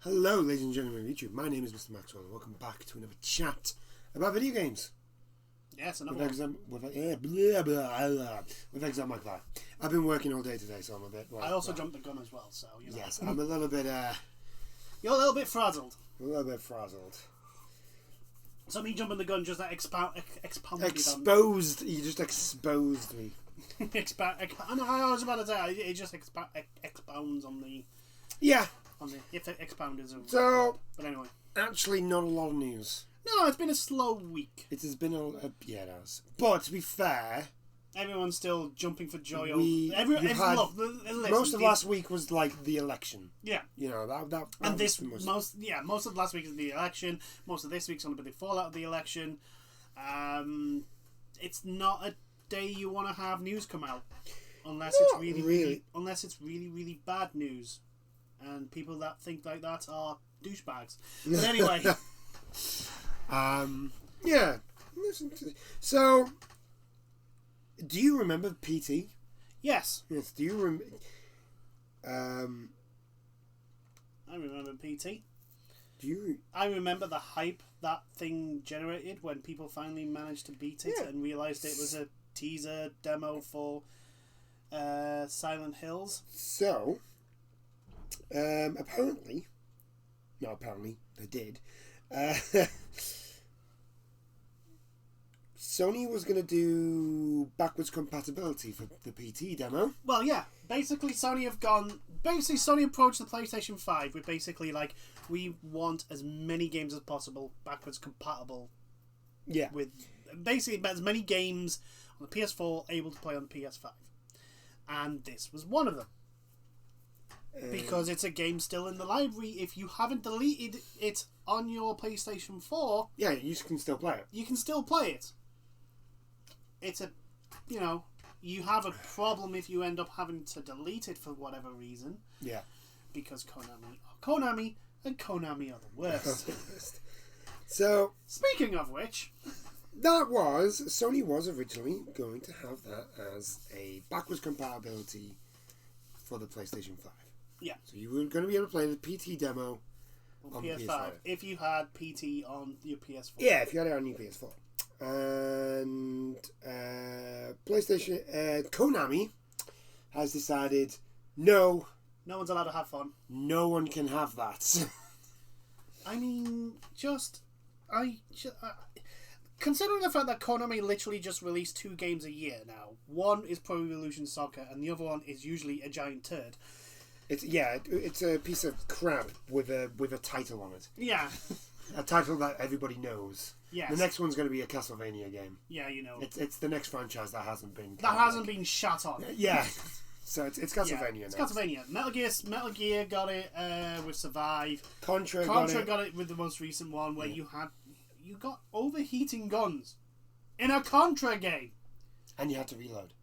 Hello, ladies and gentlemen of YouTube. My name is Mr. Maxwell, and welcome back to another chat about video games. Yes, another one. With exam like that. I've been working all day today, so I'm a bit... I also jumped the gun as well, so, you know. Yes, I'm a little bit... You're a little bit frazzled. A little bit frazzled. So me jumping the gun just expounded Exposed. You just exposed me. I was about to say, it just expounds on the... Yeah. On the... If it expounded... So... But anyway. Actually, not a lot of news. No, it's been a slow week. It has been yeah, it has. But, to be fair... Everyone's still jumping for joy. Most of last week was like the election. Yeah. You know, that and this most of last week is the election. Most of this week's going to be the fallout of the election. It's not a day you want to have news come out unless it's really bad news, and people that think like that are douchebags. But anyway, yeah. So, do you remember PT? Yes. Yes. Do you remember? I remember PT. Do I remember the hype that thing generated when people finally managed to beat it and realised it was a teaser demo for Silent Hills. So, apparently, they did. Sony was going to do backwards compatibility for the PT demo. Well, yeah. Basically, Sony approached the PlayStation 5 with basically like, we want as many games as possible backwards compatible. Yeah. With basically as many games on the PS4 able to play on the PS5. And this was one of them. Because it's a game still in the library. If you haven't deleted it on your PlayStation 4... Yeah, you can still play it. You can still play it. It's a... You know... You have a problem if you end up having to delete it for whatever reason. Yeah. Because Konami and Konami are the worst. So... Speaking of which... Sony was originally going to have that as a backwards compatibility for the PlayStation 5. Yeah. So you were going to be able to play the PT demo on PS5. If you had PT on your PS4. Yeah, if you had it on your PS4. And PlayStation, Konami has decided, no one's allowed to have fun. No one can have that. I mean, considering the fact that Konami literally just released 2 games a year now. One is Pro Evolution Soccer, and the other one is usually a giant turd. It's a piece of crap with a title on it. Yeah. A title that everybody knows. Yes. The next one's going to be a Castlevania game. Yeah, you know. It's the next franchise that hasn't been... been shut on. Yeah. So it's Castlevania now. It's Castlevania. Metal Gear got it with Survive. Contra got it with the most recent one where you got overheating guns in a Contra game. And you had to reload.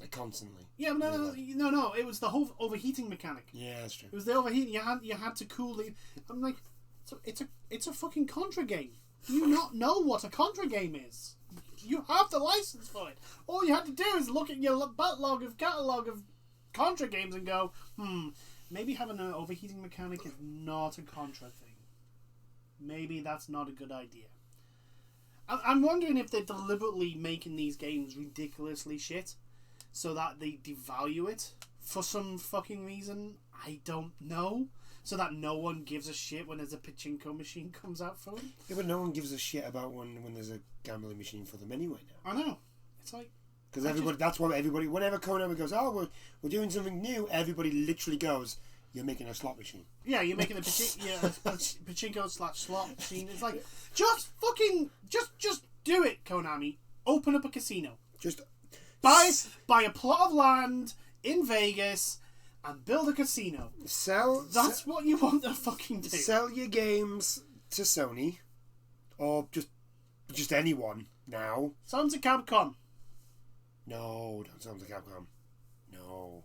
Like constantly. Yeah, no. It was the whole overheating mechanic. Yeah, that's true. It was the overheating. You had to cool the... I'm like, it's a fucking Contra game. Do you not know what a Contra game is? You have the license for it. All you had to do is look at your catalogue of Contra games and go, maybe having an overheating mechanic is not a Contra thing. Maybe that's not a good idea. I'm wondering if they're deliberately making these games ridiculously shit so that they devalue it for some fucking reason. I don't know. So that no one gives a shit when there's a pachinko machine comes out for them. Yeah, but no one gives a shit about when there's a gambling machine for them anyway now. I know. It's like... Because that's what everybody... Whenever Konami goes, we're doing something new, everybody literally goes, you're making a slot machine. Yeah, you're making a pachinko/slot machine. It's like, just do it, Konami. Open up a casino. Just... Buy a plot of land in Vegas... and build a casino. That's what you want to fucking do. Sell your games to Sony. Or just anyone now. Sell them to Capcom. No, don't sell them to Capcom. No.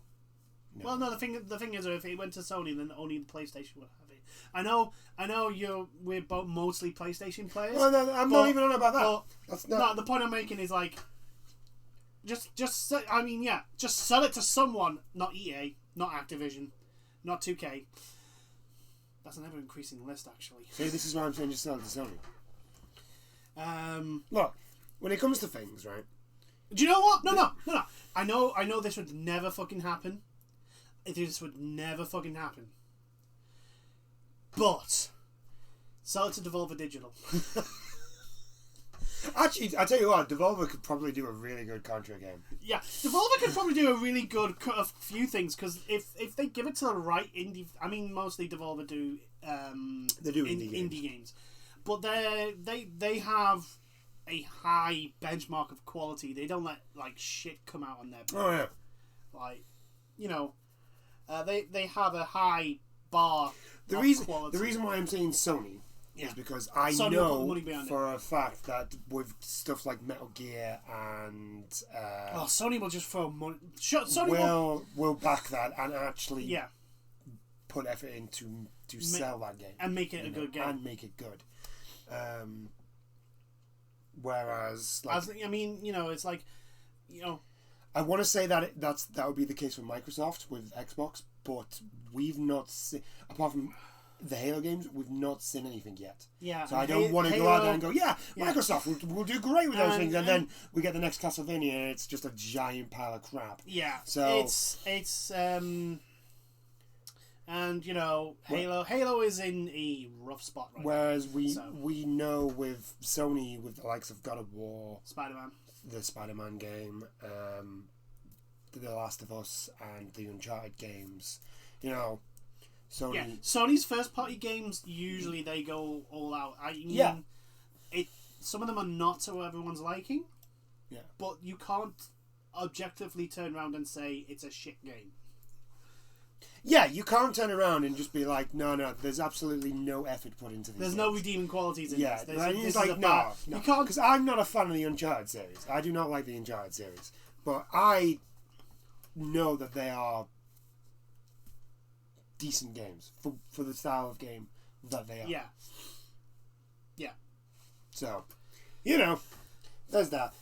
Well, no, the thing is, if it went to Sony, then only the PlayStation would have it. I know we're both mostly PlayStation players. Well, no, I'm not even on about that. That's not... No, the point I'm making is like... Just sell it to someone, not EA, not Activision, not 2K. That's an ever-increasing list, actually. See, this is why I'm saying just sell it to Sony. Um, Look, when it comes to things, right? Do you know what? No. I know this would never fucking happen. This would never fucking happen. But sell it to Devolver Digital. Actually, I tell you what, Devolver could probably do a really good Contra game. Yeah, Devolver could probably do a really good a few things, because if they give it to the right indie, I mean, mostly Devolver do They do indie games, but they have a high benchmark of quality. They don't let like shit come out on their Oh yeah, like, you know, they have a high bar. the reason why I'm saying Sony is because I Sony will put money know behind for a fact that with stuff like Metal Gear and Sony will just throw money. Sony will back that and actually yeah, put effort into to sell that game and make it a good game and make it good. Whereas, like, I mean, you know, it's like, you know, I want to say that that would be the case with Microsoft with Xbox, but we've not seen, apart from the Halo games, we've not seen anything yet. Yeah. So I don't want to go out there and go, Microsoft will do great with those things, and then we get the next Castlevania and it's just a giant pile of crap. Yeah. So it's and you know, Halo is in a rough spot right whereas now. we know with Sony, with the likes of God of War, Spider-Man, the Spider-Man game, The Last of Us, and the Uncharted games, you know, Sony. Yeah, Sony's first party games usually they go all out. I mean, some of them are not to everyone's liking. Yeah. But you can't objectively turn around and say it's a shit game. Yeah, you can't turn around and just be like, no, there's absolutely no effort put into this. There's no redeeming qualities in this. It's like, no. You can't, because I'm not a fan of the Uncharted series. I do not like the Uncharted series, but I know that they are decent games for the style of game that they are. Yeah. So, you know, there's that.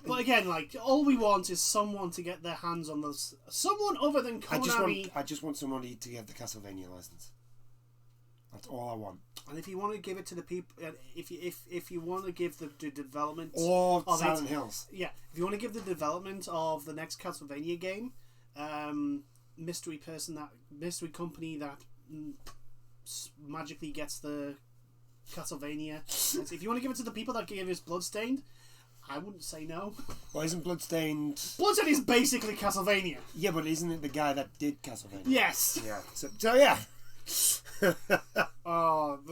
But again, like, all we want is someone to get their hands on this. Someone other than Konami. I just want somebody to get the Castlevania license. That's all I want. And if you want to give it to the people, if you want to give the development or of Silent Hills, if you want to give the development of the next Castlevania game, mystery company that magically gets the Castlevania. If you want to give it to the people that gave us Bloodstained, I wouldn't say no. Well, isn't Bloodstained is basically Castlevania. Yeah, but isn't it the guy that did Castlevania? Yes. Yeah. So yeah. The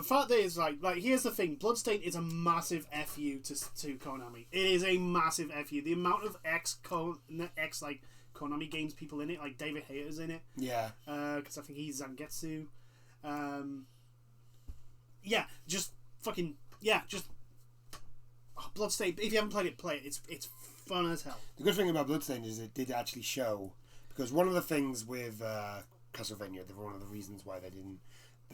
fact is, like, here's the thing: Bloodstained is a massive fu to Konami. It is a massive fu. The amount of like Konami games people in it, like David Hayter's in it. Yeah. Because I think he's Zangetsu. Bloodstained. If you haven't played it, play it. It's fun as hell. The good thing about Bloodstained is it did actually show, because one of the things with Castlevania, one of the reasons why they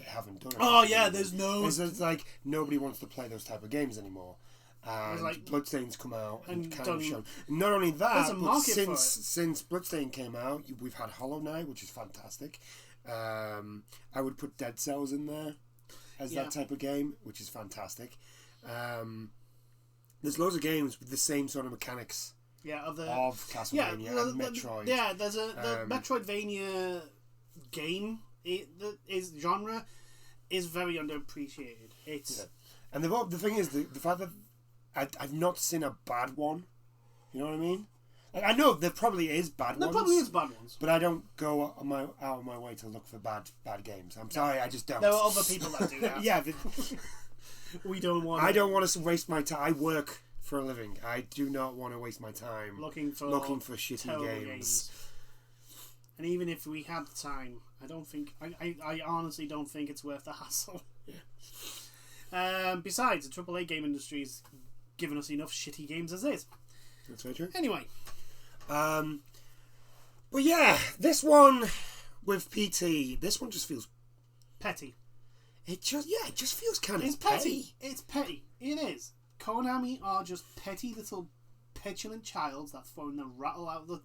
haven't done it. Oh yeah, it's like nobody wants to play those type of games anymore. And like, Bloodstained's come out and kind of shown. Not only that, but since Bloodstained came out, we've had Hollow Knight, which is fantastic. I would put Dead Cells in there as that type of game, which is fantastic. There's loads of games with the same sort of mechanics. Yeah, of Castlevania and Metroid. Yeah, there's the Metroidvania game. Is genre is very underappreciated. And the thing is the fact that I've not seen a bad one. You know what I mean? Like, I know there probably is bad ones. There probably is bad ones, but I don't go out of my way to look for bad games. I'm sorry, I just don't. There are other people that do that. Yeah. We don't want. I don't want to waste my time. I work for a living. I do not want to waste my time looking for shitty games. And even if we had the time, I don't think. I honestly don't think it's worth the hassle. Yeah. Besides, the AAA game industry has given us enough shitty games as is. That's very true. Anyway. But yeah, this one with PT, this one just feels petty. It just feels kind of petty. It's petty. It is. Konami are just petty little petulant childs that throwing the rattle out of the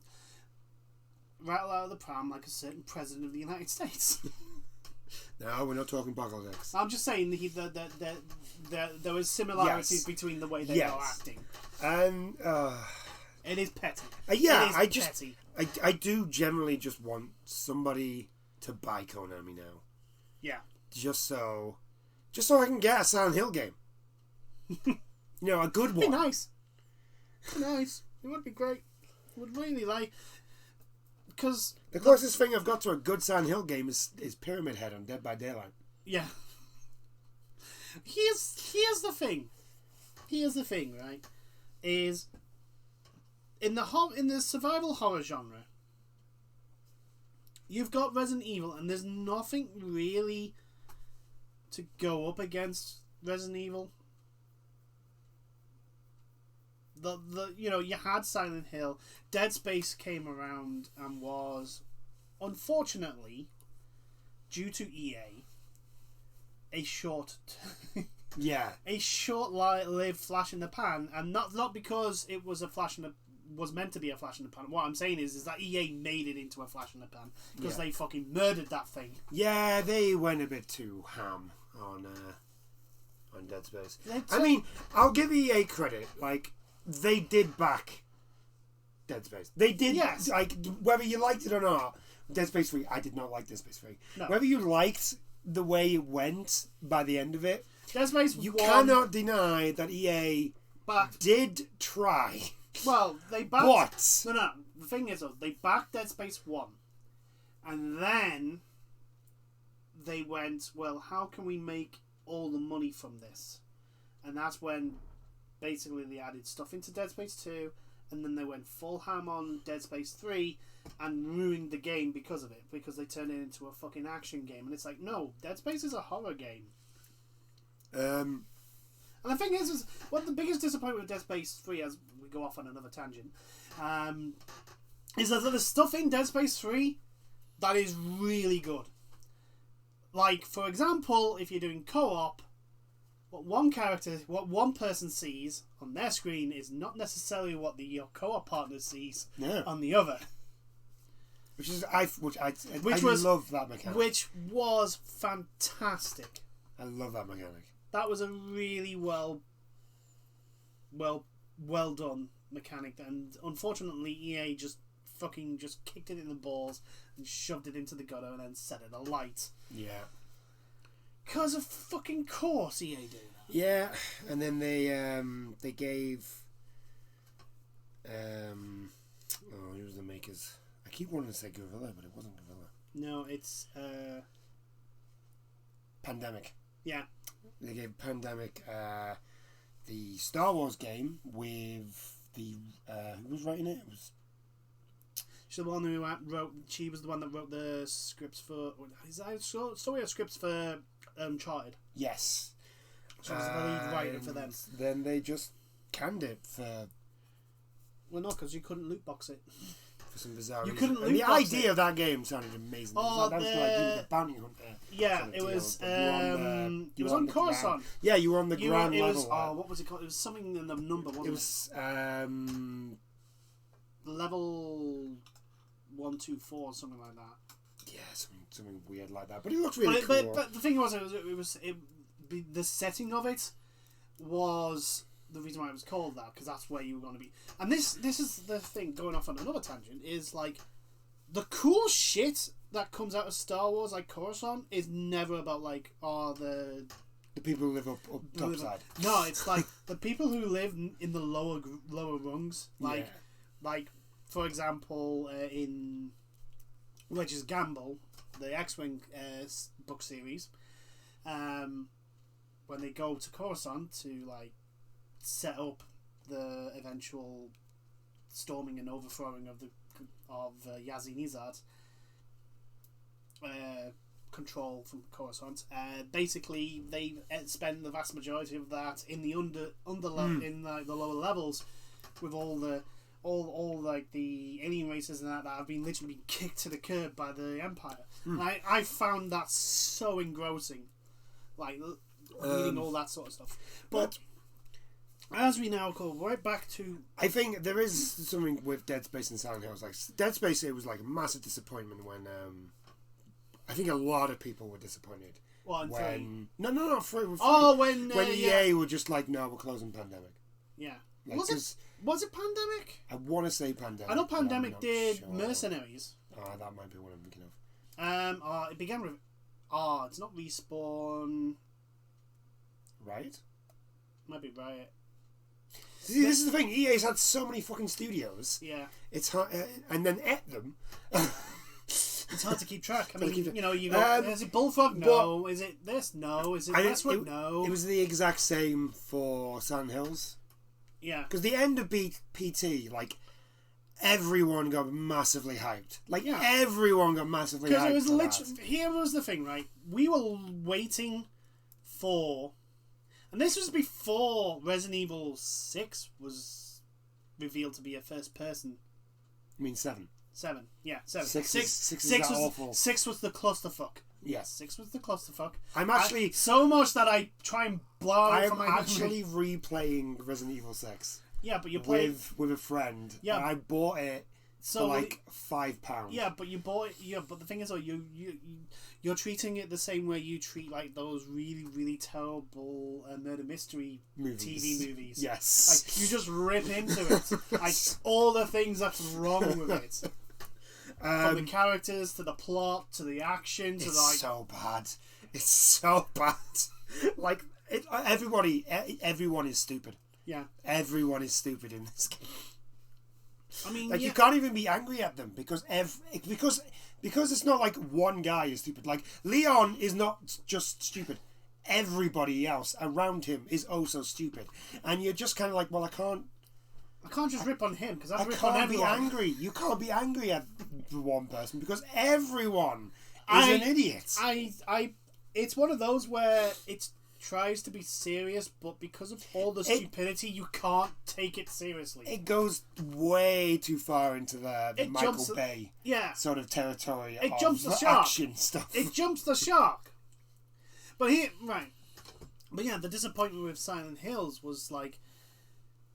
pram like a certain president of the United States. No, we're not talking Boggle-Dicks. I'm just saying there was similarities between the way they are acting. And it is petty. Petty. I do generally just want somebody to buy Konami now. Yeah. Just so I can get a Silent Hill game. A good one. It'd be nice. Nice. It would be great. I would really like... Because... The closest thing I've got to a good Silent Hill game is Pyramid Head on Dead by Daylight. Yeah. Here's the thing. Here's the thing, right? Is... In the survival horror genre, you've got Resident Evil, and there's nothing really to go up against Resident Evil. You had Silent Hill. Dead Space came around and was, unfortunately, due to EA, a short a short-lived flash in the pan, and not because it was was meant to be a flash in the pan. What I'm saying is that EA made it into a flash in the pan because they fucking murdered that thing. Yeah, they went a bit too ham on Dead Space. I mean, I'll give EA credit. Like, they did back Dead Space. They did. Yes. Like, whether you liked it or not, Dead Space 3. I did not like Dead Space 3. No. Whether you liked the way it went by the end of it, Dead Space you cannot deny that EA did try. Well, they backed... What? No. The thing is, though, they backed Dead Space 1. And then they went, well, how can we make all the money from this? And that's when basically they added stuff into Dead Space 2, and then they went full ham on Dead Space 3 and ruined the game because of it, because they turned it into a fucking action game. And it's like, no, Dead Space is a horror game. And the thing is what the biggest disappointment with Dead Space 3, as we go off on another tangent, is that there's stuff in Dead Space 3 that is really good. Like, for example, if you're doing co-op, what one person sees on their screen is not necessarily what your co-op partner sees on the other. I love that mechanic. Which was fantastic. I love that mechanic. That was a really well done mechanic, and unfortunately EA just kicked it in the balls and shoved it into the gutter and then set it alight. Yeah. Because of fucking course EA do that. Yeah, and then they gave who was the makers? I keep wanting to say Guerrilla, but it wasn't Guerrilla. No, it's Pandemic. Yeah. They gave Pandemic the Star Wars game with the who was writing it? It was she's the one who wrote. She was the one that wrote the scripts for. Is that story or scripts for Uncharted? Yes. She was the lead writer for them. Then they just canned it for. Well, no, because you couldn't loot box it. For some bizarre you reason. couldn't loot and the box idea of that game sounded amazing. Oh, that was like the bounty hunter. Yeah, it was. It was on Coruscant. Yeah, you were on the ground level. What was it called? It was something in the number. Wasn't it was level 124 or something like that. Yeah, something weird like that. But it looked really cool. But the thing was, the setting of it was the reason why it was called that, because that's where you were going to be. And this is the thing, going off on another tangent, is like the cool shit that comes out of Star Wars, like Coruscant, is never about like the people who live up topside. No, it's like the people who live in the lower rungs, like for example in Wedge's Gamble, the X-Wing book series, when they go to Coruscant to like set up the eventual storming and overthrowing of Yazzie Nizad control from Coruscant. Basically, they spend the vast majority of that in the in the lower levels, with all like the alien races and that have been literally been kicked to the curb by the Empire. And I found that so engrossing, like reading all that sort of stuff. But as we now go right back to, I think there is something with Dead Space and Silent Hill. Like Dead Space, it was like a massive disappointment when I think a lot of people were disappointed. What, when... No, free. Oh, when EA were just like, no, we're closing Pandemic. Yeah. Like, was it Pandemic? I want to say Pandemic. I know Pandemic did sure. Mercenaries. That might be what I'm thinking of. It began with... it's not Respawn. Riot? Might be Riot. See, this is the thing. EA's had so many fucking studios. Yeah. It's hard... and then ate them. It's hard to keep track. I mean, you got... is it Bullfrog? No. Is it this? No. Is it Westwood? No. It was the exact same for Silent Hills. Yeah. Because the end of PT, like... Everyone got massively hyped. Everyone got massively hyped. Because it was literally... Here was the thing, right? We were waiting for... And this was before Resident Evil 6 was revealed to be a first person. You mean 7? 7. Yeah, 7. 6 is was awful. 6 was the clusterfuck. Yes. 6 was the clusterfuck. I'm actually... so much that I try and blow it from my I'm actually replaying Resident Evil 6. Yeah, but you played... With a friend. Yeah. And I bought it for like £5. Yeah, but you bought it... Yeah, but the thing is, you're treating it the same way you treat like those really, really terrible murder mystery TV movies. Yes. Like, you just rip into it. Like, all the things that's wrong with it. From the characters, to the plot, to the action, to it's so bad. It's so bad. Like, everyone is stupid. Yeah. Everyone is stupid in this game. I mean, you can't even be angry at them because it's not like one guy is stupid. Like, Leon is not just stupid. Everybody else around him is also stupid. And you're just kind of like, well, I can't just rip on him because I can't be angry. You can't be angry at the one person because everyone is an idiot. It's one of those where it tries to be serious, but because of all the stupidity, you can't take it seriously. It goes way too far into the Michael Bay sort of territory. It jumps the shark. Action stuff. It jumps the shark. But yeah, the disappointment with Silent Hills was like,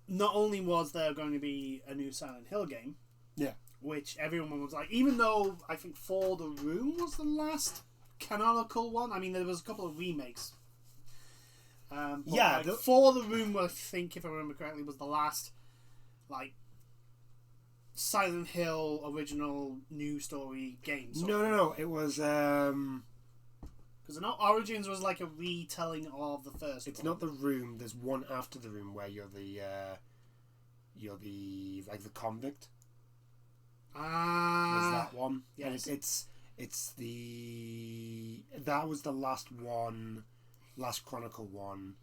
not only was there going to be a new Silent Hill game, which everyone was like, even though I think For the Room was the last canonical one. I mean, there was a couple of remakes. For the Room, I think, if I remember correctly, was the last like Silent Hill original new story game. No, it was because Origins was like a retelling of the first. It's not The Room. There's one after The Room where you're the like the convict. There's that one. Yes. And that was the last Chronicle one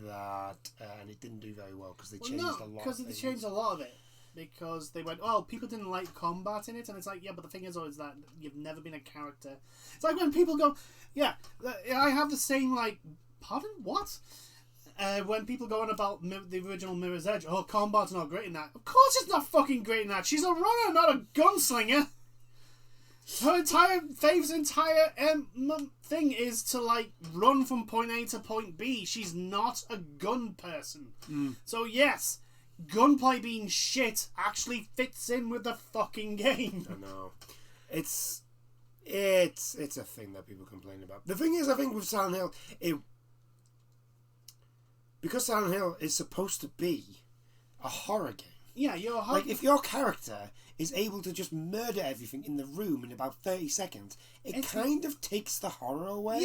that and it didn't do very well because they changed a lot. Because they changed a lot of it. Because they went, people didn't like combat in it, and it's like, yeah, but the thing is always that you've never been a character. It's like when people go, I have the same, like, pardon, what? When people go on about the original Mirror's Edge, combat's not great in that. Of course it's not fucking great in that. She's a runner, not a gunslinger. Fave's entire thing is to, like, run from point A to point B. She's not a gun person. So, yes, gunplay being shit actually fits in with the fucking game. I know. It's a thing that people complain about. The thing is, I think with Silent Hill, because Silent Hill is supposed to be a horror game. Yeah, you're a horror. Like, if your character is able to just murder everything in the room in about 30 seconds, it kind of takes the horror away.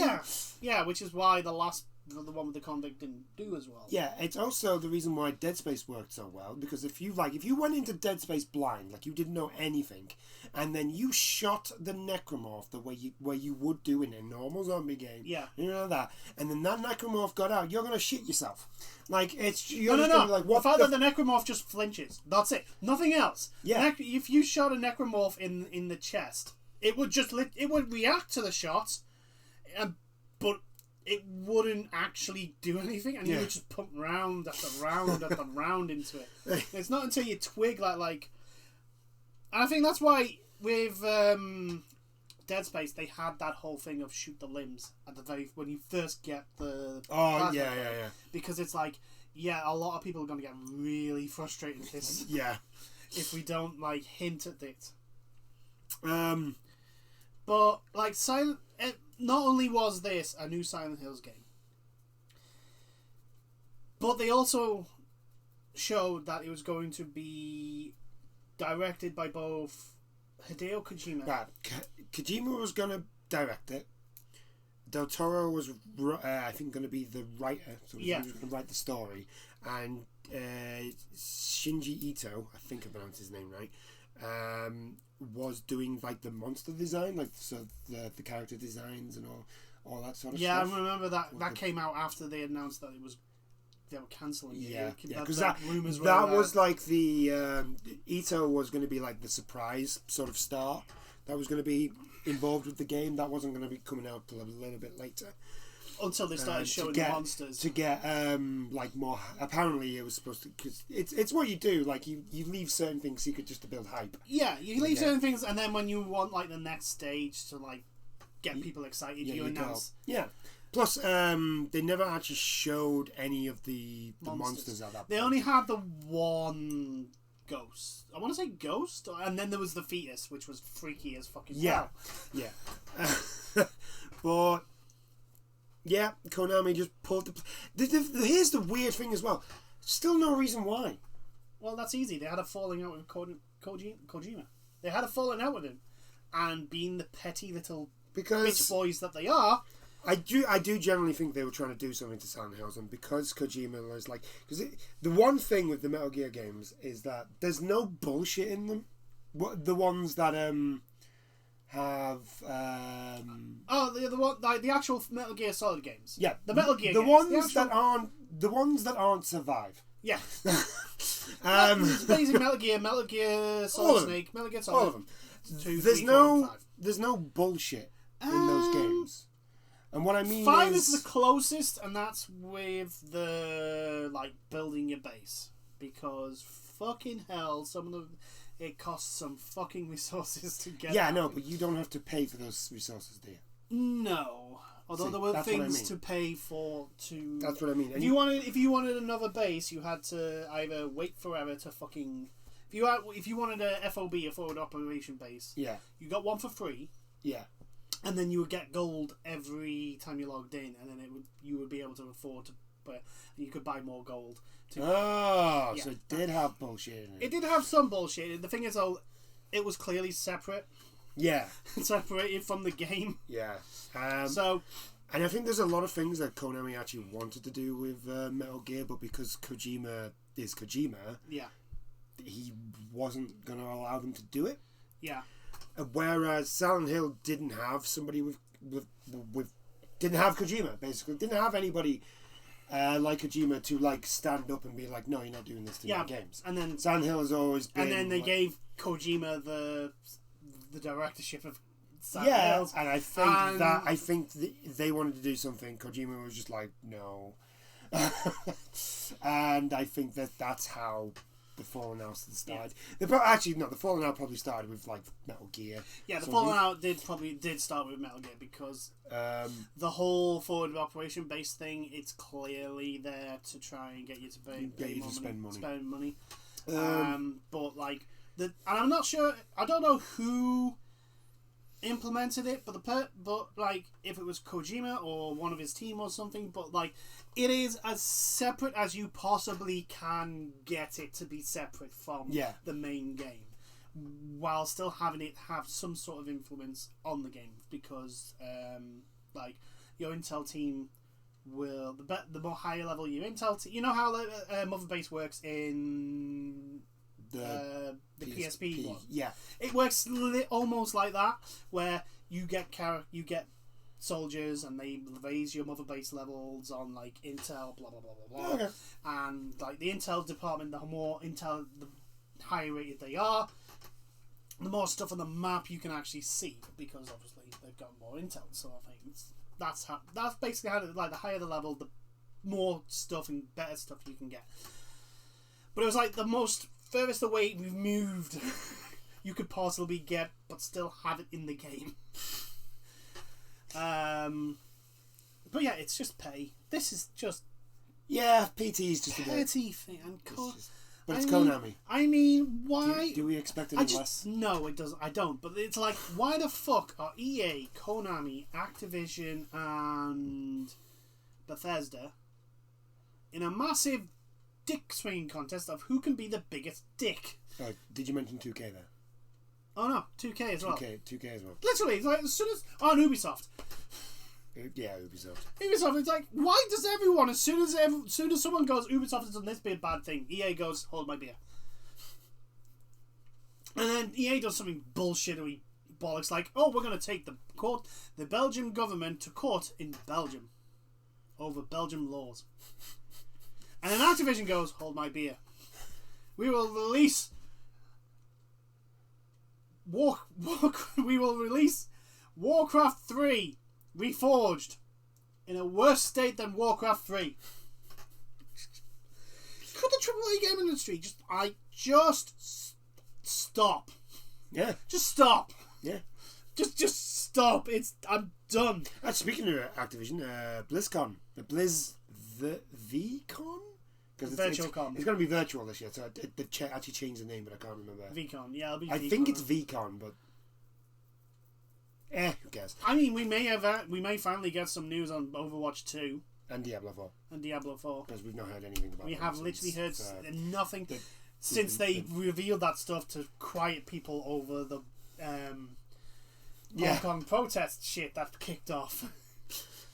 Yeah, which is why the one with the convict didn't do as well. Yeah, it's also the reason why Dead Space worked so well, because if you went into Dead Space blind, like you didn't know anything, and then you shot the necromorph the way you would do in a normal zombie game. Yeah. You know that, and then that necromorph got out, you're gonna shit yourself. Like, No. Like, what the fact that the necromorph just flinches. That's it. Nothing else. Yeah. If you shot a necromorph in the chest, it would just it would react to the shot, but it wouldn't actually do anything, and you would just pump round after round after round into it. It's not until you twig like, and I think that's why with Dead Space they had that whole thing of shoot the limbs at the when you first get the yeah. Because it's like, a lot of people are going to get really frustrated with this. If we don't like hint at it. Um. But like not only was this a new Silent Hills game, but they also showed that it was going to be directed by both Hideo Kojima. Right. Kojima was going to direct it. Del Toro was, I think, going to be the writer. So he was going to write the story. And Shinji Ito, I think I pronounced his name right, was doing like the monster design, like so the character designs and all that sort of stuff. Yeah, I remember that came out after they announced that they were cancelling it. Yeah, because that was like the Ito was going to be like the surprise sort of star that was going to be involved with the game. That wasn't going to be coming out till a little bit later. Until they started showing the monsters. To get like more. Apparently, it was supposed to, because it's what you do. Like you leave certain things secret just to build hype. Yeah, you leave certain things, and then when you want like the next stage to like get people excited, you announce. Yeah. Plus, they never actually showed any of the monsters at that point. They only had the one ghost. I want to say ghost, and then there was the fetus, which was freaky as fucking hell. Yeah. But yeah, Konami just pulled here's the weird thing as well. Still no reason why. Well, that's easy. They had a falling out with Kojima. They had a falling out with him, and being the petty little bitch boys that they are. I do generally think they were trying to do something to Silent Hills, and because Kojima was like, the one thing with the Metal Gear games is that there's no bullshit in them. The ones that have the actual Metal Gear Solid games. Yeah, the Metal Gear. The ones that aren't survive. Yeah. Basically, Metal Gear Solid Snake, Metal Gear Solid. All of them. 2, there's 3, no 4, and 5. There's no bullshit in those games. And what I mean 5 is the closest, and that's with the like building your base, because fucking hell, it costs some fucking resources to get. Yeah, no, but you don't have to pay for those resources, do you? No, although there were things to pay for to. That's what I mean. If you wanted another base, you had to either wait forever to fucking. If you wanted a FOB, a forward operation base, yeah, you got one for free. Yeah. And then you would get gold every time you logged in, and then you would be able to afford to, but you could buy more gold. So it did have bullshit in it. It did have some bullshit. The thing is, it was clearly separate. Yeah, separated from the game. Yeah. And I think there's a lot of things that Konami actually wanted to do with Metal Gear, but because Kojima is Kojima, he wasn't going to allow them to do it. Yeah. Whereas Silent Hill didn't have somebody with didn't have Kojima, basically didn't have anybody like Kojima to like stand up and be like, no, you're not doing this to my games. And then Silent Hill has always been. And then they gave Kojima the directorship of Silent Hills. And I think they wanted to do something. Kojima was just like, no, and I think that's how the Fallen Out started. The Fallen Out probably started with like Metal Gear. Yeah, the Fallen Out did start with Metal Gear, because the whole forward operation based thing, it's clearly there to try and get you to spend money. But like and I'm not sure. I don't know who implemented it, but like if it was Kojima or one of his team or something, but like it is as separate as you possibly can get it to be separate from the main game, while still having it have some sort of influence on the game, because like your intel team will the more higher level your intel team, you know how Mother Base works in the PSP one. Yeah, it works almost like that, where you get soldiers and they raise your Mother Base levels on like intel, blah blah blah blah blah. Okay. And like the intel department, the more intel, the higher rated they are, the more stuff on the map you can actually see, because obviously they've got more intel. So I think that's basically how like the higher the level, the more stuff and better stuff you can get. But it was like the most furthest away we've moved you could possibly get, but still have it in the game. But yeah, it's just pay. This is just PT is just petty thing. But it's Konami. I mean, why... Do we expect any less? No, it doesn't. I don't. But it's like, why the fuck are EA, Konami, Activision, and Bethesda in a massive dick swinging contest of who can be the biggest dick? Did you mention 2K there? Oh no, 2K as well. 2K as well. Literally, it's like as soon as... Oh, and Ubisoft. Yeah, Ubisoft. Ubisoft, it's like, why does everyone, as soon as someone goes, Ubisoft has done this big bad thing, EA goes, hold my beer. And then EA does something bullshittery bollocks like, oh, we're going to take the Belgian government to court in Belgium over Belgian laws. And then Activision goes, hold my beer. We will release Warcraft 3 Reforged in a worse state than Warcraft 3. Could the AAA game industry just stop? Yeah. Just stop. Yeah. Just stop. I'm done. Speaking of Activision, BlizzCon, the VCon. Because virtual con. It's going to be virtual this year, so they actually changed the name, but I can't remember. VCon, yeah, it'll be. I think it's VCon, but who cares? I mean, we may finally get some news on Overwatch 2 and Diablo 4. Because we've not heard anything about. We have literally heard nothing since they revealed that stuff to quiet people over the Hong Kong protest shit that kicked off,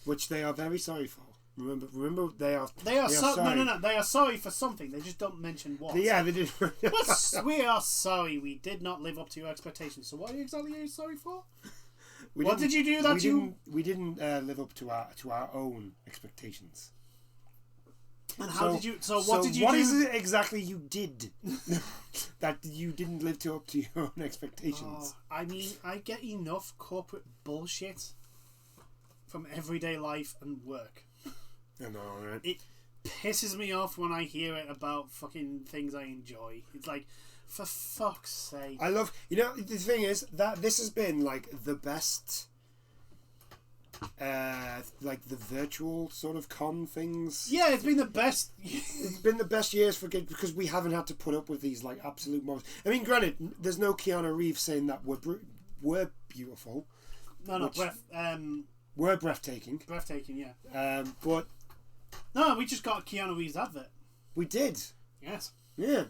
which they are very sorry for. Remember, they are sorry. No. They are sorry for something. They just don't mention what. Yeah, they did. We are sorry. We did not live up to your expectations. So what exactly are you sorry for? What did you do that we didn't live up to our own expectations. And how did you? So what did you do? What is it exactly you did that you didn't live up to your own expectations? I mean, I get enough corporate bullshit from everyday life and work. I know, right? It pisses me off when I hear it about fucking things I enjoy. It's like, for fuck's sake. I love... the thing is that this has been, like, the best... like, the virtual sort of con things. Yeah, it's been the best... It's been the best years for games because we haven't had to put up with these, like, absolute moments. I mean, granted, there's no Keanu Reeves saying that we're beautiful. No, we're breathtaking. Breathtaking, yeah. But... No, we just got Keanu Reeves' advert. We did. Yes. Yeah.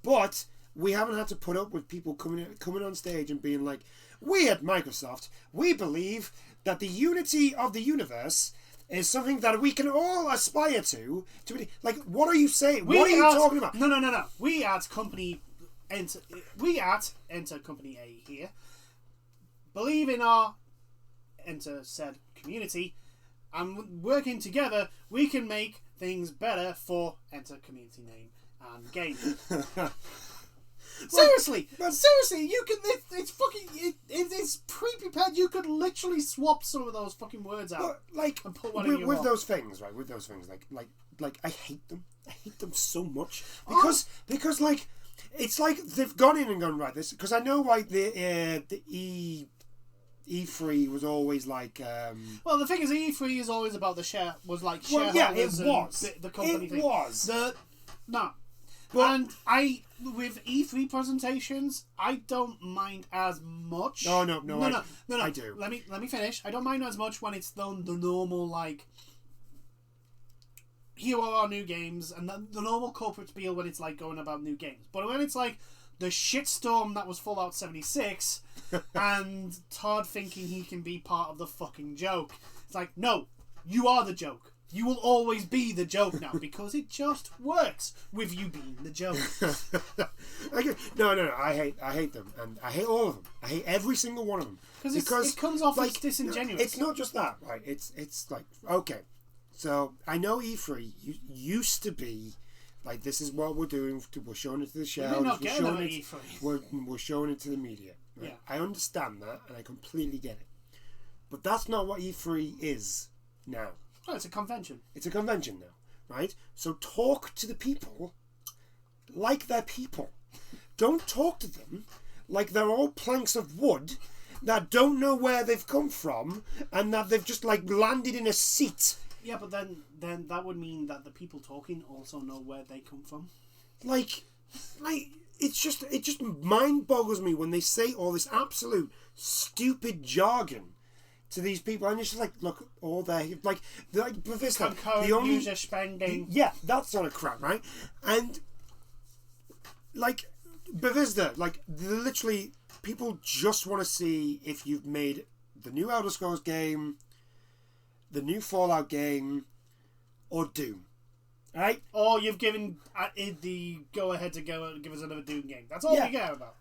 But we haven't had to put up with people coming on stage and being like, we at Microsoft, we believe that the unity of the universe is something that we can all aspire to be, like, what are you saying? What are you talking about? No. We at Enter Company A here believe in our Enter said community, and working together we can make things better for Enter community name and game. Seriously, you can. It's fucking. It's pre-prepared. You could literally swap some of those fucking words out, and put one in your with those things, right? With those things, like I hate them. I hate them so much because like it's like they've gone in and gone right. This because I know like the E3 was always like. Well, the thing is, E3 is always about the shareholders. Well, yeah, it was. The company it thing. Was. No. And with E3 presentations, I don't mind as much. No, I do. Let me finish. I don't mind as much when it's the normal, like, here are our new games, and the normal corporate spiel when it's like going about new games. But when it's like the shitstorm that was Fallout 76 and Todd thinking he can be part of the fucking joke, it's like, no, you are the joke. You will always be the joke now because it just works with you being the joke. No. I hate them, and I hate all of them. I hate every single one of them because it comes off as disingenuous. It's not just that, right? It's like, okay, so I know E3 used to be like, this is what we're doing. We're showing it to the shareholders. We're showing it to the media. Right? Yeah, I understand that, and I completely get it. But that's not what E3 is now. Oh, it's a convention. It's a convention now, right? So talk to the people like they're people. Don't talk to them like they're all planks of wood that don't know where they've come from and that they've just like landed in a seat Yeah, but then that would mean that the people talking also know where they come from. Like it just mind boggles me when they say all this absolute stupid jargon to these people, and it's just like, look, all they like Bethesda, the only user spending. Yeah, that sort of crap, right? And like Bethesda, like literally, people just want to see if you've made the new Elder Scrolls game, the new Fallout game, or Doom. Right? Or you've given the go-ahead to give us another Doom game. That's all we care about.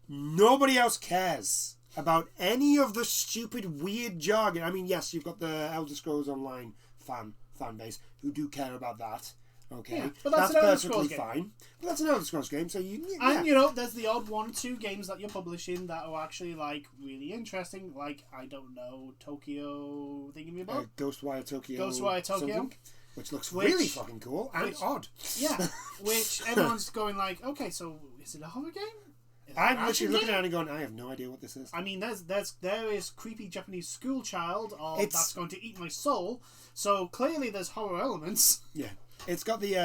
Nobody else cares about any of the stupid, weird jargon. I mean, yes, you've got the Elder Scrolls Online fan base who do care about that. Okay, yeah, but that's perfectly fine. But that's an Elder Scrolls game, so And there's the odd 1 or 2 games that you're publishing that are actually like really interesting. Like, I don't know, Tokyo thinking about Ghostwire Tokyo. Which looks really fucking cool and odd. Yeah, which everyone's going like, okay, so is it a horror game? I'm literally looking at it and going, I have no idea what this is. I mean, there is creepy Japanese school child that's going to eat my soul. So clearly, there's horror elements. Yeah, it's got the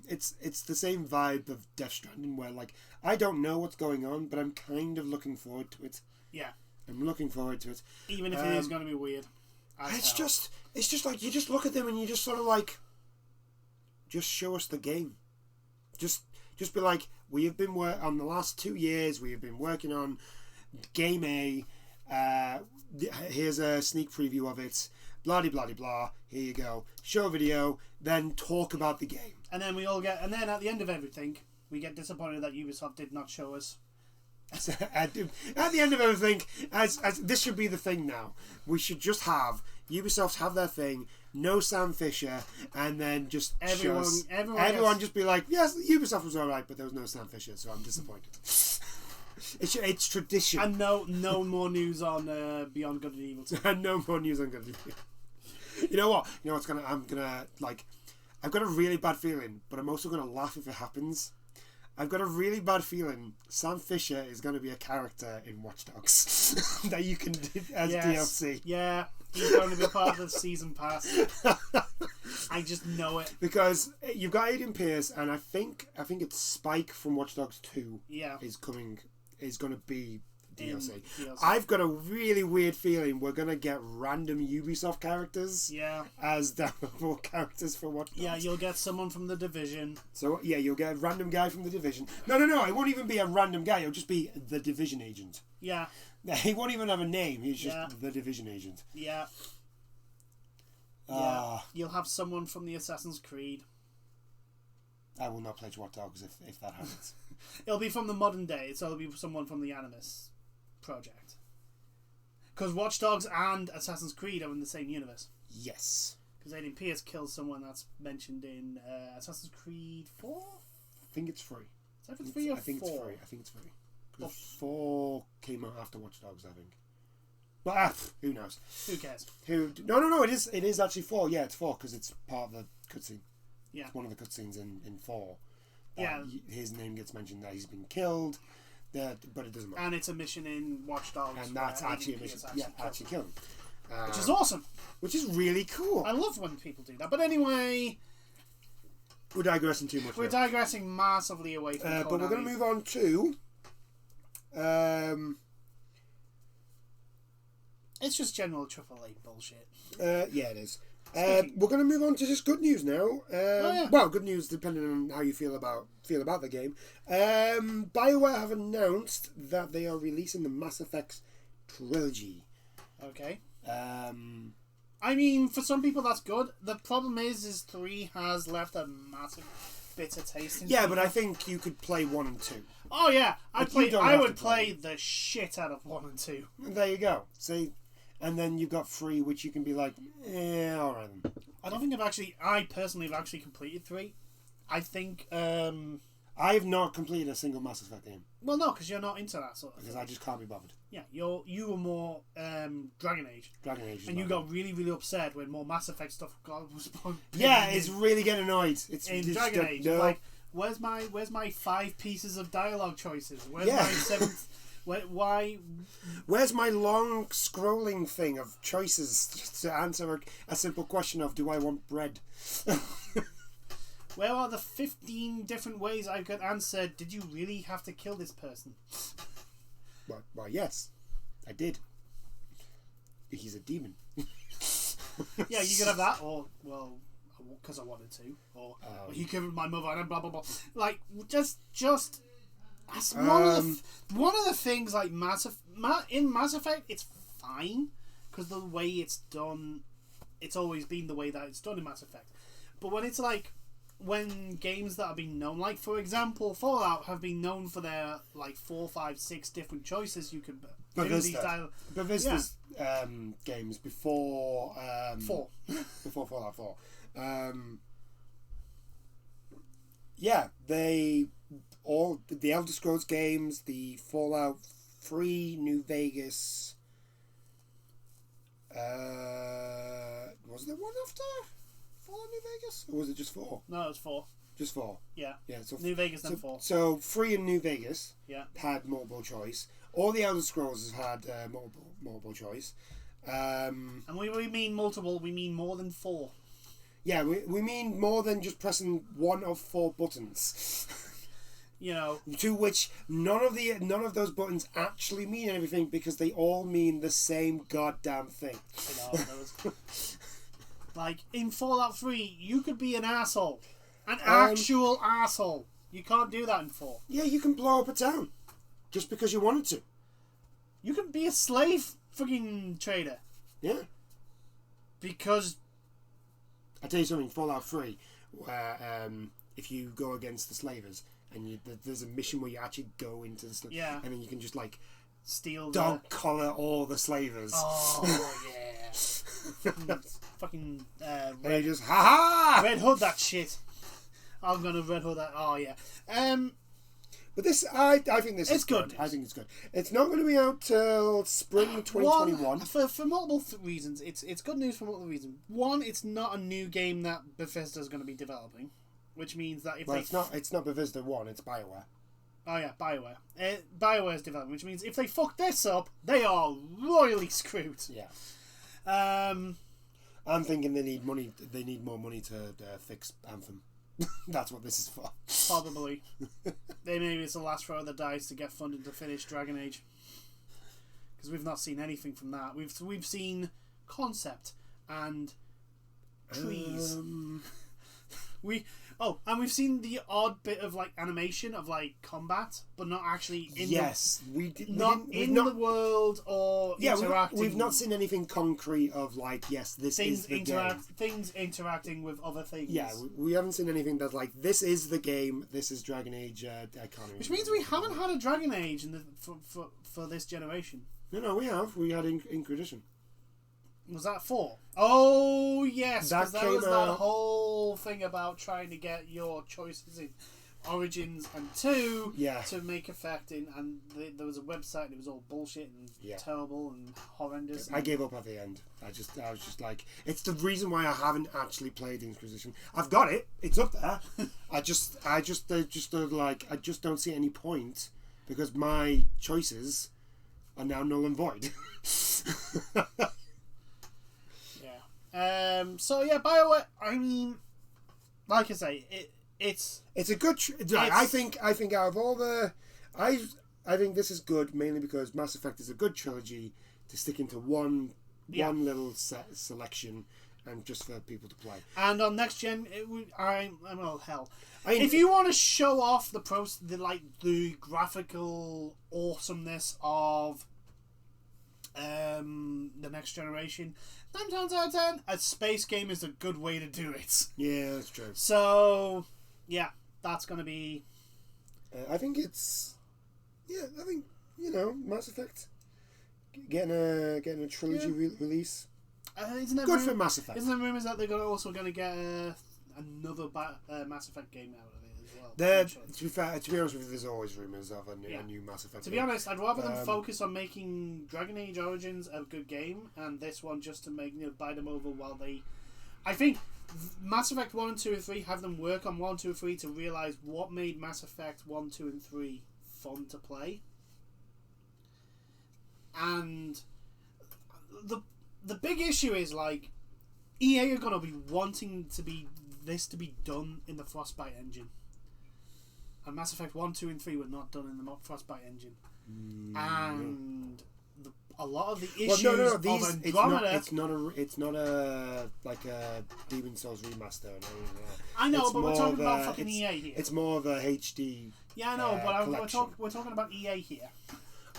it's the same vibe of Death Stranding, where like I don't know what's going on, but I'm kind of looking forward to it. Yeah, I'm looking forward to it, even if it is going to be weird. It's just like you just look at them and you just sort of like, just show us the game. Just be like, we have been on the last 2 years. We have been working on game A. Here's a sneak preview of it. Blah de blah de blah. Here you go. Show a video. Then talk about the game. And then and then at the end of everything, we get disappointed that Ubisoft did not show us. At the end of everything, as this should be the thing now. We should just have Ubisoft have their thing, no Sam Fisher, and then just everyone just be like, yes, Ubisoft was alright, but there was no Sam Fisher, so I'm disappointed. It's tradition. And no more news on Beyond Good and Evil 2. And no more news on Good and Evil. You know what? I've got a really bad feeling, but I'm also gonna laugh if it happens. I've got a really bad feeling Sam Fisher is going to be a character in Watch Dogs that you can do as DLC. Yeah, he's going to be part of the season pass. I just know it. Because you've got Aiden Pearce, and I think it's Spike from Watch Dogs 2 is going to be DLC. I've got a really weird feeling we're going to get random Ubisoft characters as downloadable characters for Watch Dogs. Yeah, you'll get someone from The Division. So, yeah, you'll get a random guy from The Division. No, it won't even be a random guy. It'll just be The Division agent. Yeah. He won't even have a name. He's just The Division agent. Yeah. You'll have someone from the Assassin's Creed. I will not play Watch Dogs if that happens. It'll be from the modern day, so it'll be someone from the Animus project. Because Watch Dogs and Assassin's Creed are in the same universe. Yes. Because Aiden Pearce kills someone that's mentioned in Assassin's Creed 4? I think it's 3. Is that 3 or 4? I think it's 3. Because 4 came out after Watch Dogs, I think. But who knows? Who cares? No, it is actually 4. Yeah, it's 4 because it's part of the cutscene. Yeah. It's one of the cutscenes in 4. Yeah. His name gets mentioned that he's been killed. But it doesn't matter. And it's a mission in Watch Dogs. And that's actually a mission. Actually kill him. Which is awesome. Which is really cool. I love when people do that. But anyway, we're digressing too much. We're digressing massively away from but we're going to move on to... it's just general AAA bullshit. Yeah, it is. We're going to move on to just good news now. Well, good news depending on how you feel about the game. BioWare have announced that they are releasing the Mass Effect trilogy. Okay. I mean, for some people that's good. The problem is 3 has left a massive bitter taste in people. But I think you could play 1 and 2. Oh yeah, I would play the shit out of 1 and 2. There you go. See. And then you've got 3, which you can be like, alright then. I don't think I personally have actually completed 3. I think, I have not completed a single Mass Effect game. Well, no, because you're not into that sort of thing. Because I just can't be bothered. Yeah, you were more Dragon Age. Dragon Age. And you got really, really upset when more Mass Effect stuff was it's really getting annoyed. It's in Dragon Age. No. Like, where's my 5 pieces of dialogue choices? Where's Why? Where's my long scrolling thing of choices to answer a simple question of do I want bread? Where are the 15 different ways I could answer, did you really have to kill this person? Why, yes, I did. He's a demon. Yeah, you could have that, or, well, because I wanted to, or he killed my mother, and blah, blah, blah. Like, just that's one of the things, like, in Mass Effect, it's fine, because the way it's done, it's always been the way that it's done in Mass Effect. But when it's like, when games that have been known, like for example Fallout have been known for their like 4, 5, 6 different choices you can Bethesda's games before 4 before Fallout 4 they all the Elder Scrolls games, the Fallout 3, New Vegas, was there one after Fallout New Vegas, or was it just 4? No, it was 4. Just 4. Yeah. So New Vegas then 4. So 3 in New Vegas. Yeah. Had multiple choice. All the Elder Scrolls has had multiple choice. And we mean multiple. We mean more than 4. Yeah, we mean more than just pressing one of 4 buttons. You know. To which none of those buttons actually mean anything because they all mean the same goddamn thing. You know, like, in Fallout 3, you could be an asshole. An actual asshole. You can't do that in 4. Yeah, you can blow up a town. Just because you wanted to. You can be a slave fucking trader. Yeah. Because... I tell you something, Fallout 3, where if you go against the slavers, and there's a mission where you actually go into the yeah. and then you can just, like, steal dog collar all the slavers. Oh, yeah. fucking Red, just ha-ha! Red Hood that shit. I'm gonna Red Hood that. Oh yeah. But this, I think this is good. I think it's good. It's not going to be out till spring 2021. For multiple reasons, it's good news for multiple reasons. One, it's not a new game that Bethesda is going to be developing, which means that if it's not Bethesda 1, it's BioWare. Oh yeah, BioWare. BioWare's developing, which means if they fuck this up, they are royally screwed. Yeah. I'm thinking they need money. They need more money to fix Anthem. That's what this is for. Probably. Maybe it's the last throw of the dice to get funded to finish Dragon Age. Because we've not seen anything from that. We've seen concept and trees. And we've seen the odd bit of like animation of like combat, but not actually in the world or interacting. We've not seen anything concrete of like this is the game. Things interacting with other things. Yeah, we haven't seen anything that's like this is the game. This is Dragon Age. Which means we haven't had a Dragon Age for this generation. No, we have. We had Inquisition. Was that 4? Oh, yes. Because that was out. That whole thing about trying to get your choices in Origins and 2 to make effect in. And there was a website and it was all bullshit and terrible and horrendous. I gave up at the end. I was just like, it's the reason why I haven't actually played Inquisition. I've got it. It's up there. I just don't see any point because my choices are now null and void. So yeah, BioWare. I mean, like I say, it's a good. I think out of all the, I think this is good mainly because Mass Effect is a good trilogy to stick into one little selection and just for people to play. And on next gen, if you want to show off the graphical awesomeness of the next generation, 9 times out of 10, a space game is a good way to do it. Yeah, that's true. So, yeah, that's going to be... I think it's... Yeah, I think, Mass Effect getting a trilogy release. Good for Mass Effect. Isn't there rumours that they're also going to get another Mass Effect game out of it as well? To be honest with you, there's always rumours of a new Mass Effect game. To be honest, I'd rather them focus on making Dragon Age Origins a good game and this one just to make buy them over while they... I think Mass Effect 1, 2 and 3 have them work on 1, 2 and 3 to realise what made Mass Effect 1, 2 and 3 fun to play. And the big issue is, like, EA are going to be wanting to be done in the Frostbite engine. And Mass Effect 1, 2, and 3 were not done in the Frostbite engine. And a lot of the issues of Andromeda... It's not a like a Demon Souls remaster. Or anything like that. I know, but we're talking about fucking EA here. It's more of a HD. Yeah, I know, but we're talking about EA here.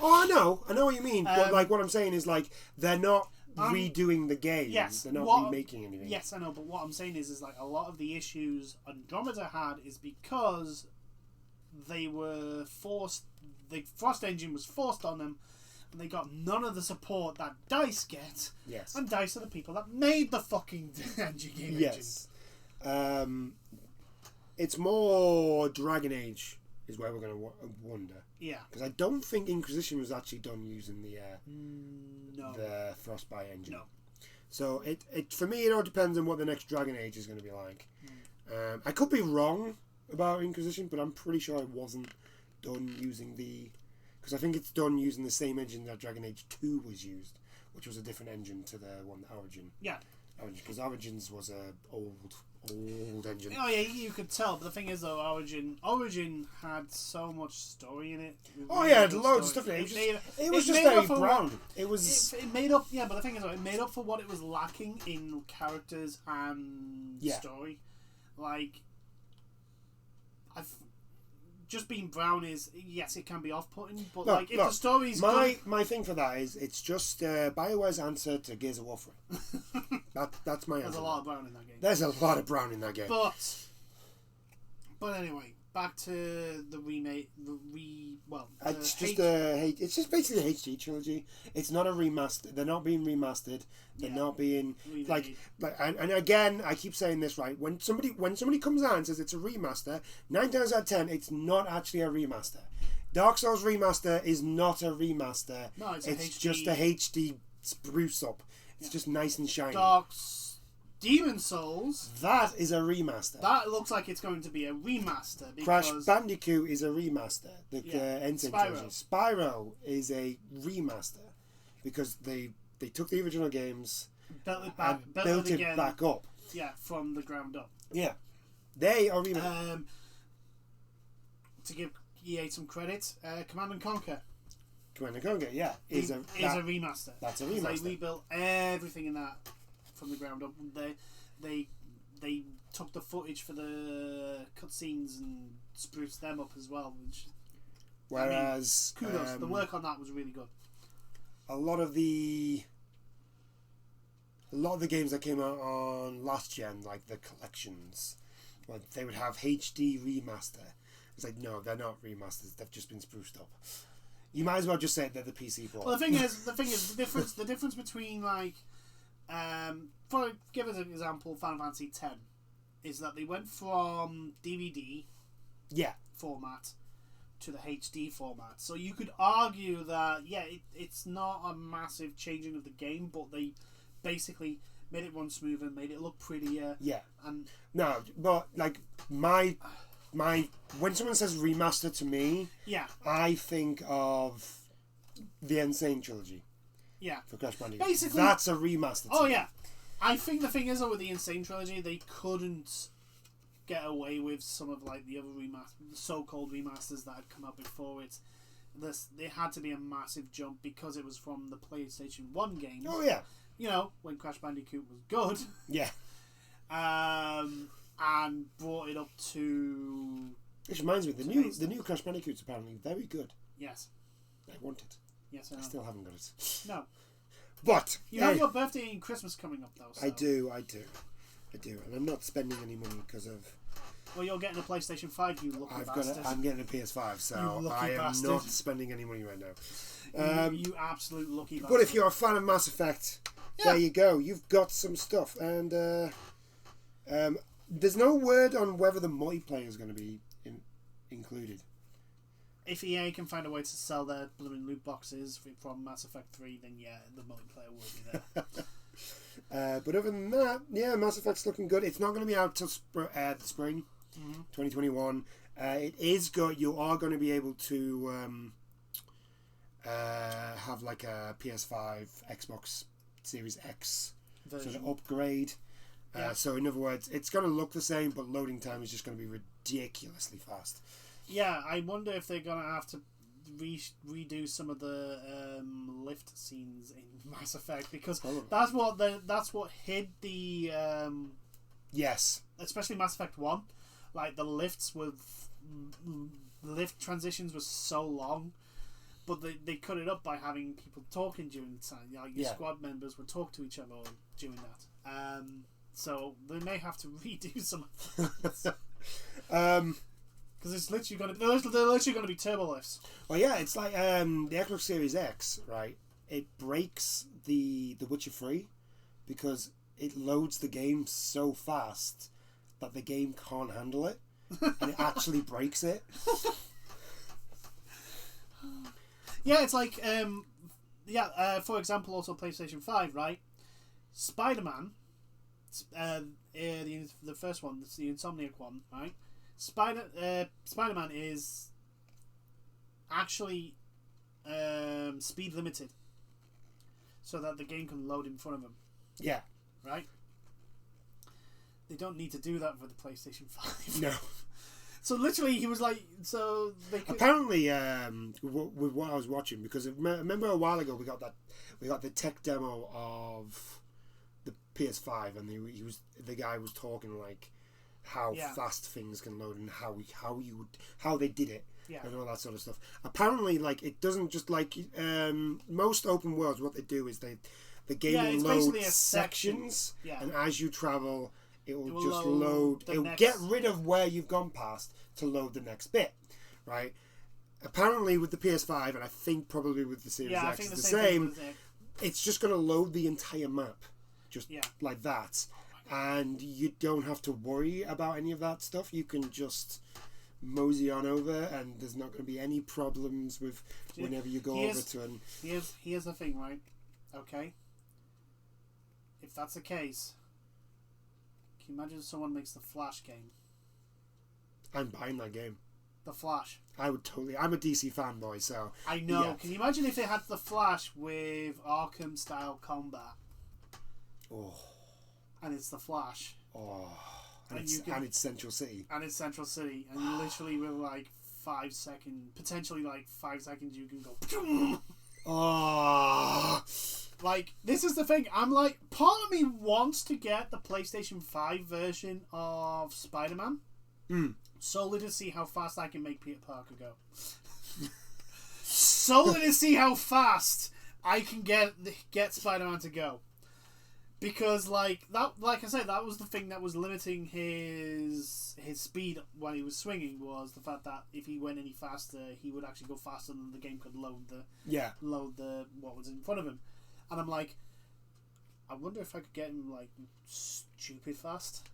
Oh, I know what you mean. But like, what I'm saying is, like, they're not redoing the game. Yes, they're not remaking anything. Yes, I know, but what I'm saying is like a lot of the issues Andromeda had is because they were forced. The Frost engine was forced on them, and they got none of the support that DICE get. Yes, and DICE are the people that made the fucking engine game. Yes, it's more Dragon Age is where we're going to wonder. Yeah, because I don't think Inquisition was actually done using the Frostbite engine. No. So it for me, it all depends on what the next Dragon Age is going to be like. I could be wrong about Inquisition, but I'm pretty sure it wasn't done using because I think it's done using the same engine that Dragon Age 2 was used, which was a different engine to the one that Origin. Yeah. Because Origins was a old engine. Oh yeah, you could tell. But the thing is, though, Origin had so much story in it. Oh yeah, it had loads of stuff in it. It was just very brown. It made up. Yeah, but the thing is, though, it made up for what it was lacking in characters and story. Like, just being brown is, yes, it can be off-putting, but if the story's my thing for that is it's just BioWare's answer to Gears of War 3. That's my answer. There's a lot of brown in that game. There's a lot of brown in that game. But anyway, back to the remake. It's just basically a HD trilogy. It's not a remaster. They're not being remastered. They're not being remade. And again, I keep saying this, right? When somebody comes out and says it's a remaster, 9 times out of 10, it's not actually a remaster. Dark Souls remaster is not a remaster. No, it's just a HD spruce up. It's just nice and shiny. Demon Souls. That is a remaster. That looks like it's going to be a remaster. Crash Bandicoot is a remaster. The N-Sync trilogy. Spyro is a remaster because they took the original games built it back up. Yeah, from the ground up. Yeah, they are remasters. To give EA some credit, Command and Conquer. Command and Conquer, is a remaster. That's a remaster. They rebuilt everything in that from the ground up. They took the footage for the cutscenes and spruced them up as well. Whereas kudos, the work on that was really good. A lot of the games that came out on last gen, like the collections, they would have HD remaster. It's like, no, they're not remasters. They've just been spruced up. You might as well just say they're the PC port. Well, the thing is, the difference between give us an example, Final Fantasy X, is that they went from DVD format to the HD format. So you could argue that it's not a massive changing of the game, but they basically made it run smoother, made it look prettier. Yeah. And no, but like my when someone says remaster to me, I think of the Insane trilogy. Yeah. For Crash Bandicoot. Basically, that's a remaster. I think the thing is, though, with the Insane trilogy, they couldn't get away with some of the other so-called remasters that had come out before it. There had to be a massive jump because it was from the PlayStation 1 games. Oh yeah. When Crash Bandicoot was good. Yeah. And brought it up to. Which reminds me, the new Crash Bandicoot's apparently very good. Yes. I want it. Yes, I know. I still haven't got it. No. But you have your birthday and Christmas coming up, though. So. I do, and I'm not spending any money because of. Well, you're getting a PlayStation 5, you lucky bastard. I'm getting a PS5, so I am not spending any money right now. You absolute lucky bastard. But if you're a fan of Mass Effect, there you go. You've got some stuff, and there's no word on whether the multiplayer is going to be included. If EA can find a way to sell their blooming loot boxes from Mass Effect 3, then the multiplayer will be there. But other than that, Mass Effect's looking good. It's not going to be out till the spring, 2021. It is good. You are going to be able to have like a PS5, Xbox Series X version. sort of upgrade. So in other words, it's going to look the same, but loading time is just going to be ridiculously fast. Yeah, I wonder if they're going to have to redo some of the lift scenes in Mass Effect, because that's what hid the yes, especially Mass Effect 1. Like the lift transitions were so long, but they cut it up by having people talking during the time. Like your squad members would talk to each other during that. So they may have to redo some of this. Because it's literally going to be, they're literally going to be turbo lifts. Well, yeah, it's like the Xbox Series X, right? It breaks the Witcher 3 because it loads the game so fast that the game can't handle it, and it actually breaks it. Yeah, it's like for example, also PlayStation 5, right? Spider-Man, the first one, it's the Insomniac one, right? Spider-Man is actually speed limited so that the game can load in front of him. Yeah. Right? They don't need to do that for the PlayStation 5. No. So literally he was like, so they could... Apparently, with what I was watching, because remember a while ago we got the tech demo of the PS5, and the guy was talking like how fast things can load and how they did it, and all that sort of stuff. Apparently, like, it doesn't just like most open worlds. What they do is the game will load sections, and as you travel, it will just load. It will get rid of where you've gone past to load the next bit, right? Apparently, with the PS5, and I think probably with the Series X, it's the same. It's just going to load the entire map, just like that. And you don't have to worry about any of that stuff. You can just mosey on over, and there's not going to be any problems with whenever you go over to an... Here's the thing, right? Okay? If that's the case, can you imagine someone makes the Flash game? I'm buying that game. The Flash. I would totally... I'm a DC fanboy, so... I know. Yeah. Can you imagine if they had the Flash with Arkham-style combat? Oh... And it's the Flash. Oh, and it's Central City. And it's Central City, and you literally with like 5 seconds, potentially like 5 seconds, you can go. Oh, like this is the thing. I'm like, part of me wants to get the PlayStation 5 version of Spider-Man, solely to see how fast I can make Peter Parker go. Solely to see how fast I can get Spider-Man to go. Because like I said, that was the thing that was limiting his speed when he was swinging, was the fact that if he went any faster, he would actually go faster than the game could load the what was in front of him. And I'm like, I wonder if I could get him like stupid fast,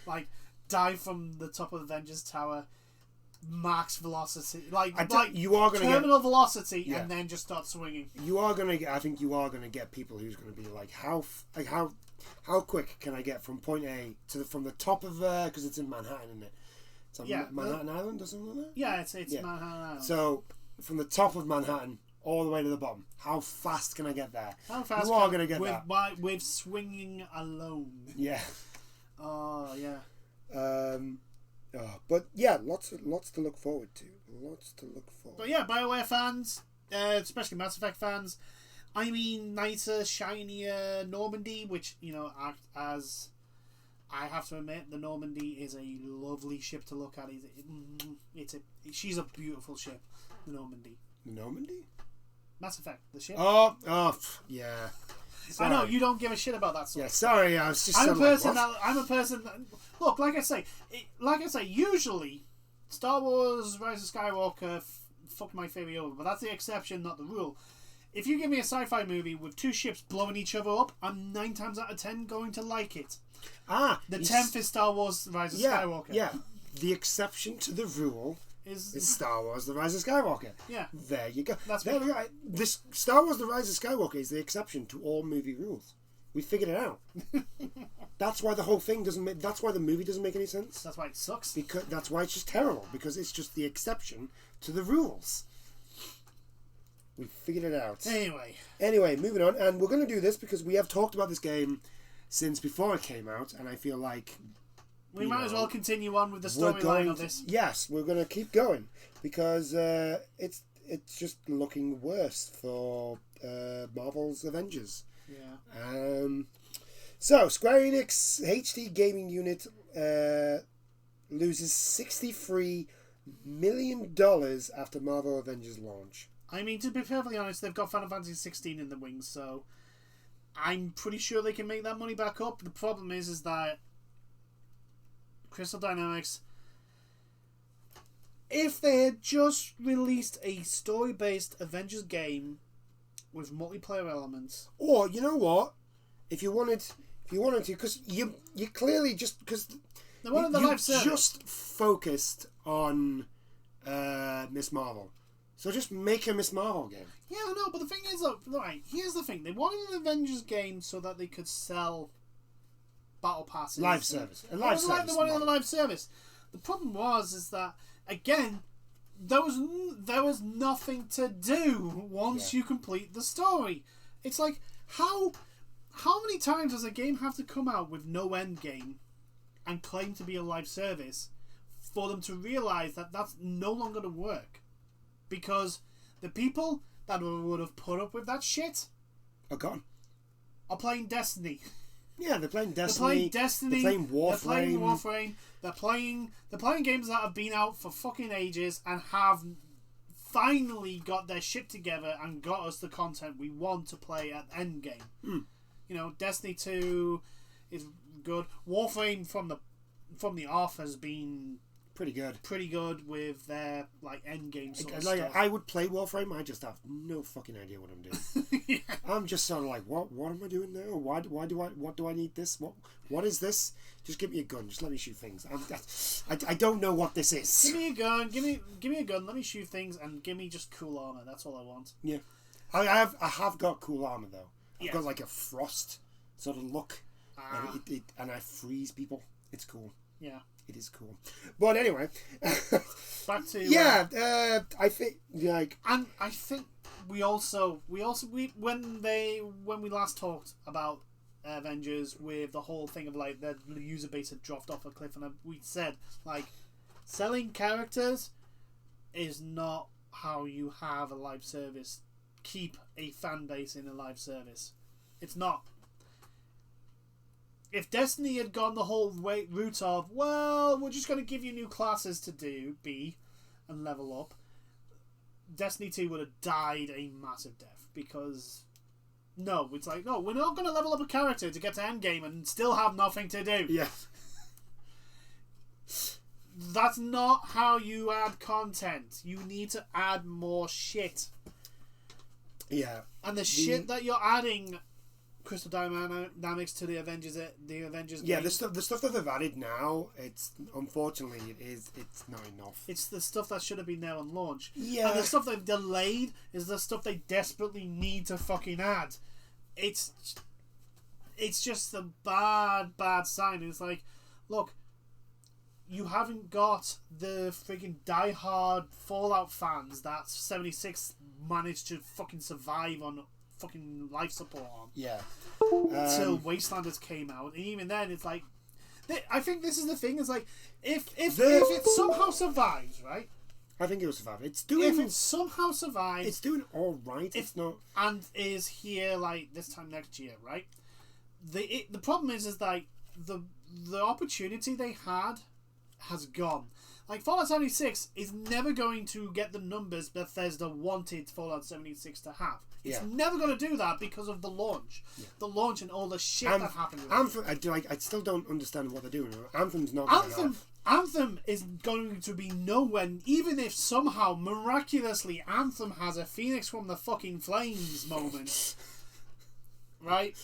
like dive from the top of the Avengers Tower, max velocity, you are going to terminal velocity, and then just start swinging. You are going to. I think you are going to get people who's going to be like, how quick can I get from point A from the top of because it's in Manhattan, isn't it? It's on Manhattan Island or something like that. Yeah, it's Manhattan Island. So from the top of Manhattan all the way to the bottom, how fast can I get there? How fast? You are going to get that with swinging alone. Yeah. Oh yeah. But yeah, lots to look forward to. But yeah, BioWare fans, especially Mass Effect fans, I mean, nicer, shinier Normandy, which, you know, as I have to admit, the Normandy is a lovely ship to look at. She's a beautiful ship, the Normandy. The Normandy? Mass Effect, the ship. Oh, yeah. Sorry. I know you don't give a shit about that sort. Yeah, sorry, I was just. I'm a person that. Look, like I say, usually, Star Wars: Rise of Skywalker fucked my theory over, but that's the exception, not the rule. If you give me a sci-fi movie with two ships blowing each other up, I'm 9 times out of 10 going to like it. The 10th is Star Wars: Rise of Skywalker. Yeah, the exception to the rule is Star Wars: The Rise of Skywalker. Yeah. There you go. There we go. This Star Wars: The Rise of Skywalker is the exception to all movie rules. We figured it out. That's why the whole thing doesn't make... That's why the movie doesn't make any sense. That's why it sucks. That's why it's just terrible. Because it's just the exception to the rules. We figured it out. Anyway, moving on, and we're going to do this because we have talked about this game since before it came out, and I feel like we might as well continue on with the storyline of this. Yes, we're going to keep going because it's just looking worse for Marvel's Avengers. Yeah. So Square Enix HD gaming unit loses $63 million after Marvel Avengers launch. I mean, to be perfectly honest, they've got Final Fantasy 16 in the wings, so I'm pretty sure they can make that money back up. The problem is that Crystal Dynamics, if they had just released a story-based Avengers game with multiplayer elements, or you know what, if you wanted to, because you clearly just because you just focused on Miss Marvel. So just make a Miss Marvel game. Yeah, I know, but the thing is, right, here's the thing. They wanted an Avengers game so that they could sell battle passes. Live service. A live service. They wanted a live service. The problem is that, again, there was nothing to do once you complete the story. It's like, how many times does a game have to come out with no end game and claim to be a live service for them to realise that that's no longer going to work? Because the people that would have put up with that shit are gone. Are playing Destiny. Yeah, they're playing Destiny. They're playing Warframe. They're playing games that have been out for fucking ages and have finally got their shit together and got us the content we want to play at endgame. Mm. You know, Destiny 2 is good. Warframe from the off has been pretty good with their endgame sort of stuff. I would play Warframe. I just have no fucking idea what I'm doing. Yeah. I'm just sort of like, what am I doing now? What do I need this? What is this? Just give me a gun. Just let me shoot things. I don't know what this is. Give me a gun. Give me a gun. Let me shoot things and give me just cool armor. That's all I want. Yeah, I have got cool armor though. I've got like a frost sort of look, and I freeze people. It's cool. Yeah. It is cool, but anyway, back to I think and I think we when we last talked about Avengers with the whole thing of the user base had dropped off a cliff, and we said selling characters is not how you have a live service. Keep a fan base in a live service. It's not. If Destiny had gone the whole route of, well, we're just going to give you new classes to be and level up, Destiny 2 would have died a massive death because, no, it's like, no, we're not going to level up a character to get to endgame and still have nothing to do. Yeah. That's not how you add content. You need to add more shit. Yeah. And the shit that you're adding... Crystal Dynamics to the Avengers game. Yeah, the stuff that they've added now, it's not enough. It's the stuff that should have been there on launch. Yeah. And the stuff they've delayed is the stuff they desperately need to fucking add. It's just a bad sign. It's like, look, you haven't got the freaking diehard Fallout fans that 76 managed to fucking survive on fucking life support on. Yeah. Until Wastelanders came out, and even then, it's like, I think this is the thing. Is like, if it somehow survives, right? I think it will survive. If it somehow survives, it's doing all right. It's not, and is here this time next year, right? The problem is like the opportunity they had has gone. Like Fallout 76 is never going to get the numbers Bethesda wanted Fallout 76 to have. It's never going to do that because of the launch. Yeah. The launch and all the shit that happened with Anthem, I still don't understand what they're doing. Anthem's not Anthem is going to be nowhere, even if somehow, miraculously, Anthem has a Phoenix from the fucking flames moment. Right?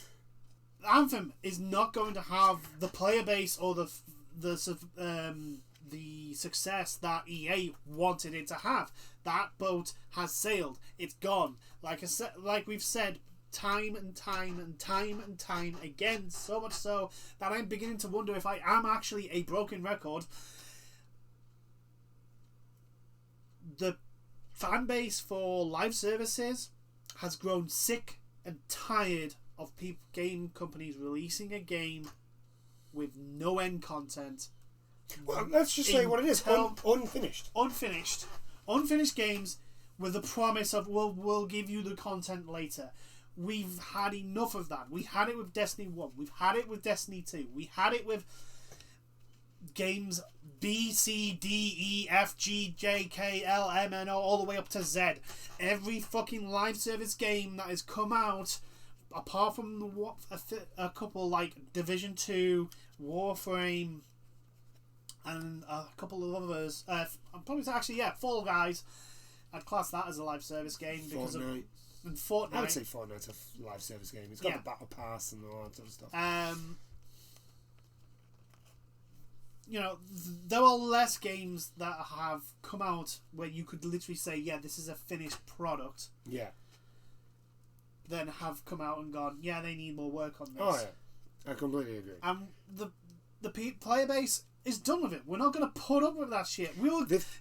Anthem is not going to have the player base or the success that EA wanted it to have. That boat has sailed. It's gone. Like we've said time and time again, so much so that I'm beginning to wonder if I am actually a broken record. The fan base for live services has grown sick and tired of game companies releasing a game with no end content. Well, let's just say what it is. Unfinished. Unfinished games with the promise of we'll give you the content later. We've had enough of that. We had it with Destiny 1. We've had it with Destiny 2. We had it with games B, C, D, E, F, G, J, K, L, M, N, O, all the way up to Z. Every fucking live service game that has come out, apart from a couple like Division 2, Warframe, and a couple of others. Fall Guys. I'd class that as a live service game because Fortnite. And Fortnite. I would say Fortnite's a live service game. It's got the battle pass and all that sort of stuff. There are less games that have come out where you could literally say, yeah, this is a finished product. Yeah. Than have come out and gone, yeah, they need more work on this. Oh yeah, I completely agree. And the player base is done with it. We're not going to put up with that shit.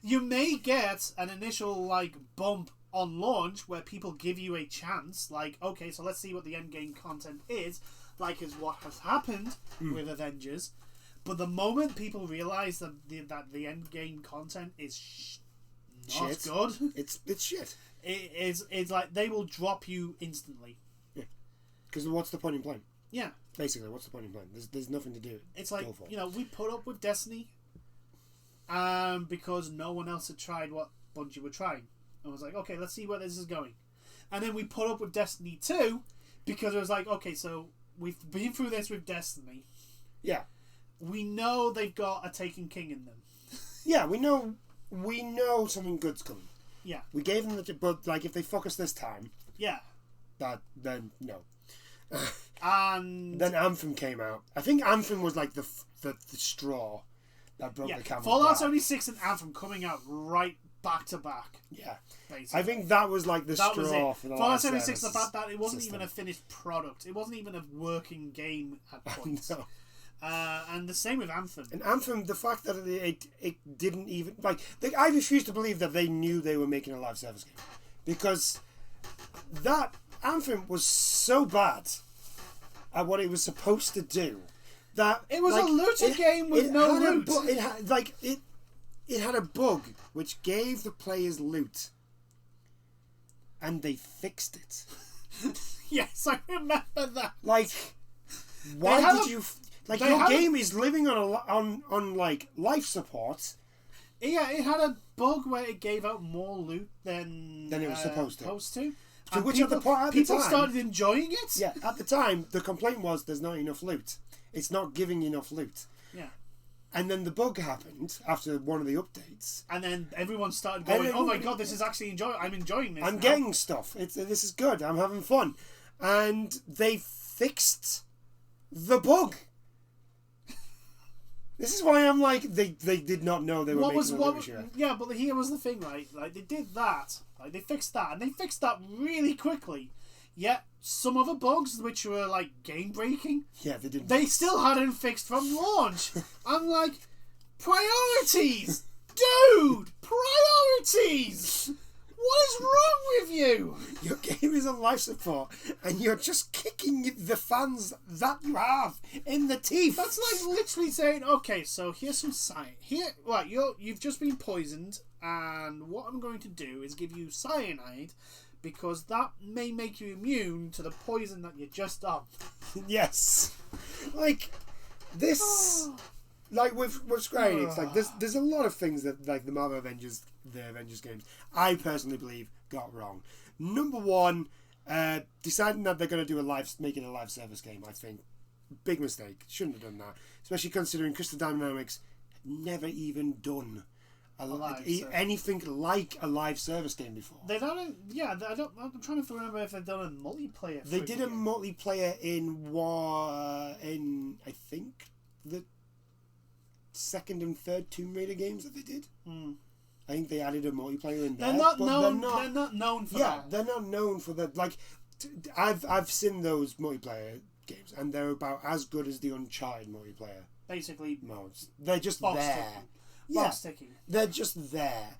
You may get an initial bump on launch where people give you a chance, okay, so let's see what the end game content is, is what has happened with Avengers. But the moment people realise that the end game content is not good, it's shit. It's like they will drop you instantly. Yeah, because what's the point in playing? Yeah, basically, what's the point in playing? There's nothing to do. It's like we put up with Destiny, because no one else had tried what Bungie were trying. I was like, okay, let's see where this is going. And then we put up with Destiny 2 because it was like, okay, so we've been through this with Destiny. Yeah. We know they've got a Taken King in them. Yeah, we know something good's coming. Yeah. We gave them but if they fuck us this time. Yeah. Then no. And then Anthem came out. I think Anthem was the straw that broke the camel's back. Fallout 76 and Anthem coming out right back to back. Yeah, basically. I think that was the straw for the Fallout 76. The fact that it wasn't even a finished product. It wasn't even a working game at points. No. And the same with Anthem. And Anthem, the fact that it didn't even I refuse to believe that they knew they were making a live service game, because that Anthem was so bad at what it was supposed to do that it was a looter game with no loot. It had a bug which gave the players loot, and they fixed it. Yes, I remember that. Why did you? Your game is living on life support. Yeah, it had a bug where it gave out more loot than it was supposed to. And which people started enjoying it. Yeah, at the time the complaint was there's not enough loot. It's not giving enough loot. Yeah. And then the bug happened after one of the updates. And then everyone started going, "Oh my god, this is actually I'm enjoying this. I'm getting stuff. This is good. I'm having fun." And they fixed the bug. This is why I'm they did not know they were making a shit. Yeah, but here was the thing, right? They did that. They fixed that, and they fixed that really quickly. Yet some other bugs, which were game breaking, yeah, they didn't. They still hadn't fixed from launch. I'm priorities, dude, priorities. What is wrong with you? Your game is on life support, and you're just kicking the fans that you have in the teeth. That's literally saying, okay, so here's some cyanide. You've just been poisoned, and what I'm going to do is give you cyanide, because that may make you immune to the poison that you're just on. Yes. This... with Square Enix, there's a lot of things that the Marvel Avengers games, I personally believe, got wrong. Number one, deciding that they're going to do making a live service game, I think, big mistake. Shouldn't have done that, especially considering Crystal Dynamics never even done anything like a live service game before. They've done I'm trying to remember if they've done a multiplayer. They did a multiplayer in I think the second and third Tomb Raider games that they did. I think they added a multiplayer in there. They're not known for that. Yeah, they're not known for that. I've seen those multiplayer games, and they're about as good as the Uncharted multiplayer. Basically, modes. They're just there. Box ticking. They're just there.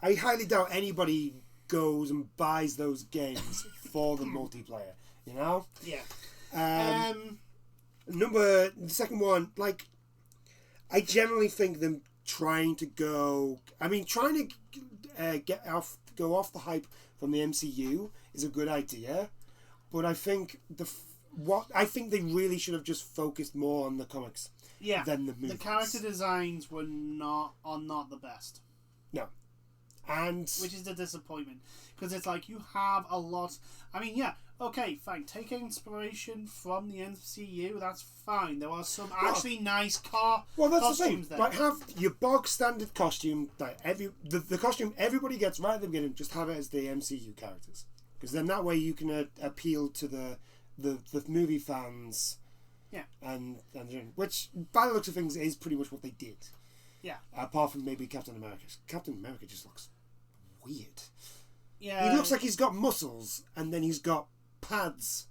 I highly doubt anybody goes and buys those games for the multiplayer. You know? Yeah. The second one, like, I generally think them trying to go go off the hype from the MCU is a good idea, but I think I think they really should have just focused more on the comics than the movies. The character designs are not the best. No. And which is the disappointment, because it's like you have a lot. I mean, yeah, okay, fine. Taking inspiration from the MCU, that's fine. There are some actually nice costumes there. Like, have your bog standard costume, like the costume everybody gets right at the beginning. Just have it as the MCU characters, because then that way you can appeal to the movie fans. Yeah. And which, by the looks of things, is pretty much what they did. Yeah. Apart from maybe Captain America. Captain America just looks weird. Yeah. He looks like he's got muscles and then he's got pads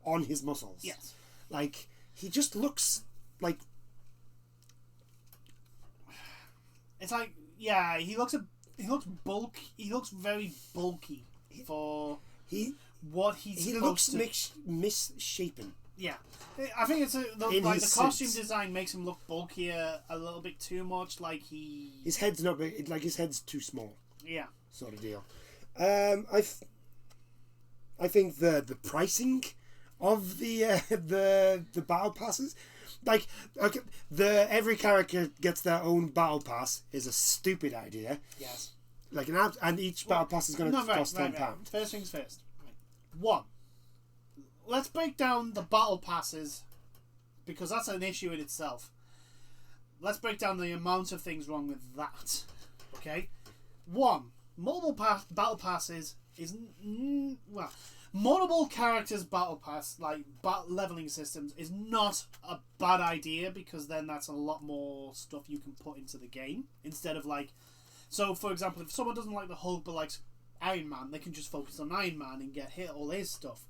on his muscles. Yes. Like, he just looks like... It's like, yeah, he looks bulky. He looks very bulky for what he's supposed to... He looks misshapen. Yeah. I think it's the costume design makes him look bulkier a little bit too much. Like his head's not big. Like his head's too small. Yeah. Sort of deal. I think the pricing of the battle passes, like, okay, every character gets their own battle pass is a stupid idea. Yes. Like and each battle pass is going to cost £10. Right. First things first. Right. One. Let's break down the battle passes, because that's an issue in itself. Let's break down the amount of things wrong with that. Okay? One, multiple battle passes is... well, multiple characters battle pass, like leveling systems, is not a bad idea, because then that's a lot more stuff you can put into the game. Instead of, like... So, for example, if someone doesn't like the Hulk but likes Iron Man, they can just focus on Iron Man and hit all his stuff.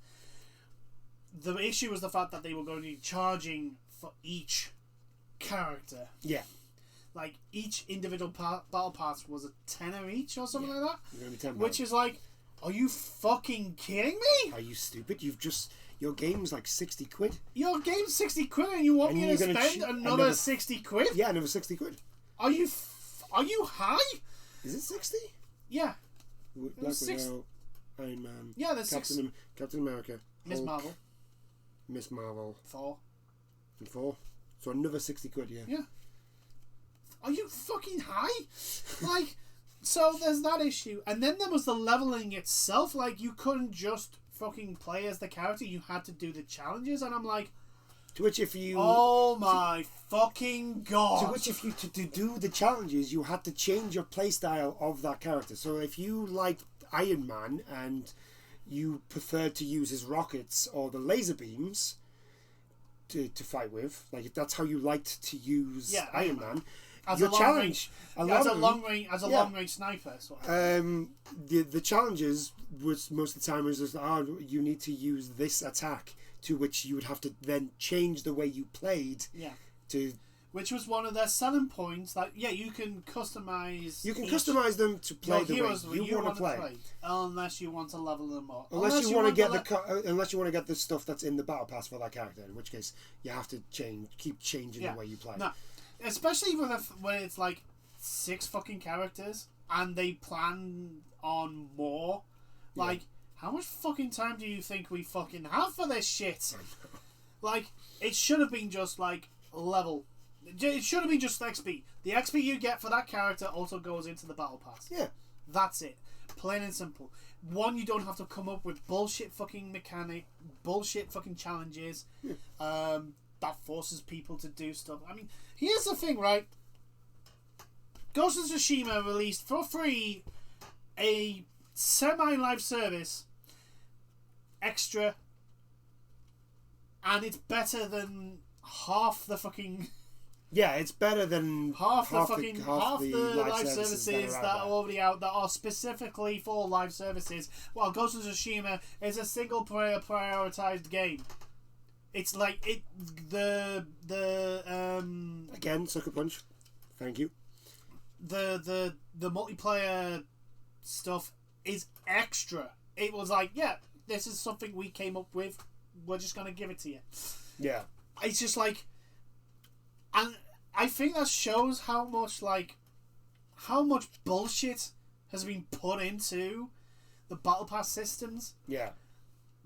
The issue was the fact that they were going to be charging for each character. Yeah. Like, each individual battle pass was a tenner each or something like that. £10. Which is like, are you fucking kidding me? Are you stupid? Your game's like 60 quid. Your game's 60 quid and you want me to spend another 60 quid? Yeah, another 60 quid. Are you high? Is it 60? Yeah. Black Widow, Iron Man. Yeah, there's Captain America. Miss Marvel. Thor. And Thor. So another 60 quid, yeah. Yeah. Are you fucking high? Like, so there's that issue. And then there was the leveling itself. Like, you couldn't just fucking play as the character. You had to do the challenges. And I'm like... To which if you... Oh my fucking god. To which if you... To do the challenges, you had to change your playstyle of that character. So if you like Iron Man and... you preferred to use his rockets or the laser beams to fight with, like, if that's how you liked to use Iron Man, as your a long challenge range, as a long range sniper. The challenges was most of the time was just, you need to use this attack, to which you would have to then change the way you played. Yeah. Which was one of their selling points. That you can customize. You can customize them to play the way you want to play, unless you want to level them up. Unless you want to get the stuff that's in the battle pass for that character. In which case, you have to keep changing the way you play. No, especially when it's like 6 fucking characters and they plan on more. Like, how much fucking time do you think we fucking have for this shit? Like, it should have been just like level. It should have been just XP. The XP you get for that character also goes into the battle pass. Yeah. That's it. Plain and simple. One, you don't have to come up with bullshit fucking mechanic, bullshit fucking challenges that forces people to do stuff. I mean, here's the thing, right? Ghost of Tsushima released for free a semi-live service extra, and it's better than half the fucking... Yeah, it's better than half the live services that are already out that are specifically for live services. While Ghost of Tsushima is a single player prioritized game. It's like again, sucker punch. Thank you. The multiplayer stuff is extra. It was like, yeah, this is something we came up with. We're just gonna give it to you. Yeah. It's just like, and I think that shows how much bullshit has been put into the Battle Pass systems. Yeah.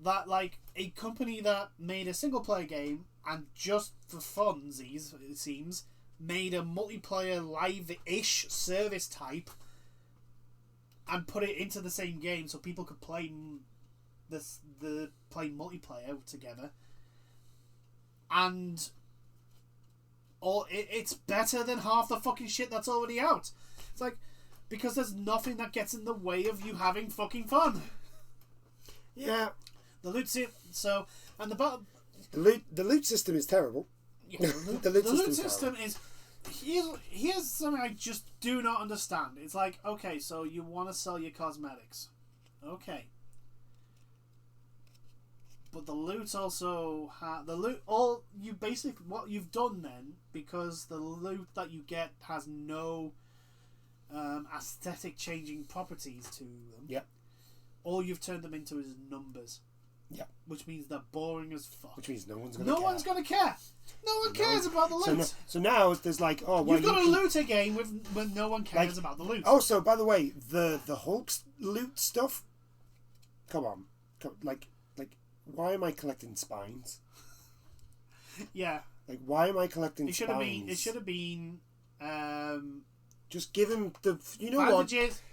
That, like, a company that made a single player game and just for funsies, it seems, made a multiplayer live-ish service type and put it into the same game so people could play play multiplayer together. And it's better than half the fucking shit that's already out. It's like, because there's nothing that gets in the way of you having fucking fun. Yeah. The loot the loot system is terrible. Yeah, the loot system is. Here's something I just do not understand. It's like, okay, so you want to sell your cosmetics, okay, but the loot also all you basically what you've done then, because the loot that you get has no aesthetic changing properties to them. Yep. All you've turned them into is numbers. Yeah. Which means they're boring as fuck. Which means no one's gonna care. No one cares about the loot. So now there's like, oh, well, you've got to loot a game when no one cares about the loot. Also, by the way, the Hulk's loot stuff. Come on, like, why am I collecting spines? Yeah. Like, why am I collecting spines? It should have been. Just give him the,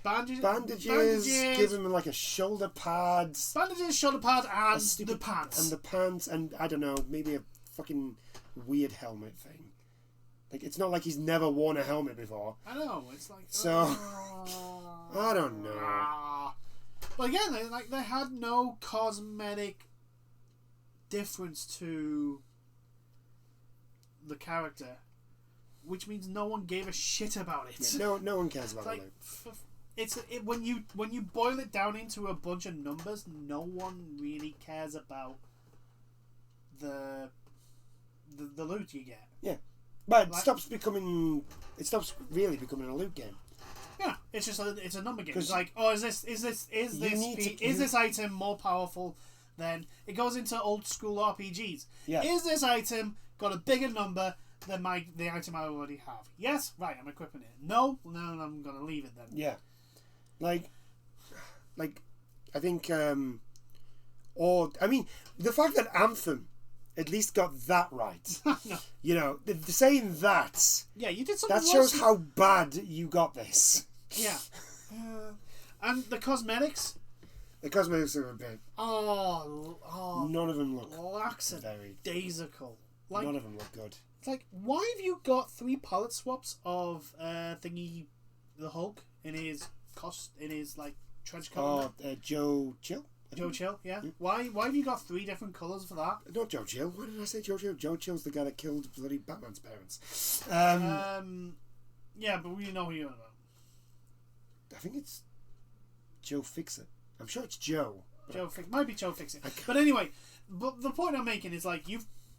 bandages. Give him like a shoulder pad. Bandages, shoulder pad, and the pants. And the pants, and I don't know, maybe a fucking weird helmet thing. Like, it's not like he's never worn a helmet before. I know, it's like... So, I don't know. But again, they had no cosmetic difference to the character. Which means no one gave a shit about it. Yeah, no one cares about it. When you boil it down into a bunch of numbers, no one really cares about the loot you get. Yeah, but it stops really becoming a loot game. Yeah, it's just it's a number game. It's like, oh, is this item more powerful than it goes into old school RPGs? Yeah. Is this item got a bigger number than the item I already have? Yes, right, I'm equipping it. No, I'm gonna leave it then. Yeah, like I think, or I mean, the fact that Anthem at least got that right. No. You know, saying that. Yeah, you did something. That shows how bad you got this. Yeah, and the cosmetics. The cosmetics are a bit. Oh, none of them look very daisical. Like, none of them look good. Like, why have you got 3 palette swaps of the Hulk in his like trench coat? Joe Chill. Joe Chill, yeah. Why have you got 3 different colours for that? Not Joe Chill. Why did I say Joe Chill? Joe Chill's the guy that killed bloody Batman's parents. Yeah, but we know who you're about. I think it's Joe Fixit. I'm sure it's Joe. Might be Joe Fixit. But anyway, but the point I'm making is like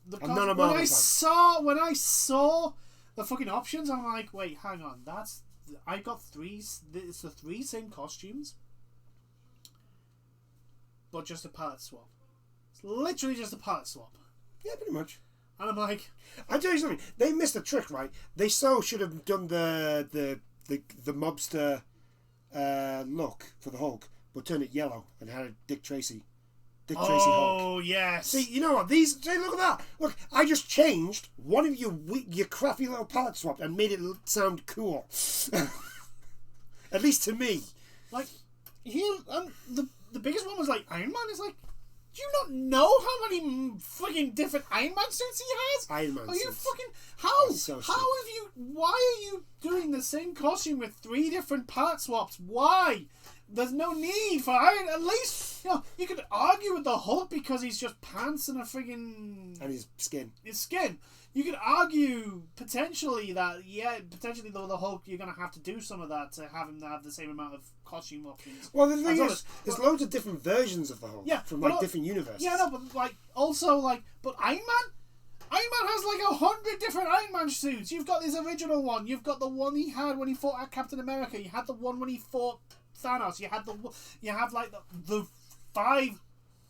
when I saw the fucking options, I'm like, wait, hang on, I got 3. It's the 3 same costumes, but just a palette swap. It's literally just a palette swap. Yeah, pretty much. And I'm like, I'll tell you something. They missed a trick, right? They should have done the mobster look for the Hulk, but turned it yellow and had a Dick Tracy Hulk. Oh, yes. See, you know what? Look at that. Look, I just changed one of your crappy little palette swap and made it sound cool. At least to me. Like, here, the biggest one was like, Iron Man is like, do you not know how many fucking different Iron Man suits he has? Iron Man suits. Are you fucking... Why are you doing the same costume with 3 different palette swaps? Why? There's no need for Iron. At least, you could argue with the Hulk because he's just pants and a friggin... And his skin. You could argue potentially that, the Hulk, you're going to have to do some of that to have him have the same amount of costume options. Well, the thing is, there's loads of different versions of the Hulk from different universes. Yeah, no, but but Iron Man has like 100 different Iron Man suits. You've got his original one. You've got the one he had when he fought Captain America. You had the one when he fought Thanos. You have like the 5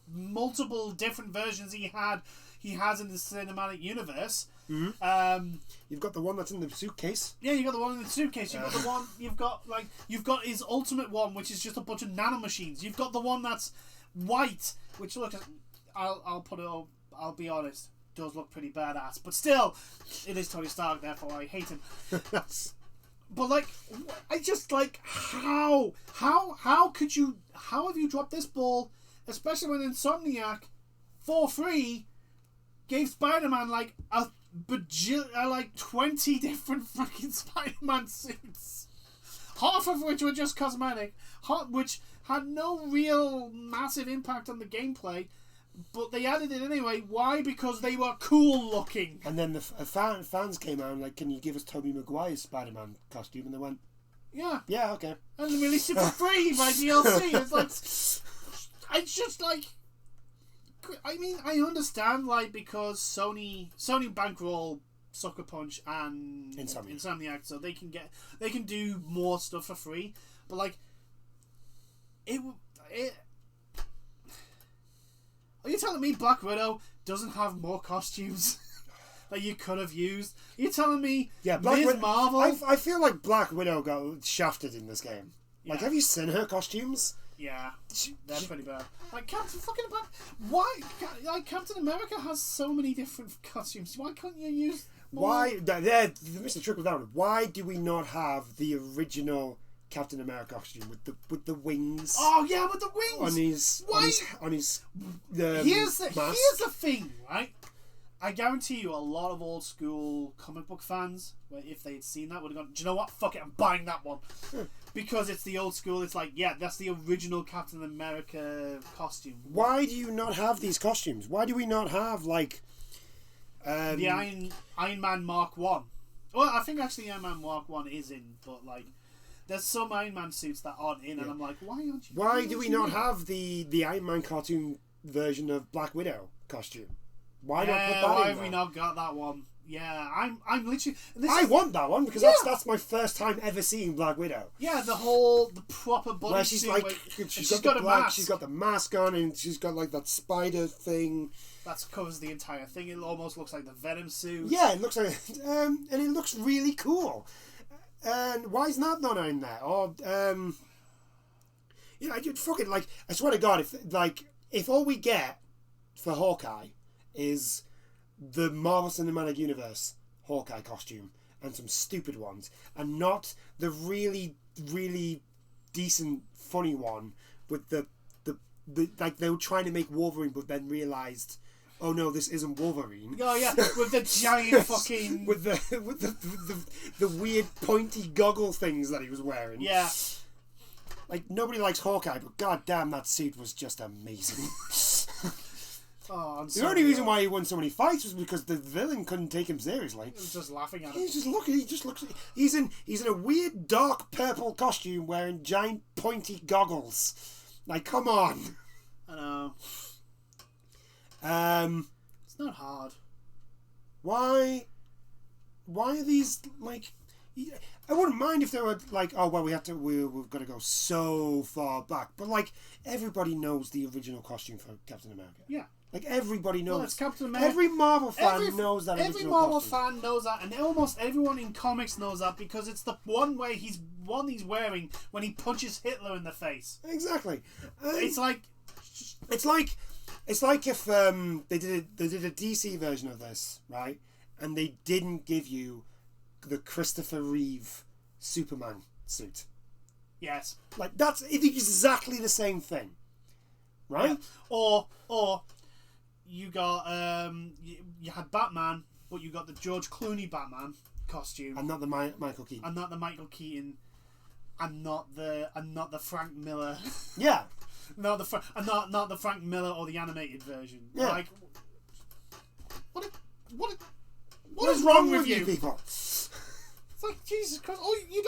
multiple different versions he has in the cinematic universe. Mm-hmm. You've got the one that's in the suitcase. Yeah, you've got the one in the suitcase. You've got the one. You've got his ultimate one, which is just a bunch of nanomachines. You've got the one that's white, which looks. I'll put it. I'll be honest. Does look pretty badass, but still, it is Tony Stark. Therefore, I hate him. But like, I just like how could you? How have you dropped this ball? Especially when Insomniac, for free, gave Spider-Man like like 20 different fucking Spider-Man suits, half of which were just cosmetic, which had no real massive impact on the gameplay, but they added it anyway. Why? Because they were cool looking. And then the fans came out and like, can you give us Tobey Maguire's Spider-Man costume? And they went, yeah, okay. And they released it for free by DLC. It's like, it's just like, I mean, I understand, like, because Sony bankroll Sucker Punch and Insomniac, so they can do more stuff for free. But like, it. Are you telling me Black Widow doesn't have more costumes that you could have used? Are you telling me Ms. Marvel? I feel like Black Widow got shafted in this game. Yeah. Like, have you seen her costumes? Yeah, they're pretty bad. Like Captain America has so many different costumes. Why can't you use? Why? Mr. Trickle down. Why do we not have the original Captain America costume with the wings? Oh yeah, with the wings on his. Here's the thing, right? I guarantee you, a lot of old school comic book fans, if they'd seen that, would have gone, "Do you know what? Fuck it, I'm buying that one." Because it's the old school. It's like, yeah, that's the original Captain America costume. Why do you not have these costumes? Why do we not have like the Iron Man Mark 1? Well, I think actually Iron Man Mark 1 is in, but like, there's some Iron Man suits that aren't in, and I'm like, why aren't you? Why do we not have the Iron Man cartoon version of Black Widow costume? Why not put that why in have we not got that one? Yeah, I'm literally. I want that one because that's my first time ever seeing Black Widow. Yeah, the proper body. Where she's like, she's got a mask. She's got the mask on, and she's got like that spider thing. That covers the entire thing. It almost looks like the Venom suit. Yeah, it looks like, and it looks really cool. And why is that not in there? Or fucking like, I swear to God, if all we get for Hawkeye is the Marvel Cinematic Universe Hawkeye costume and some stupid ones, and not the really, really decent, funny one with the like they were trying to make Wolverine, but then realised, oh no, this isn't Wolverine. Oh yeah, with the giant fucking with the weird pointy goggle things that he was wearing. Yeah. Like, nobody likes Hawkeye, but goddamn, that suit was just amazing. The only reason why he won so many fights was because the villain couldn't take him seriously. He was just laughing at him. He just looks. He's in a weird dark purple costume wearing giant pointy goggles. Like, come on. I know. It's not hard. Why are these like? I wouldn't mind if they were like, oh well, we've got to go so far back, but like, everybody knows the original costume for Captain America. Yeah. Like, everybody knows. Well, it's Captain America. Every Marvel fan knows that. Every Marvel fan knows that, and almost everyone in comics knows that, because it's the one he's wearing when he punches Hitler in the face. Exactly. It's like if they did a DC version of this, right, and they didn't give you the Christopher Reeve Superman suit. Yes. Like, it's exactly the same thing, right? Yeah. Or you got you had Batman, but you got the George Clooney Batman costume, and not the Michael Keaton, and not the Frank Miller. Yeah. not the Frank Miller or the animated version. Yeah. Like, what is wrong with you people? It's like, Jesus Christ! All you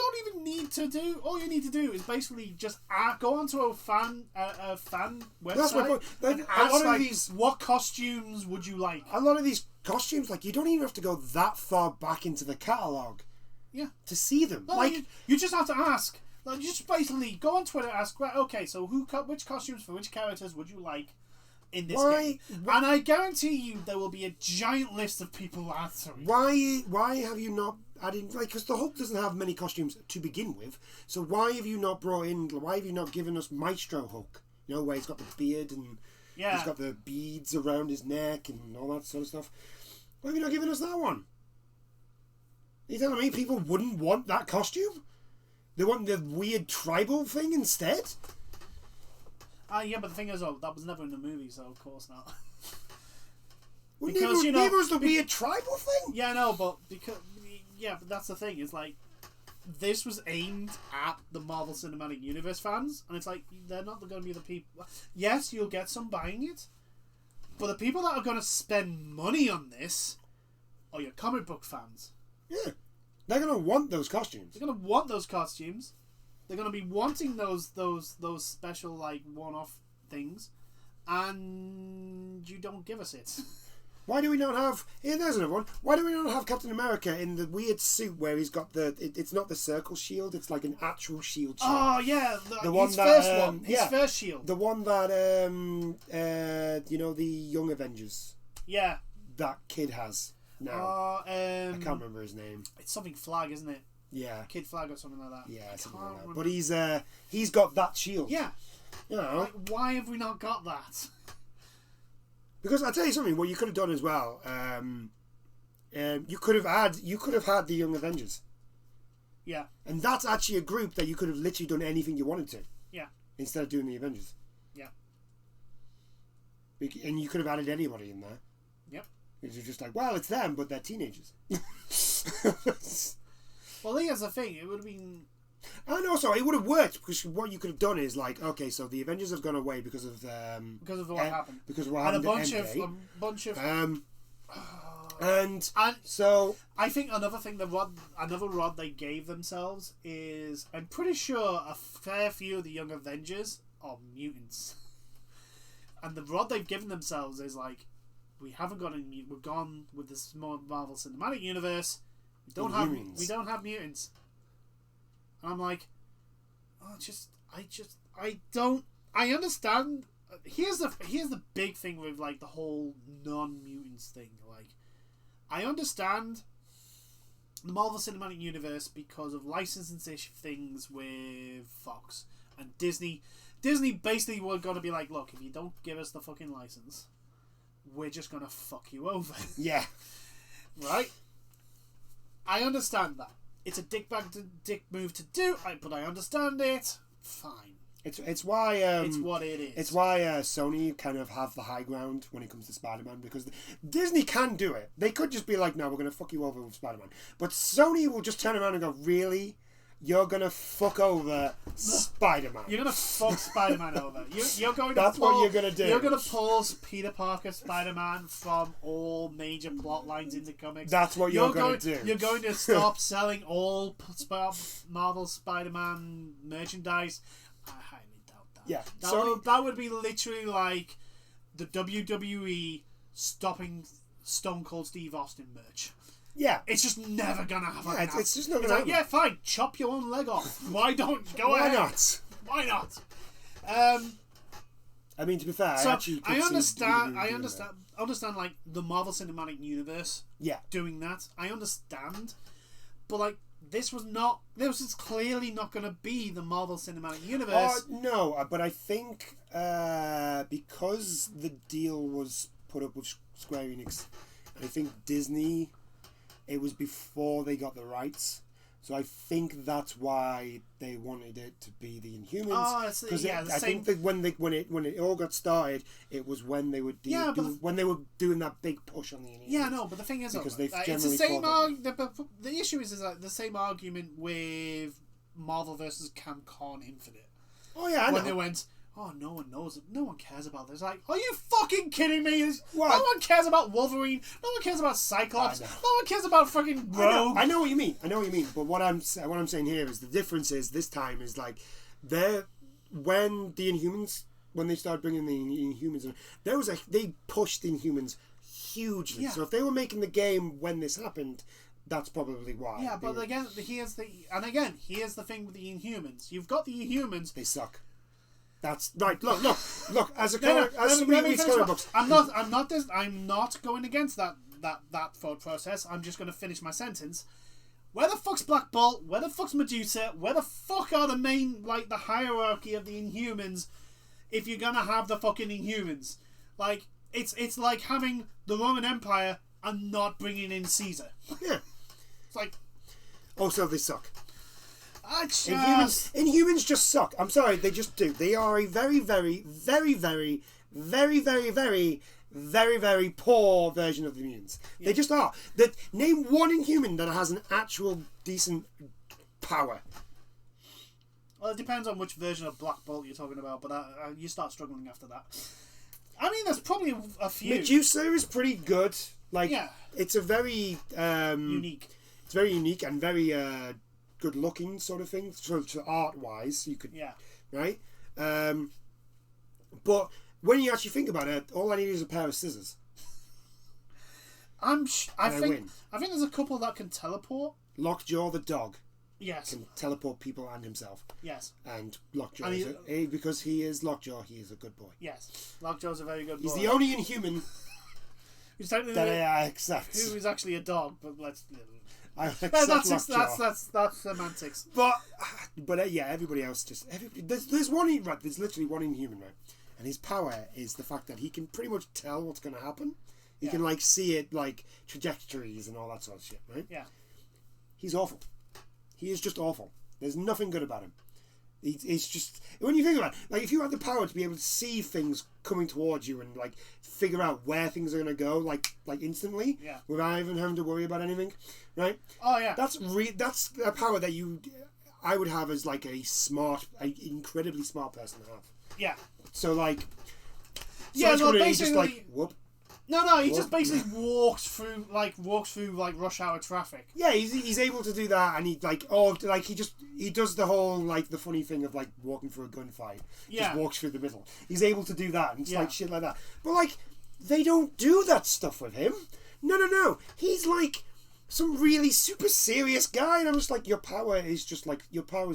need to do is basically just go onto a fan website. That's my point. And ask, what costumes would you like? A lot of these costumes, like, you don't even have to go that far back into the catalogue. Yeah. To see them. No, you just have to ask. just basically go on Twitter, ask, right, okay, so which costumes for which characters would you like in this game? And I guarantee you there will be a giant list of people answering. Why have you not added, because the Hulk doesn't have many costumes to begin with, so why have you not given us Maestro Hulk? Where he's got the beard and he's got the beads around his neck and all that sort of stuff. Why have you not given us that one? Are you telling me people wouldn't want that costume? They want the weird tribal thing instead? Yeah, but the thing is, that was never in the movie, so of course not. Well, because neither was the weird tribal thing. Yeah, no, but but that's the thing. Is like this was aimed at the Marvel Cinematic Universe fans, and it's like they're not going to be the people. Yes, you'll get some buying it, but the people that are going to spend money on this are your comic book fans. Yeah, they're going to want those costumes. They're going to want those costumes. They're going to be wanting those special like one-off things, and you don't give us it. Why do we not have... Here, there's another one. Why do we not have Captain America in the weird suit where he's got the... It's not the circle shield, it's like an actual shield. Oh, yeah. His first one. His first shield. The one that, the Young Avengers. Yeah. That kid has now. I can't remember his name. It's something Flag, isn't it? Yeah. Kid Flag or something like that. Yeah, something like that. But he's got that shield. Yeah. Like, why have we not got that? Because I'll tell you something. What you could have done as well, you could have had the Young Avengers. Yeah. And that's actually a group that you could have literally done anything you wanted to. Yeah. Instead of doing the Avengers. Yeah. And you could have added anybody in there. Yep. Because you're just like, well, it's them, but they're teenagers. Well, here's the thing. It would have been... And also, it would have worked because what you could have done is like, okay, so the Avengers have gone away because of what happened. Because of what happened. A bunch of. And so I think another rod they gave themselves is, I'm pretty sure a fair few of the Young Avengers are mutants, and the rod they've given themselves is like, we haven't got any. We're gone with this Marvel Cinematic Universe. We don't have mutants. And I'm like, I understand. Here's the big thing with like the whole non-mutants thing. Like, I understand the Marvel Cinematic Universe because of licensing things with Fox and Disney. Disney basically were going to be like, look, if you don't give us the fucking license, we're just going to fuck you over. Yeah. Right? I understand that. It's a dick move to do, but I understand it. Fine. It's why it's what it is. It's why Sony kind of have the high ground when it comes to Spider-Man, because Disney can do it. They could just be like, no, we're going to fuck you over with Spider-Man. But Sony will just turn around and go, really? You're going to fuck over Spider-Man. You're going to fuck Spider-Man over. You're going to That's what you're going to do. You're going to pull Peter Parker Spider-Man from all major plot lines in the comics. That's what you're going to do. You're going to stop selling all Marvel Spider-Man merchandise. I highly doubt that. Yeah. That would be literally like the WWE stopping Stone Cold Steve Austin merch. Yeah. It's just never going to happen. Yeah, it's just not going to happen. Yeah, fine. Chop your own leg off. Why don't? Go ahead. Why not? I mean, to be fair, I understand like the Marvel Cinematic Universe doing that. I understand. But like, this is clearly not going to be the Marvel Cinematic Universe. No, but I think because the deal was put up with Square Enix, I think Disney, it was before they got the rights. So I think that's why they wanted it to be the Inhumans. Because I think that when it all got started, it was when they were when they were doing that big push on the Inhumans. Yeah, no, but the thing is, because they've generally it's the same. The issue is like the same argument with Marvel versus Capcom Infinite. Oh yeah, I know. When they went, oh, no one knows it. No one cares about this. Like, are you fucking kidding me? No one cares about Wolverine. No one cares about Cyclops. No one cares about fucking Rogue. I know what you mean. But what I'm saying here is the difference is this time is like when the Inhumans, when they started bringing the Inhumans in, they pushed the Inhumans hugely. Yeah. So if they were making the game when this happened, That's probably why. Yeah, but again, here's the thing with the Inhumans. You've got the Inhumans. They suck. That's right. Look. As a comic books, I'm not going against that thought process. I'm just going to finish my sentence. Where the fuck's Black Bolt? Where the fuck's Medusa? Where the fuck are the main, like, the hierarchy of the Inhumans? If you're gonna have the fucking Inhumans, like, it's like having the Roman Empire and not bringing in Caesar. Yeah. It's like... Also, they suck. Inhumans just suck. I'm sorry, they just do. They are a very, very, very, very, very, very, very, very, very poor version of the mutants. Yeah. They just are. Name one Inhuman that has an actual decent power. Well, it depends on which version of Black Bolt you're talking about, but you start struggling after that. I mean, there's probably a few. Medusa is pretty good. Like, it's a very... unique. It's very unique and very good-looking sort of thing. So art-wise, you could... Yeah. Right? But when you actually think about it, all I need is a pair of scissors. I think there's a couple that can teleport. Lockjaw the dog. Yes. Can teleport people and himself. Yes. And Lockjaw, because he is Lockjaw, he is a good boy. Yes. Lockjaw's a very good boy. He's the only Inhuman that I accept. Who is actually a dog, but let's... I accept Lockjaw. That's semantics. But yeah, everybody else just... There's literally one Inhuman, right? And his power is the fact that he can pretty much tell what's going to happen. He can, like, see it, like, trajectories and all that sort of shit, right? Yeah. He's awful. He is just awful. There's nothing good about him. It's just... When you think about it, like, if you had the power to be able to see things coming towards you and, like, figure out where things are going to go, like instantly, without even having to worry about anything, right? Oh, yeah. That's a power that I would have as, like, an incredibly smart person to have. Yeah. So, like... Yeah, well, basically... Just, like, whoop. No, he just basically walks through rush hour traffic. Yeah, he's able to do that, and he does the whole, like, the funny thing of, like, walking through a gunfight. Yeah. Just walks through the middle. He's able to do that, and it's like shit like that. But, like, they don't do that stuff with him. No. He's like some really super serious guy, and I'm just like, your power is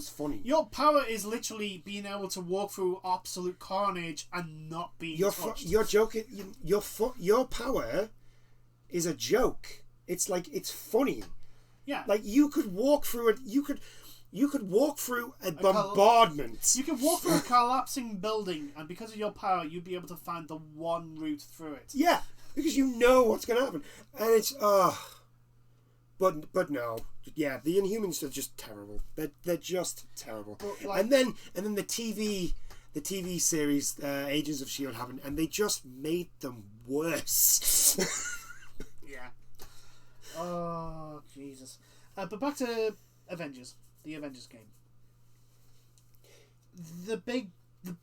funny. Your power is literally being able to walk through absolute carnage and not being touched. You're joking. Your power is a joke. It's like, it's funny. Yeah. Like, you could walk through it. You could walk through a bombardment. You could walk through a collapsing building, and because of your power, you'd be able to find the one route through it. Yeah, because you know what's going to happen, and it's But no, yeah, the Inhumans are just terrible. They're just terrible. Like, and then the TV series Agents of S.H.I.E.L.D. happened, and they just made them worse. Yeah. Oh Jesus! But back to Avengers, the Avengers game. The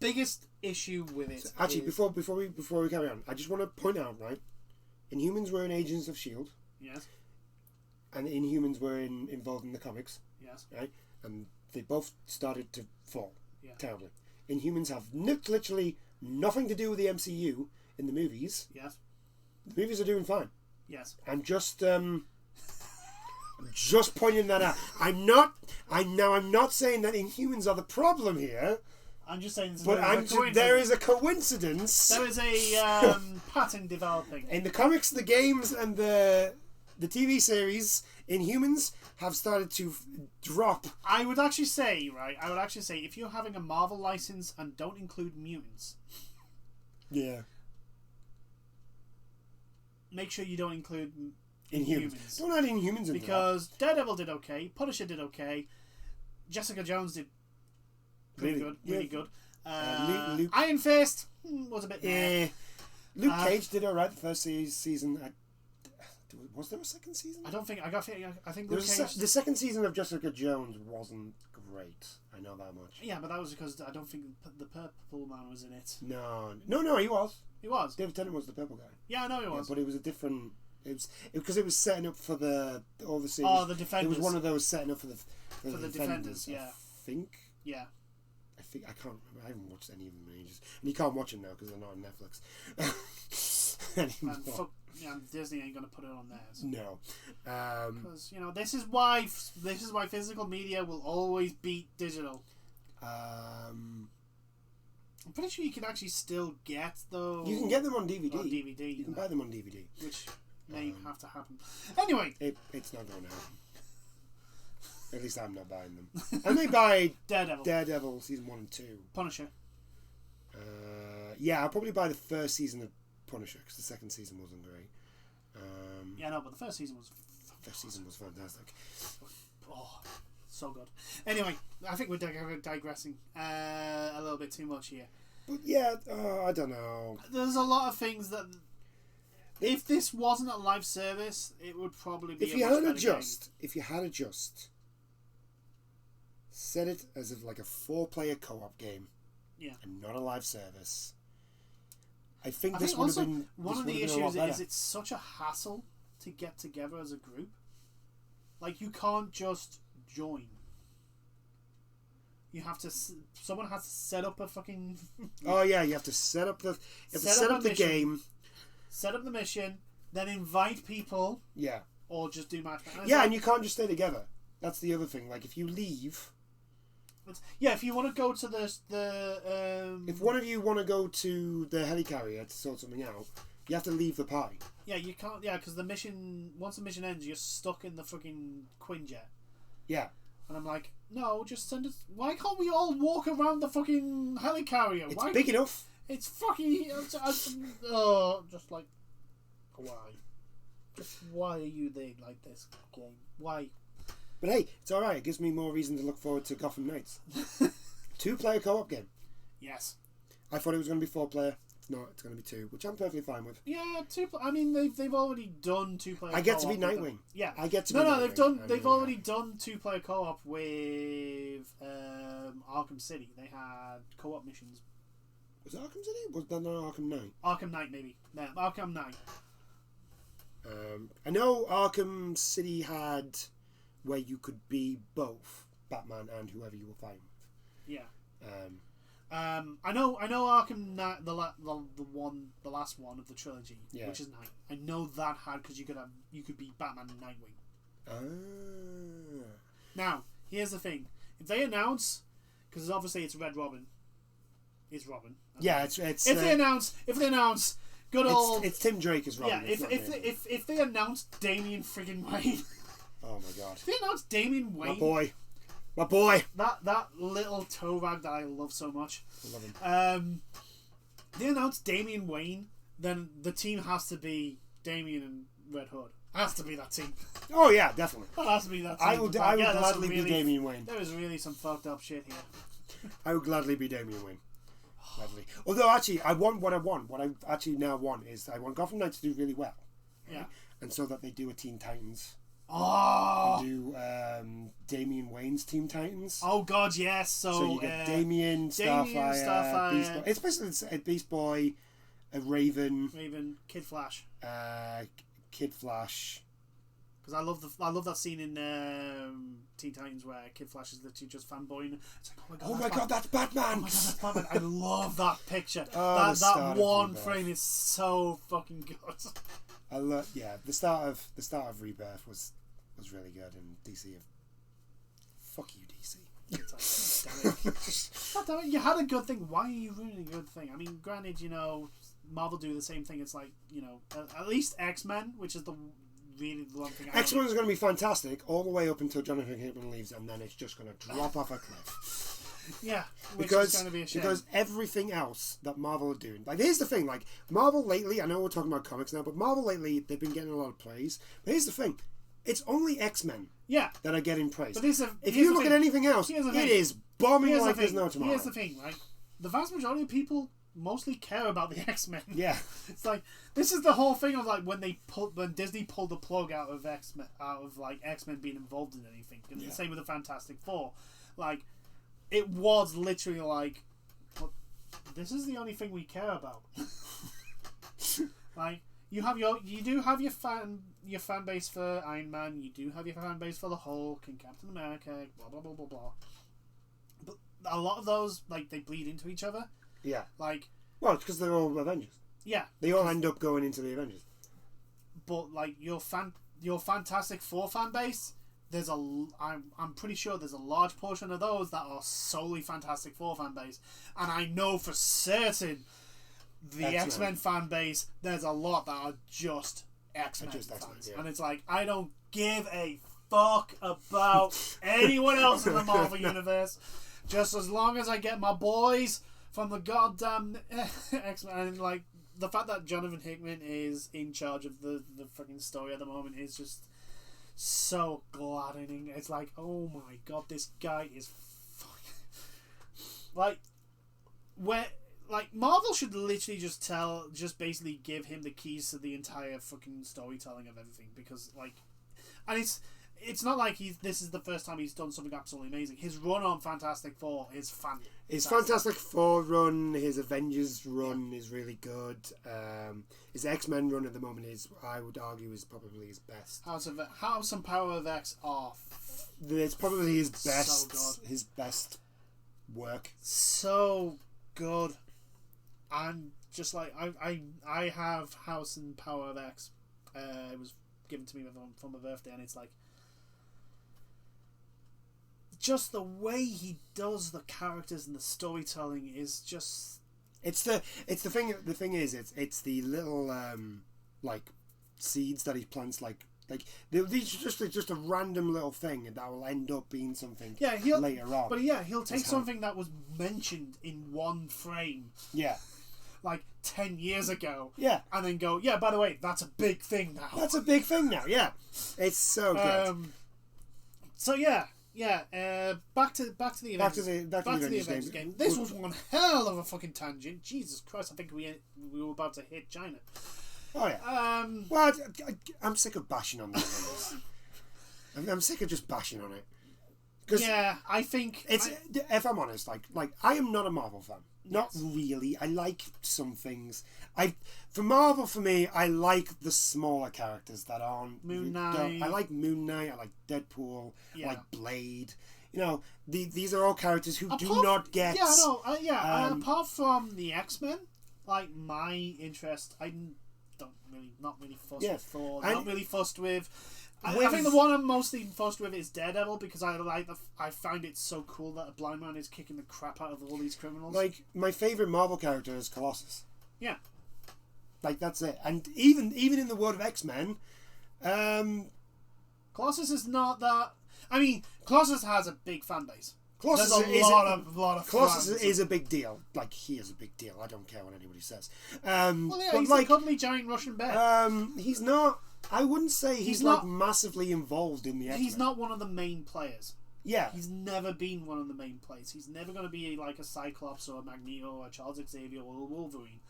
biggest issue with it. Actually, before we carry on, I just want to point out, right? Inhumans were in Agents of S.H.I.E.L.D. Yes. And the Inhumans were involved in the comics. Yes. Right? And they both started to fall terribly. Inhumans have literally nothing to do with the MCU in the movies. Yes. The movies are doing fine. Yes. I'm just pointing that out. I'm not saying that Inhumans are the problem here. I'm just saying there is a coincidence. There is a pattern developing. In the comics, the games, and the TV series, Inhumans have started to drop. I would actually say, if you're having a Marvel license and don't include mutants, make sure you don't include Inhumans. Don't add Inhumans into because Daredevil did okay, Punisher did okay, Jessica Jones did pretty good. Iron Fist was a bit meh. Luke Cage did alright the first season. Was there a second season? I don't think. I think the second season of Jessica Jones wasn't great. I know that much. Yeah, but that was because I don't think the Purple Man was in it. No, he was. He was. David Tennant was the Purple guy. Yeah, I know he was. But it was a different. Because it was setting up for all the series. Oh, the Defenders. It was one of those setting up for the Defenders. Yeah. I think. Yeah. I can't remember. I haven't watched any of them in ages, and you can't watch them now because they're not on Netflix anymore. and Disney ain't gonna put it on theirs. No, because this is why physical media will always beat digital. I'm pretty sure you can actually still get those. You can get them on DVD. You can buy them on DVD, which may have to happen. Anyway, it's not going to happen. At least I'm not buying them. I may buy Daredevil season 1 and 2. Punisher. Yeah, I'll probably buy the first season of Punisher because the second season wasn't great. But the first season was. First season was fantastic. Oh, so good. Anyway, I think we're digressing a little bit too much here. But yeah, I don't know. There's a lot of things that. If this wasn't a live service, it would probably be. If you had just set it as like a 4-player co-op game, and not a live service, I think this would have been. One of the issues is it's such a hassle to get together as a group. Like, you can't just join. You have to. Someone has to set up a fucking. Oh yeah, you have to set up the. Set up the game. Set up the mission, then invite people. Yeah. Or just do matchmaking. Yeah, and you can't just stay together. That's the other thing. Like, if you leave. If you want to go to if one of you want to go to the helicarrier to sort something out, you have to leave the party. Yeah, you can't. Yeah, because once the mission ends, you're stuck in the fucking Quinjet. Yeah. And I'm like, no, just send us. Why can't we all walk around the fucking helicarrier? It's big enough. It's fucking. Just like, why? Just why are you there like this game? Why? But hey, it's alright. It gives me more reason to look forward to Gotham Knights. 2-player co-op game. Yes. I thought it was going to be 4-player. It's not. It's going to be 2, which I'm perfectly fine with. Yeah, 2. I mean, they've already done 2-player. I get to be Nightwing. Yeah, I get to be. Nightwing. They've already done 2-player co-op with Arkham City. They had co-op missions. Was it Arkham City? Was that not Arkham Knight? Arkham Knight, maybe. No, Arkham Knight. I know Arkham City had where you could be both Batman and whoever you were fighting with. Yeah. I know Arkham Knight, the last one of the trilogy, which is Knight. I know that had because you could be Batman and Nightwing. Ah. Now, here's the thing: if they announce, because obviously it's Red Robin, is Robin. Yeah, it's if they announce. Good old. It's Tim Drake as Robin. Yeah, if they announce Damian friggin' Wayne. Oh my god. If they announce Damian Wayne. My boy. That little toe rag that I love so much. I love him. They announce Damian Wayne, then the team has to be Damian and Red Hood. Has to be that team. Oh yeah, definitely. That has to be that team. I would gladly be Damian Wayne. There is really some fucked up shit here. I would gladly be Damian Wayne. Lovely. Although actually, I want what I want. What I actually now want is I want Gotham Knights to do really well. Right? Yeah. And so that they do a Teen Titans. Oh. And do Damian Wayne's Teen Titans. Oh God, yes. So you get Damian, Starfire, Beast Boy. It's basically a Beast Boy, a Raven, Kid Flash. Kid Flash. Because I love that scene in Teen Titans where Kid Flash is literally just fanboying. It's like, oh my god, that's Batman! Oh my god, that's Batman! I love that picture. Oh, that one frame is so fucking good. I love the start of Rebirth was really good, and DC. Fuck you, DC. God damn it, you had a good thing. Why are you ruining a good thing? I mean, granted, Marvel do the same thing. It's like at least X-Men, which is the one thing. X-Men is going to be fantastic all the way up until Jonathan Hickman leaves, and then it's just going to drop off a cliff. Yeah, because is going to be a shame. Because everything else that Marvel are doing, like here's the thing, like Marvel lately. I know we're talking about comics now, but Marvel lately they've been getting a lot of praise. But here's the thing, it's only X-Men. Yeah. That are getting praise. But if you look at anything else, it is bombing like there's no tomorrow. Here's the thing, right? The vast majority of people mostly care about the X-Men. Yeah. It's like this is the whole thing of like when Disney pulled the plug out of X-Men being involved in anything. And the same with the Fantastic Four. Like it was literally like this is the only thing we care about. Like you do have your fan base for Iron Man, you do have your fan base for the Hulk and Captain America, blah blah blah blah blah. But a lot of those like they bleed into each other. Yeah. Like well, it's because they're all Avengers. Yeah. They all end up going into the Avengers. but like your Fantastic Four fan base, I'm pretty sure there's a large portion of those that are solely Fantastic Four fan base, and I know for certain the X-Men fan base, there's a lot that are just X-Men fans, and it's like, I don't give a fuck about anyone else in the Marvel universe, just as long as I get my boys from the goddamn X-Men. And like, the fact that Jonathan Hickman is in charge of the freaking story at the moment is just so gladdening. It's like, oh my god, this guy is fucking Marvel should literally just basically give him the keys to the entire fucking storytelling of everything, because like, and it's not like this is the first time he's done something absolutely amazing. His run on Fantastic Four is fantastic. His Fantastic Four run, his Avengers run is really good. His X-Men run at the moment is, I would argue, is probably his best. House and Power of X are it's probably his best. So good. His best work. So good. I'm just like, I have House and Power of X. It was given to me for my birthday, and it's like, just the way he does the characters and the storytelling is just. It's the thing. The thing is, it's the little like seeds that he plants. Like these are just a random little thing that will end up being something. Yeah, later on. But yeah, he'll take something that was mentioned in one frame. Yeah. Like 10 years ago. Yeah. And then go, yeah, by the way, that's a big thing now. That's a big thing now. Yeah. It's so good. So yeah. Yeah, back to the Avengers. Back to the Avengers game. This was one hell of a fucking tangent. Jesus Christ! I think we were about to hit China. Oh yeah. Well, I'm sick of bashing on that. I'm sick of just bashing on it. Yeah, I think if I'm honest, like I am not a Marvel fan. Not really. I like some things. For Marvel, for me, I like the smaller characters that aren't. Moon Knight. I like Moon Knight. I like Deadpool. I like Blade. You know, these are all characters who do not get. Yeah, no, apart from the X-Men, like my interest, not really fussed with Thor. Not really fussed with. I think the one I'm mostly fussed with is Daredevil, because I find it so cool that a blind man is kicking the crap out of all these criminals. Like, my favourite Marvel character is Colossus. Yeah. Like, that's it. And even in the world of X-Men, Colossus is not that. I mean, Colossus has a big fan base. Colossus There's a lot of Colossus is a big deal. Like, he is a big deal. I don't care what anybody says. Well, yeah, he's a cuddly giant Russian bear. He's not. I wouldn't say he's not massively involved in the X-Men. He's not one of the main players. Yeah. He's never been one of the main players. He's never going to be like a Cyclops or a Magneto or a Charles Xavier or a Wolverine.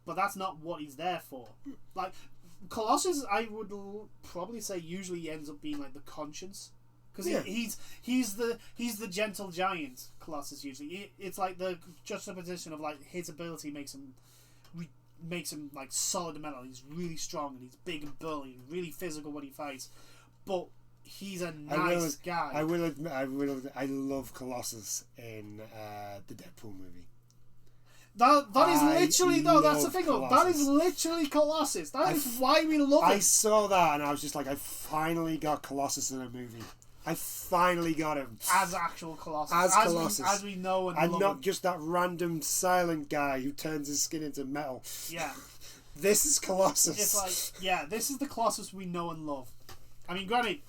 But that's not what he's there for. Like, Colossus, I would probably say, usually ends up being like the conscience. Because he's the gentle giant, Colossus, usually. It's like the juxtaposition of like his ability makes him like solid metal. He's really strong and he's big and burly and really physical when he fights, but he's a nice guy. I will admit, I love Colossus in the Deadpool movie. That is literally that's the thing though. That is literally Colossus. That is why we love it. I saw that and I was just like, I finally got Colossus in a movie. I finally got him as actual Colossus, as we know and love not him. Just that random silent guy who turns his skin into metal. Yeah, this is Colossus. It's like, this is the Colossus we know and love. I mean, granted,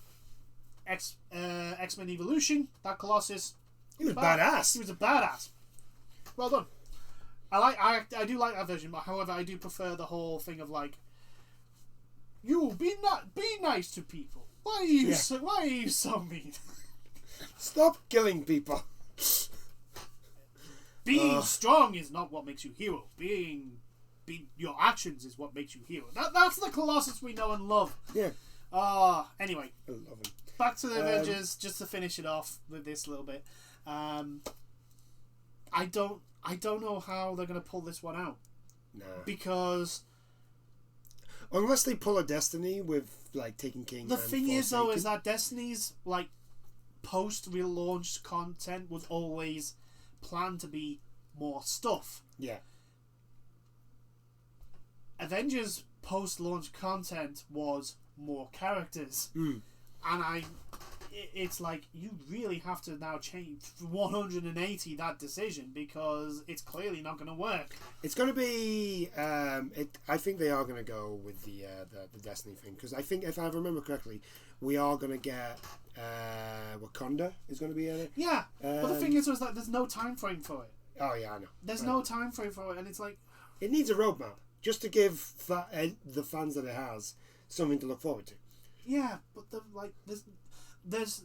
X-Men Evolution, that Colossus, he was badass. He was a badass. Well done. I do like that version, but however, I do prefer the whole thing of like, you be nice to people. Why are you so mean? Stop killing people. Being strong is not what makes you hero. Being your actions is what makes you hero. That's the Colossus we know and love. Yeah. Anyway. I love him. Back to the Avengers, just to finish it off with this little bit. I don't know how they're gonna pull this one out. No. Because unless they pull a Destiny with like Taken King. The thing is though, is that Destiny's like post-relaunch content was always planned to be more stuff. Yeah. Avengers post-launch content was more characters, and it's like you really have to now change 180 that decision because it's clearly not going to work. It's going to be. I think they are going to go with the Destiny thing because I think if I remember correctly, we are going to get Wakanda is going to be in it. Yeah, but the thing is, like, there's no time frame for it. Oh yeah, I know. There's no time frame for it, and it's like it needs a roadmap just to give the fans that it has something to look forward to. Yeah, but there's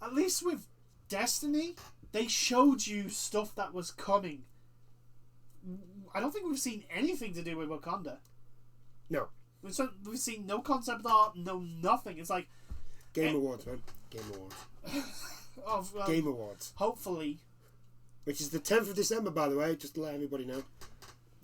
at least with Destiny, they showed you stuff that was coming. I don't think we've seen anything to do with Wakanda. No. We've seen no concept art, no nothing. It's like Game Awards, man. Game Awards. Game Awards. Hopefully. Which is the 10th of December, by the way, just to let everybody know.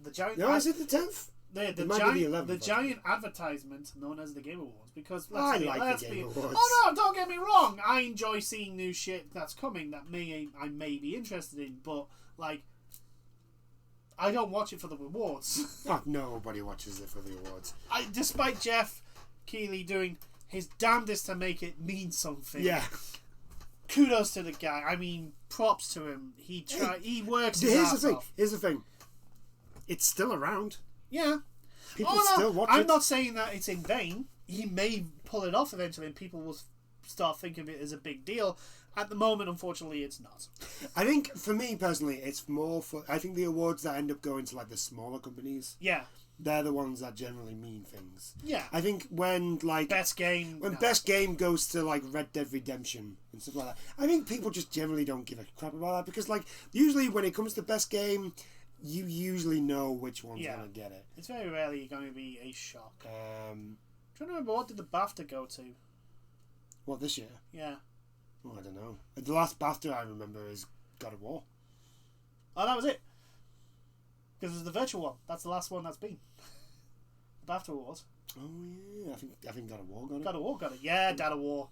The giant. No, is it the 10th? The giant advertisement known as the Game Awards, because let's the Game Awards. Oh no, don't get me wrong. I enjoy seeing new shit that's coming that I may be interested in, but like, I don't watch it for the rewards. Oh, nobody watches it for the awards. Despite Jeff Keighley doing his damnedest to make it mean something. Yeah. Kudos to the guy. I mean, props to him. He works his ass off. Here's the thing. It's still around. Yeah. People still watch it. I'm not saying that it's in vain. He may pull it off eventually and people will start thinking of it as a big deal. At the moment, unfortunately, it's not. I think, for me personally, it's more for... I think the awards that end up going to, like, the smaller companies... Yeah. They're the ones that generally mean things. Yeah. I think when, like... Best game... When Best Game goes to, like, Red Dead Redemption and stuff like that, I think people just generally don't give a crap about that because, like, usually when it comes to Best Game... You usually know which one's going to get it. It's very rarely going to be a shock. I'm trying to remember, what did the BAFTA go to? What, this year? Yeah. Oh, I don't know. The last BAFTA I remember is God of War. Oh, that was it. Because it was the virtual one. That's the last one that's been. The BAFTA Awards. Oh, yeah. I think God of War got it. God of War got it. Yeah, God of War.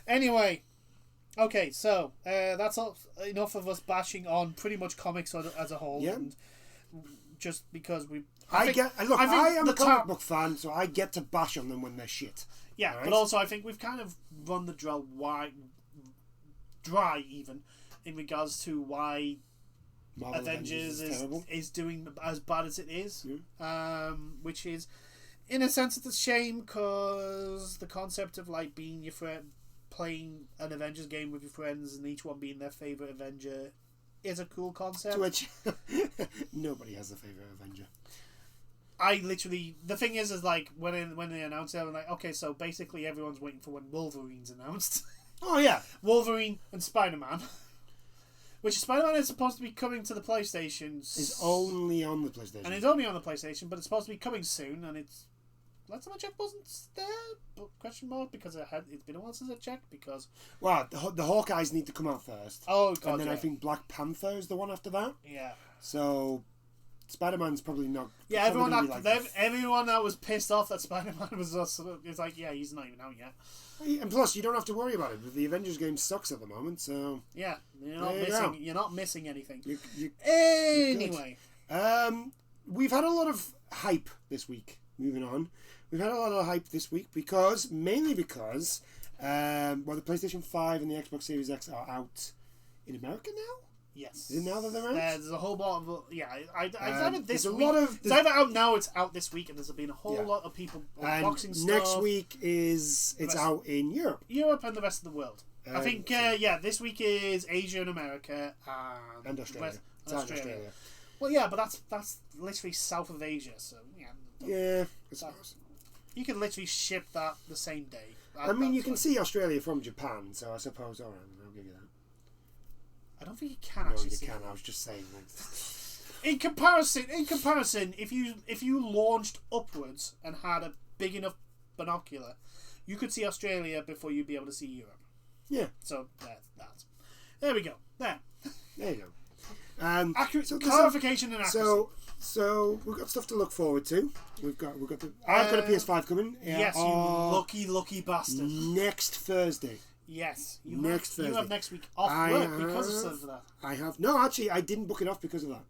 Anyway... Okay, so that's enough of us bashing on pretty much comics as a whole. Yeah. And just because I am a comic book fan, so I get to bash on them when they're shit. Yeah, right? But also I think we've kind of run the drill dry even in regards to why Marvel Avengers is doing as bad as it is. Yeah. Which is, in a sense, it's a shame because the concept of like being your friend, playing an Avengers game with your friends and each one being their favourite Avenger is a cool concept. Which nobody has a favourite Avenger. The thing is like when they announced it, I'm like, okay, so basically everyone's waiting for when Wolverine's announced. Oh yeah, Wolverine and Spider-Man. Which Spider-Man is supposed to be coming to the PlayStation. It's only on the PlayStation. And it's only on the PlayStation, but it's supposed to be coming soon, and it's... Last time I checked wasn't there? But question mark, because it's been a while since I checked, because... Well, the Hawkeyes need to come out first. Oh, God, and then I think Black Panther is the one after that. Yeah. So, Spider-Man's probably not... Yeah, everyone that was pissed off that Spider-Man was it's like, yeah, he's not even out yet. And plus, you don't have to worry about it. The Avengers game sucks at the moment, so... Yeah, you're not missing anything. Anyway. We've had a lot of hype this week. Moving on. We've had a lot of hype this week mainly because the PlayStation 5 and the Xbox Series X are out in America now? Yes. Is it now that they're out? There's a whole lot of... Yeah, it's either this week... It's either out now, it's out this week, and there's been a whole lot of people unboxing stuff. Next week it's out in Europe. Europe and the rest of the world. I think, this week is Asia and America. And Australia. Australia. Well, yeah, but that's literally south of Asia, so, yeah. Yeah, I suppose. You can literally ship that the same day. I mean, you can see Australia from Japan, so I suppose, alright, I'll give you that. I don't think you can actually see. No, you can. I was just saying. In comparison, if you launched upwards and had a big enough binocular, you could see Australia before you'd be able to see Europe. Yeah. So there we go. There you go. Accurate clarification and accuracy. So we've got stuff to look forward to. I've got a PS5 coming. Yes, you lucky bastard. Next Thursday. Yes, you have next week off work because of that. I have no. Actually, I didn't book it off because of that.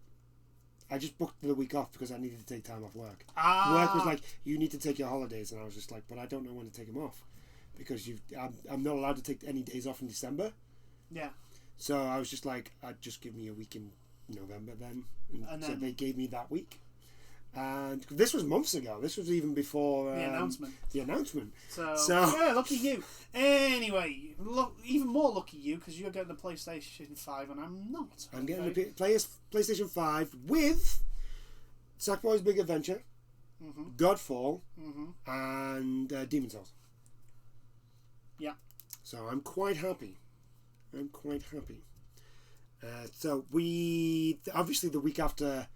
I just booked the week off because I needed to take time off work. Ah. Work was like, you need to take your holidays, and I was just like, but I don't know when to take them off because I'm not allowed to take any days off in December. Yeah. So I was just like, just give me a week in November then. And so they gave me that week. And this was months ago. This was even before the announcement. So yeah, lucky you. Anyway, even more lucky you because you're getting the PlayStation 5 and I'm not. I'm getting the PlayStation 5 with Sackboy's Big Adventure, Godfall, and Demon's Souls. Yeah. So I'm quite happy. So we obviously the week after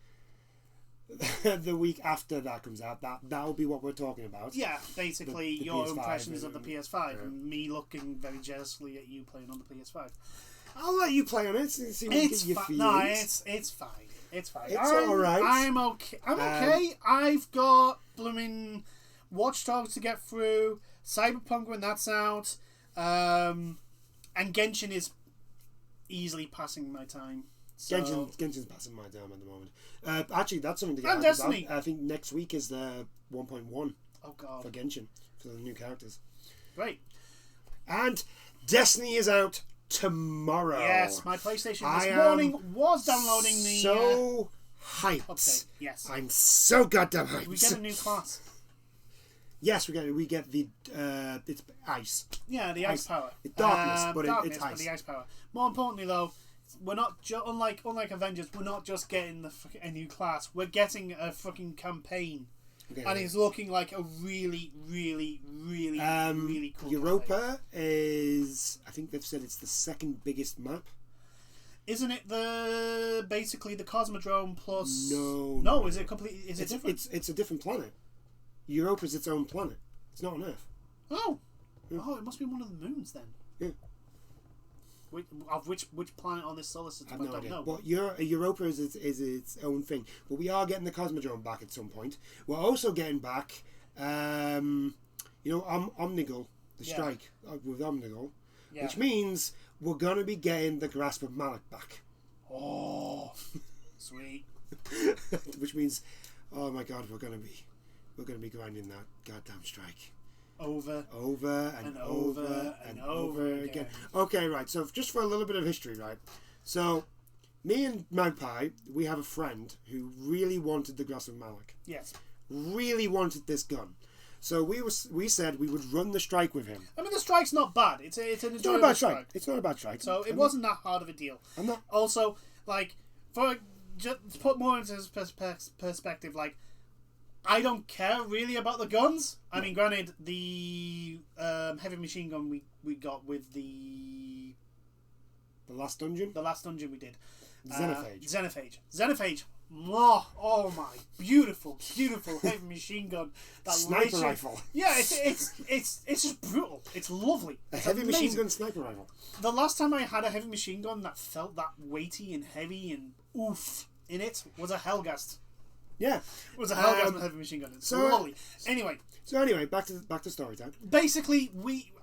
that comes out, that'll be what we're talking about. Yeah, basically the your PS5 impressions of the PS5 and me looking very jealously at you playing on the PS5. I'll let you play on it and see what your feelings. No, it's fine. It's fine. It's alright. I'm okay. I've got blooming Watch Dogs to get through, Cyberpunk when that's out, and Genshin is easily passing my time. So. Genshin's passing my time at the moment. Actually, that's something to get and Destiny. About. I think next week is the 1.1 for Genshin, for the new characters. Great. And Destiny is out tomorrow. Yes, my PlayStation this morning was downloading the... So hyped. Update. Yes. I'm so goddamn hyped. We get a new class. Yes, we get the it's ice. Yeah, the ice power. It's darkness, but it's ice. But the ice power. More importantly, though, we're not unlike Avengers. We're not just getting a new class. We're getting a fucking campaign, and it's looking like a really, really, really, really cool. Europa is, I think they've said it's the second biggest map. Isn't it basically the Cosmodrome plus? No. Is it completely? Is it different? It's a different planet. Europa's its own planet. It's not on Earth. Oh, it must be one of the moons then. Yeah. Which planet on this solar system? I have no idea. But Europa is its own thing. But we are getting the Cosmodrome back at some point. We're also getting back, Omnigul, the strike with Omnigul, which means we're gonna be getting the Grasp of Malak back. Oh, sweet. Which means, oh my God, we're gonna be grinding that goddamn strike. Over and over again. Okay, right. So just for a little bit of history, right? So me and Magpie, we have a friend who really wanted the Grasp of Malak. Yes. Really wanted this gun. So we said we would run the strike with him. I mean, the strike's not bad. It's an enjoyable not a bad strike. It's not a bad strike. So it wasn't that hard of a deal. I'm not. Also, like, just to put more into perspective, like, I don't care really about the guns. I mean, granted, the heavy machine gun we got with the last dungeon. The last dungeon we did. Xenophage. Oh my, beautiful heavy machine gun. That sniper rifle. Yeah, it's just brutal. It's lovely. A heavy machine gun sniper rifle. The last time I had a heavy machine gun that felt that weighty and heavy and oof in it was a Helghast. Yeah, it was a Helghast heavy machine gun. It's lovely. Anyway, back to story time. Basically,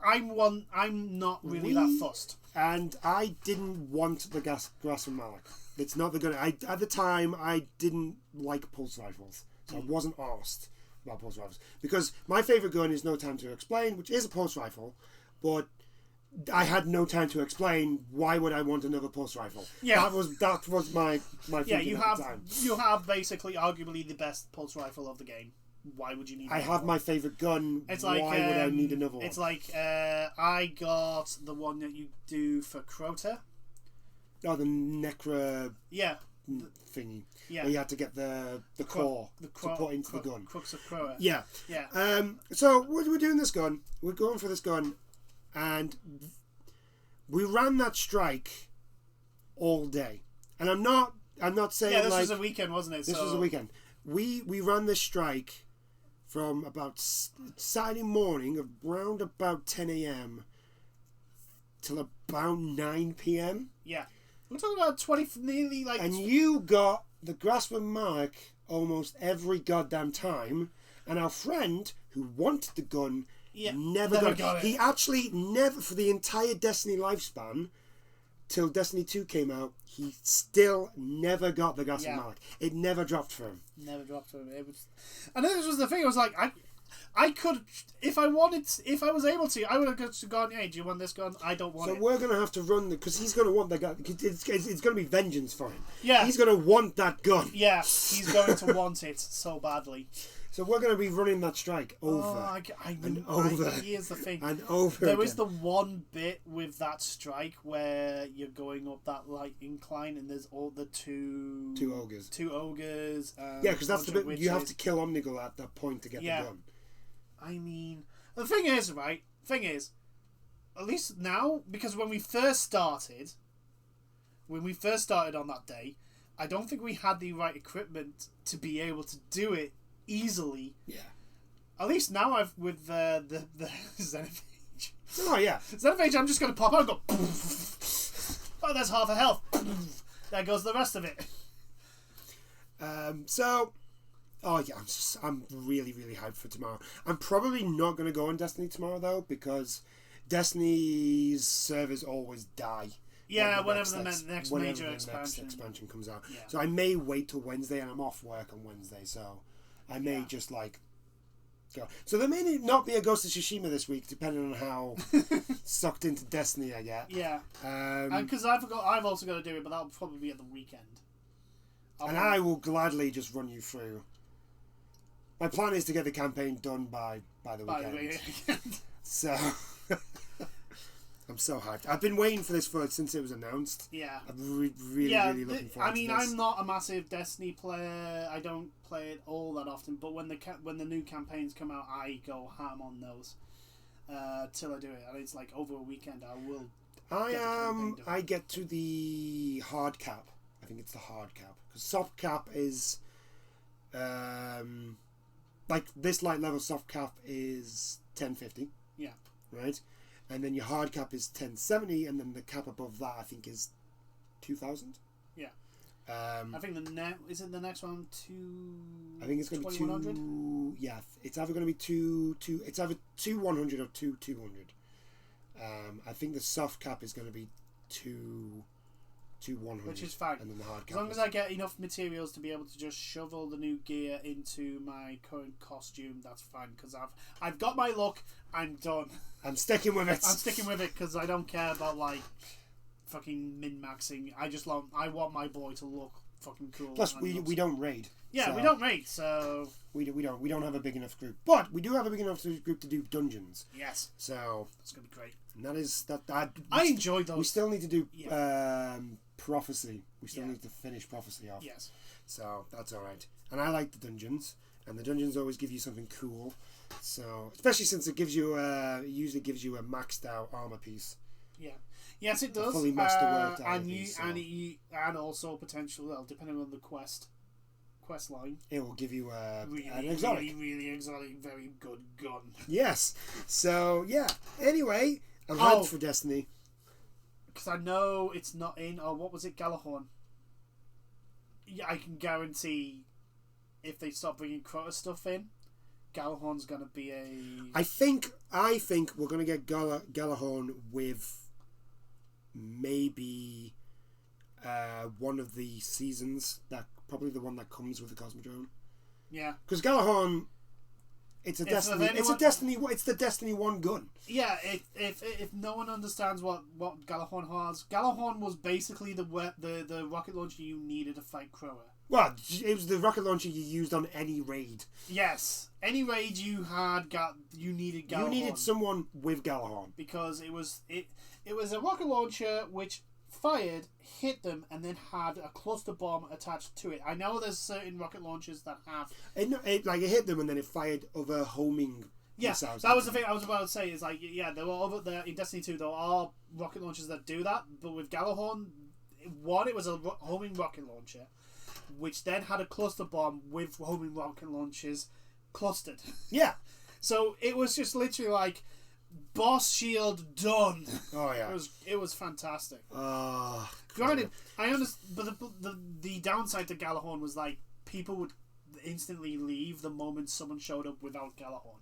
I'm not really that fussed. And I didn't want the Grasp of Malak. It's not the gun. At the time, I didn't like pulse rifles, so I wasn't arsed about pulse rifles because my favourite gun is No Time to Explain, which is a pulse rifle, but I had no time to explain why would I want another pulse rifle. Yeah, that was my thinking at the time. You have basically arguably the best pulse rifle of the game. Why would you need? I have my favourite gun. It's like, why would I need another one? It's like I got the one that you do for Crota. Oh, the Necra. Yeah. Thingy. Yeah. Where you had to get the core to put into the gun. Crux of Crota. Yeah. Yeah. So we're doing this gun. We're going for this gun. And we ran that strike all day. And I'm not saying this was a weekend, wasn't it? This was a weekend. We ran this strike from about Saturday morning around about 10 a.m. till about 9 p.m. Yeah. We're talking about 20, nearly like... And you got the Grasp of Malak almost every goddamn time. And our friend who wanted the gun... Yeah, never got it. He actually never, for the entire Destiny lifespan, till Destiny 2 came out, he still never got the Gossip Mark. It never dropped for him. Never dropped for him. It was, and this was the thing. It was like I could, if I wanted, if I was able to, I would have just gone, hey, do you want this gun? I don't want it. So we're going to have to run because he's going to want the gun. It's going to be vengeance for him. Yeah. He's going to want that gun. Yeah, he's going to want it so badly. So we're going to be running that strike over and over. Here's the thing. And over There is the one bit with that strike where you're going up that incline and there's all the two ogres. Yeah, because that's the bit witches. You have to kill Omnigul at that point to get the gun. I mean, the thing is, at least now, because when we first started on that day, I don't think we had the right equipment to be able to do it easily. Yeah. At least now with the Xenophage. Oh yeah. Xenophage, I'm just going to pop out and go. Oh, that's half a health. There goes the rest of it. Oh yeah, I'm really really hyped for tomorrow. I'm probably not going to go on Destiny tomorrow though because Destiny's servers always die. Yeah, whenever the next major expansion comes out. Yeah. So I may wait till Wednesday, and I'm off work on Wednesday, so I may just like go. So there may not be a Ghost of Tsushima this week, depending on how sucked into Destiny I get. Yeah. Because I've also got to do it, but that'll probably be at the weekend. I will gladly just run you through. My plan is to get the campaign done by the weekend. So I'm so hyped. I've been waiting for this since it was announced. Yeah. I'm really looking forward to this. I'm not a massive Destiny player. I don't play it all that often, but when the new campaigns come out, I go ham on those till I do it. And it's like over a weekend I will I get to the hard cap. I think it's the hard cap. Because soft cap is like this light level soft cap is 1050. Yeah. Right? And then your hard cap is 1070, and then the cap above that I think is 2000. Yeah. I think the next one I think it's going to be 2. Yeah, it's either going to be it's either 100 or 200. I think the soft cap is going to be 100, which is fine. And then the hard cap as long as I get enough materials to be able to just shovel the new gear into my current costume, that's fine. Because I've got my look. I'm done. I'm sticking with it. I'm sticking with it because I don't care about like fucking min-maxing. I want my boy to look fucking cool. Plus, we don't raid. Yeah, so we don't raid, so we don't have a big enough group, but we do have a big enough group to do dungeons. Yes. So that's gonna be great. And that is that. I enjoy those. We still need to do prophecy. We still need to finish prophecy off. Yes. So that's all right. And I like the dungeons, and the dungeons always give you something cool. So especially since it usually gives you a maxed out armor piece. Yeah. Yes, it does. Fully masterworked armor piece. And also potential, depending on the quest line, it will give you an exotic, really exotic, very good gun. Yes. So yeah. Anyway, I'm hyped for Destiny. Because I know it's not in. Oh, what was it, Galahorn? Yeah, I can guarantee if they start bringing Crota stuff in, Galahorn's gonna be a. I think we're gonna get Galahorn with maybe one of the seasons, that probably the one that comes with the Cosmodrome. Yeah, because Galahorn, it's the Destiny 1 gun. Yeah, if no one understands what Galahorn has, Galahorn was basically the rocket launcher you needed to fight Crota. Well, it was the rocket launcher you used on any raid. Yes, any raid you had, you needed Galahorn. You needed someone with Galahorn because it was a rocket launcher which fired, hit them, and then had a cluster bomb attached to it. I know there's certain rocket launchers that have it hit them and then it fired other homing. Yes, that was the thing I was about to say. Is like, yeah, there were there in Destiny 2. There are rocket launchers that do that, but with Galahorn, one, it was a homing rocket launcher, which then had a cluster bomb with homing rocket launchers clustered. Yeah. So it was just literally like boss shield done. Oh yeah. It was fantastic. Granted, I understand, but the downside to Galahorn was like people would instantly leave the moment someone showed up without Galahorn.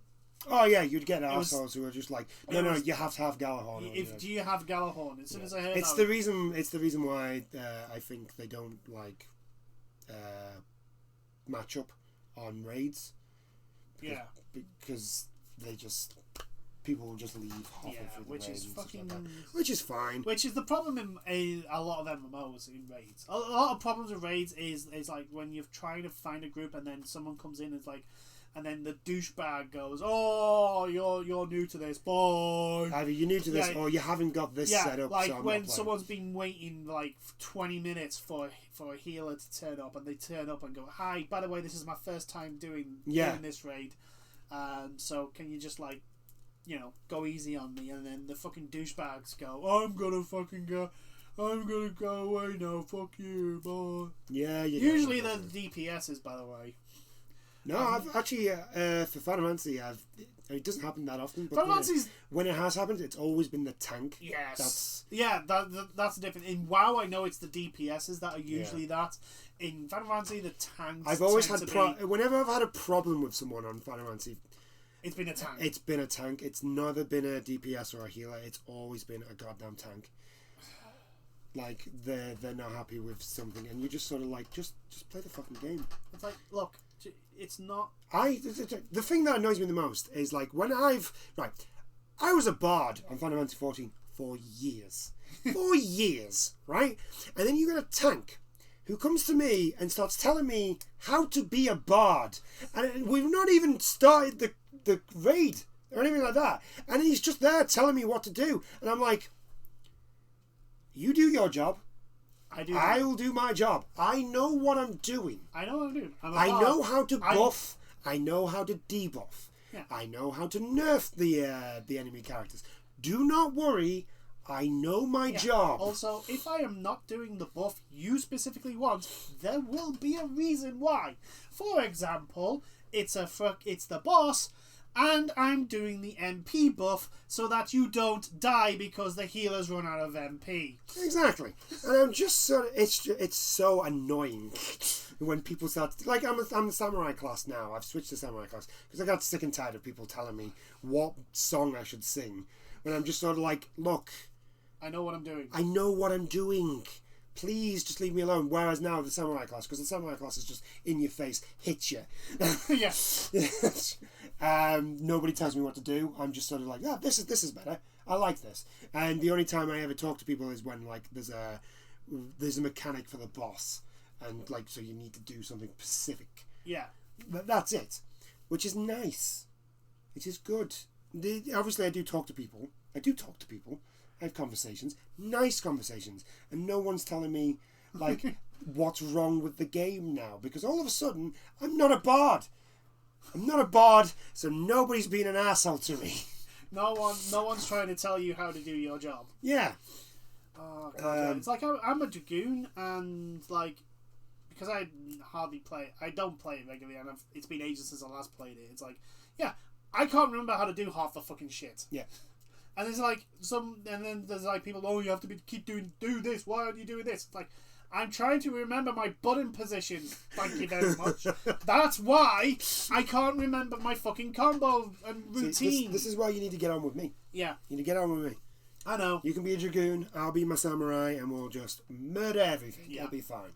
Oh yeah, you'd get assholes who are just like, no, you have to have Gjallarhorn. Do you have Gjallarhorn? As soon as I heard it's the reason why I think they don't like match up on raids. Because they just people will just leave halfway through the raids, which is fine. Which is the problem in a lot of MMOs in raids. A lot of problems with raids is like when you're trying to find a group and then someone comes in and it's like. And then the douchebag goes, "Oh, you're new to this, boy. Either you're new to this, or you haven't got this set up." Like so when someone's been waiting like 20 minutes for a healer to turn up, and they turn up and go, "Hi, by the way, this is my first time doing this raid. So can you just go easy on me?" And then the fucking douchebags go, "I'm gonna go away now. Fuck you, boy." Yeah. Usually they're the DPSs, by the way. No, I've actually for Final Fantasy, it doesn't happen that often. But when it has happened, it's always been the tank. Yes, that's different. In WoW, I know it's the DPSs that are usually that. In Final Fantasy, the tanks. I've always had whenever I've had a problem with someone on Final Fantasy, it's been a tank. It's been a tank. It's never been a DPS or a healer. It's always been a goddamn tank. Like they're not happy with something, and you just sort of like just play the fucking game. It's like, look. It's not. The thing that annoys me the most is like when I was a bard on Final Fantasy 14 for years, 4 years, right? And then you get a tank who comes to me and starts telling me how to be a bard, and we've not even started the raid or anything like that, and he's just there telling me what to do, and I'm like, you do your job. I will do my job. I know what I'm doing. I know what I'm doing. I know how to buff. I know how to debuff. Yeah. I know how to nerf the enemy characters. Do not worry. I know my job. Also, if I am not doing the buff you specifically want, there will be a reason why. For example, it's the boss. And I'm doing the MP buff so that you don't die because the healers run out of MP. Exactly. And I'm just it's so annoying when people start like I'm a samurai class now. I've switched to samurai class because I got sick and tired of people telling me what song I should sing. When I'm just sort of like, look, I know what I'm doing. I know what I'm doing. Please just leave me alone. Whereas now the samurai class, because the samurai class is just in your face, hits you. Yes. Nobody tells me what to do. I'm just sort of like, this is better. I like this. And the only time I ever talk to people is when like there's a mechanic for the boss, and like so you need to do something specific. Yeah. That's it, which is nice. It is good. Obviously, I do talk to people. I have conversations, nice conversations, and no one's telling me like what's wrong with the game now, because all of a sudden I'm not a bard. So nobody's being an asshole to me. No one's trying to tell you how to do your job. Yeah. Oh God, it's like I'm a dragoon, and like because I hardly play it, I don't play it regularly, and it's been ages since I last played it. It's like, I can't remember how to do half the fucking shit. Yeah. And there's like and then there's like people, you have to do this. Why aren't you doing this? It's like, I'm trying to remember my button position. Thank you very much. That's why I can't remember my fucking combo and routine. See, this is why you need to get on with me. Yeah. You need to get on with me. I know. You can be a dragoon, I'll be my samurai, and we'll just murder everything. Yeah. It'll be fine.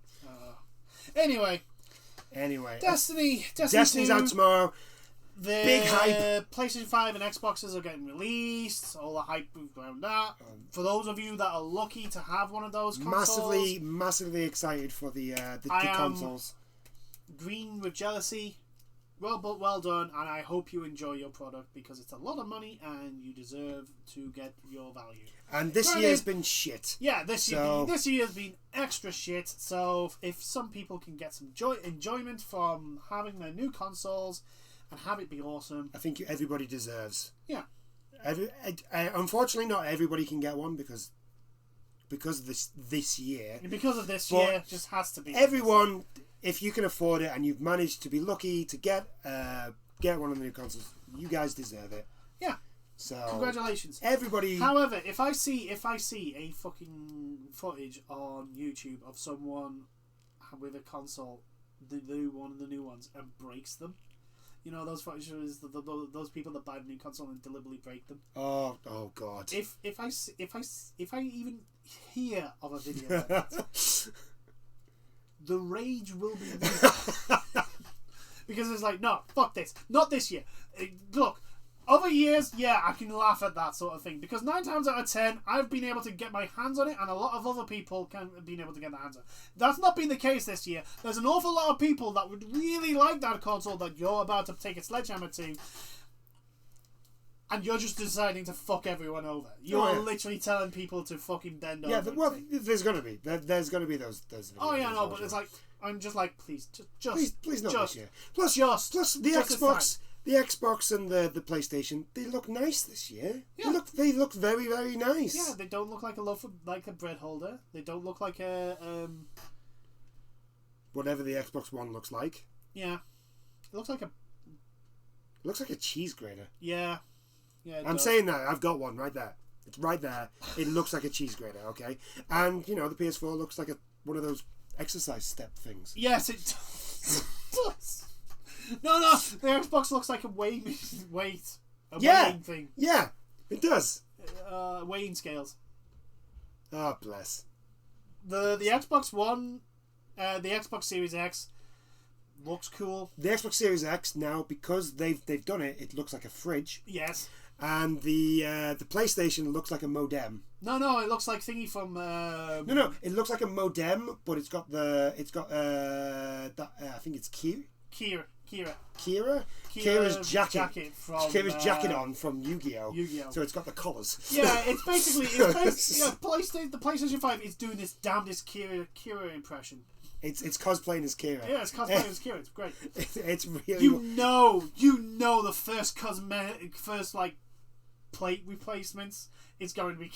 Anyway. Destiny's 2, out tomorrow. The big hype. PlayStation 5 and Xboxes are getting released. All the hype around that. For those of you that are lucky to have one of those consoles, massively excited for the consoles. Green with jealousy. Well done, and I hope you enjoy your product because it's a lot of money and you deserve to get your value. And this year's been shit. Yeah, this year's been extra shit. So if some people can get some enjoyment from having their new consoles and have it be awesome, I think everybody deserves. Yeah. Unfortunately, not everybody can get one because of this year. And because of this year, it just has to be. Everyone, if you can afford it and you've managed to be lucky to get one of the new consoles, you guys deserve it. Yeah. So congratulations, everybody. However, if I see a fucking footage on YouTube of someone with a console, the new ones, and breaks them, You know those photos, those people that buy the new console and deliberately break them. Oh God! If I even hear of a video like that, the rage will be because it's like, no, fuck this, not this year. Look, other years, yeah, I can laugh at that sort of thing because 9 times out of 10, I've been able to get my hands on it, and a lot of other people have been able to get their hands on it. That's not been the case this year. There's an awful lot of people that would really like that console that you're about to take a sledgehammer to, and you're just deciding to fuck everyone over. You're literally telling people to fucking bend over. Yeah, well, there's gonna be those. Oh yeah, no, but it's like I'm just like, please not this year. Plus the Xbox. The Xbox and the PlayStation, they look nice this year. Yeah. They look very, very nice. Yeah, they don't look like a bread holder. They don't look like a whatever the Xbox One looks like. Yeah, it looks like a cheese grater. Yeah, I'm saying that I've got one right there. It's right there. It looks like a cheese grater. Okay, and the PS4 looks like one of those exercise step things. Yes, it does. No, the Xbox looks like a weighing thing. Yeah, it does. Weighing scales. Oh, bless. The Xbox One, the Xbox Series X looks cool. The Xbox Series X now, because they've done it, it looks like a fridge. Yes. And the PlayStation looks like a modem. No, it looks like thingy from. No, it looks like a modem, but it's got I think it's Kira's jacket from Kira's jacket on from Yu-Gi-Oh. So it's got the colours. Yeah, it's basically the PlayStation 5 is doing this damnedest Kira impression. It's cosplaying as Kira. Yeah, it's cosplaying as Kira. It's great. It's really you know the first plate replacements. It's going to be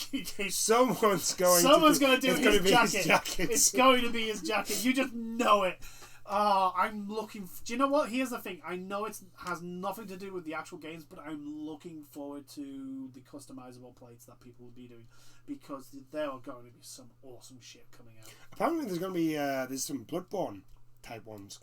someone's going to do his jacket. It's going to be his jacket. You just know it. I'm looking. Do you know what? Here's the thing. I know it has nothing to do with the actual games, but I'm looking forward to the customizable plates that people will be doing because there are going to be some awesome shit coming out. Apparently, there's going to be there's some Bloodborne type ones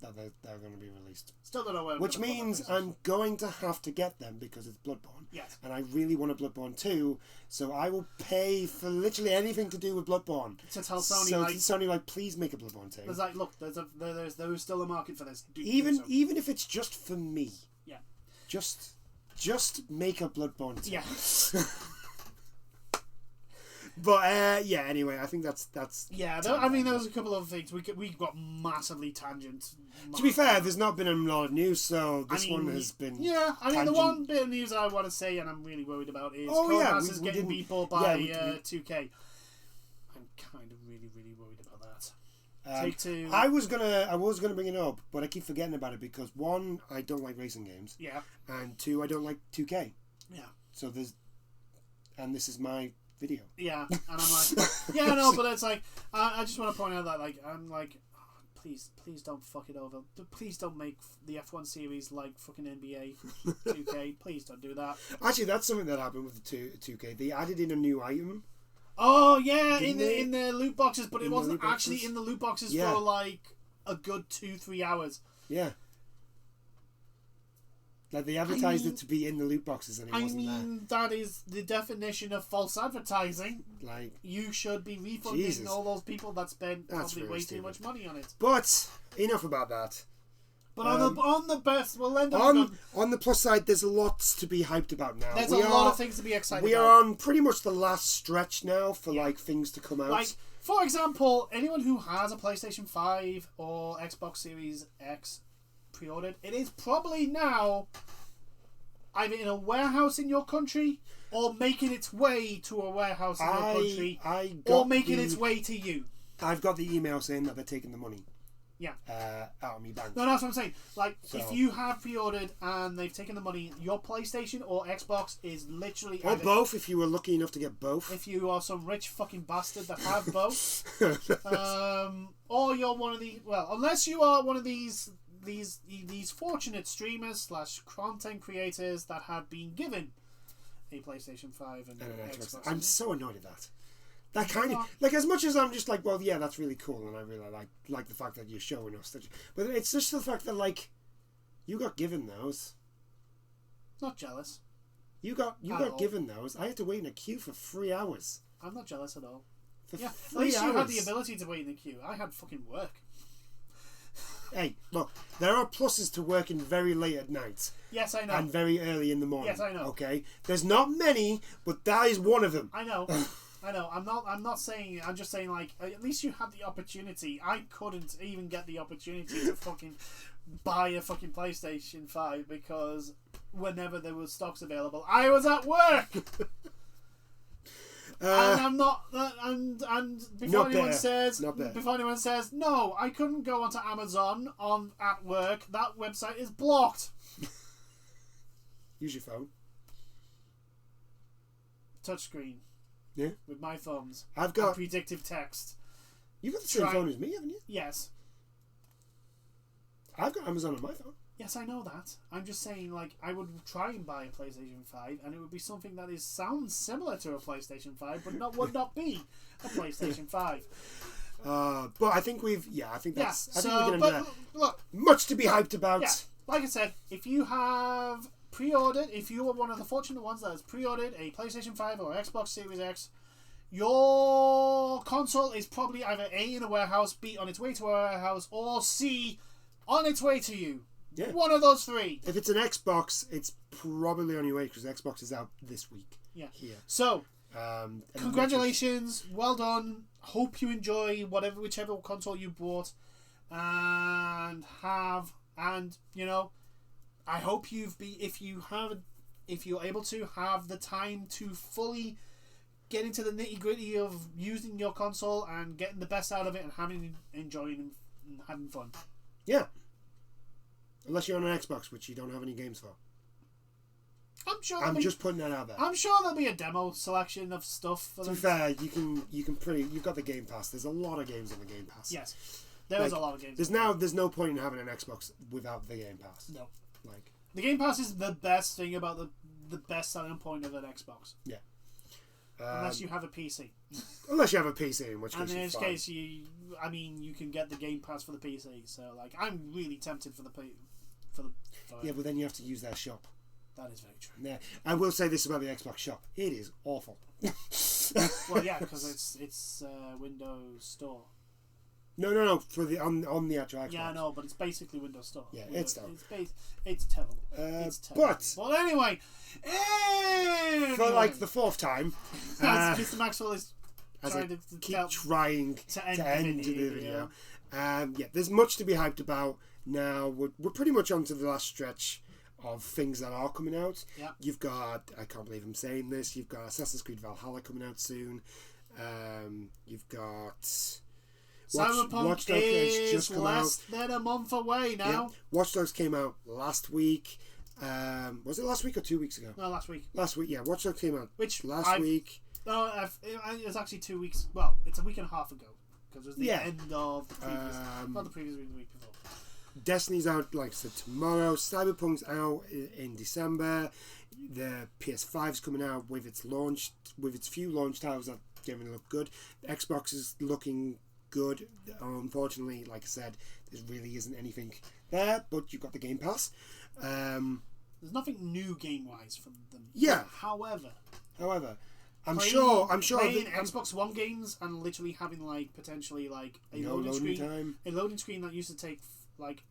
that they're going to be released. Still don't know where. Which means I'm going to have to get them because it's Bloodborne. Yes. And I really want a Bloodborne 2, so I will pay for literally anything to do with Bloodborne. To tell Sony, Sony, please make a Bloodborne 2. There's look, there's still a market for this. Even if it's just for me. Yeah. Just make a Bloodborne 2. Yeah. But anyway, I think that's. Yeah, I mean, there was a couple of things we got massively tangent. To be fair, there's not been a lot of news, so this one has been. Yeah, I mean, the one bit of news I want to say, and I'm really worried about, is Codemasters is getting beat by 2K. I'm kind of really worried about that. Take Two. I was gonna bring it up, but I keep forgetting about it because 1, I don't like racing games. Yeah. And 2, I don't like 2K. Yeah. So this is my video. Yeah, and I'm like, yeah, no, but it's like, I just want to point out that, like, I'm like, oh, please don't fuck it over. Please don't make the F1 series like fucking NBA 2K. Please don't do that. Actually, that's something that happened with the 2K. They added in a new item. Oh yeah, in the loot boxes, but it wasn't actually in the loot boxes for like a good 2-3 hours. Yeah. Like they advertised it to be in the loot boxes and it wasn't there. That is the definition of false advertising. Like you should be refunding all those people that spent probably way too much money on it. But enough about that. But on the best, we'll end up on the plus side. There's lots to be hyped about now. There's a lot of things to be excited about. We are on pretty much the last stretch now for like things to come out. Like for example, anyone who has a PlayStation 5 or Xbox Series X pre-ordered, it is probably now either in a warehouse in your country or making its way to a warehouse in your country or making its way to you. I've got the email saying that they're taking the money. Yeah. Out of me bank. No, that's what I'm saying. Like, if you have pre-ordered and they've taken the money, your PlayStation or Xbox is literally... Or both, if you were lucky enough to get both. If you are some rich fucking bastard that have both. Or you're one of the... Well, unless you are one of these fortunate streamers / content creators that have been given a PlayStation 5 and an Xbox. I'm so annoyed at that. That kind of like, as much as I'm just like, well, yeah, that's really cool, and I really like the fact that you're showing us that, but it's just the fact that like You got given those. Not jealous. You got given those. I had to wait in a queue for 3 hours. I'm not jealous at all. For 3 at least hours. You had the ability to wait in the queue. I had fucking work. Hey, look, there are pluses to working very late at night. Yes, I know. And very early in the morning. Yes, I know. Okay? There's not many, but that is one of them. I know. I know. I'm not saying. I'm just saying, like, at least you had the opportunity. I couldn't even get the opportunity to fucking buy a fucking PlayStation 5 because whenever there was stocks available, I was at work. And I'm not. And before anyone says, no, I couldn't go onto Amazon at work. That website is blocked. Use your phone. Touchscreen. Yeah. With my phones. I've got predictive text. You've got the same phone as me, haven't you? Yes. I've got Amazon on my phone. Yes, I know that. I'm just saying, like, I would try and buy a PlayStation 5, and it would be something that sounds similar to a PlayStation 5, but would not be a PlayStation 5. But I think we've... Yeah, I think that's... Yeah, I think we're going to do that. Look, much to be hyped about. Yeah, like I said, if you have pre-ordered, if you were one of the fortunate ones that has pre-ordered a PlayStation 5 or Xbox Series X, your console is probably either A, in a warehouse, B, on its way to a warehouse, or C, on its way to you. Yeah. One of those three. If it's an Xbox, it's probably on your way because Xbox is out this week. Yeah. Here. So, congratulations. Well done. Hope you enjoy whichever console you bought. And you know, I hope if you're able to have the time to fully get into the nitty-gritty of using your console and getting the best out of it and enjoying and having fun. Yeah. Unless you're on an Xbox, which you don't have any games for. I'm just putting that out there. I'm sure there'll be a demo selection of stuff for them. To be fair, you've got the Game Pass. There's a lot of games on the Game Pass. Yes. There is a lot of games. There's no point in having an Xbox without the Game Pass. No. The Game Pass is the best thing about the best selling point of an Xbox. Yeah. Unless you have a PC. Unless you have a PC, in which case in this case, you can get the Game Pass for the PC. So, I'm really tempted for the yeah, but then you have to use their shop. That is very true. Yeah, I will say this about the Xbox shop: it is awful. Well, yeah, because it's Windows Store. No, for the on the actual Xbox. Yeah, I know, but it's basically Windows Store. Yeah, it's terrible. It's terrible. It's terrible. But anyway, for the fourth time, Mr. Maxwell is trying to end the video. Yeah, there's much to be hyped about. Now we're pretty much on to the last stretch of things that are coming out. Yeah. You've got, I can't believe I'm saying this, you've got Assassin's Creed Valhalla coming out soon. You've got Cyberpunk is just less than a month away now. Yeah. Watch Dogs came out last week. Was it last week or 2 weeks ago? No, last week. Last week, yeah. Watch Dogs came out last week. No, it's actually 2 weeks. Well, it's a week and a half ago because it was the end of the previous, not the previous week, the week before. Destiny's out, like I said, tomorrow. Cyberpunk's out in December. The PS5's coming out with its few launch titles that generally look good. The Xbox is looking good. Unfortunately, like I said, there really isn't anything there, but you've got the Game Pass. There's nothing new game-wise from them. Yeah. However, I'm sure playing Xbox One games and literally having potentially a loading screen that used to take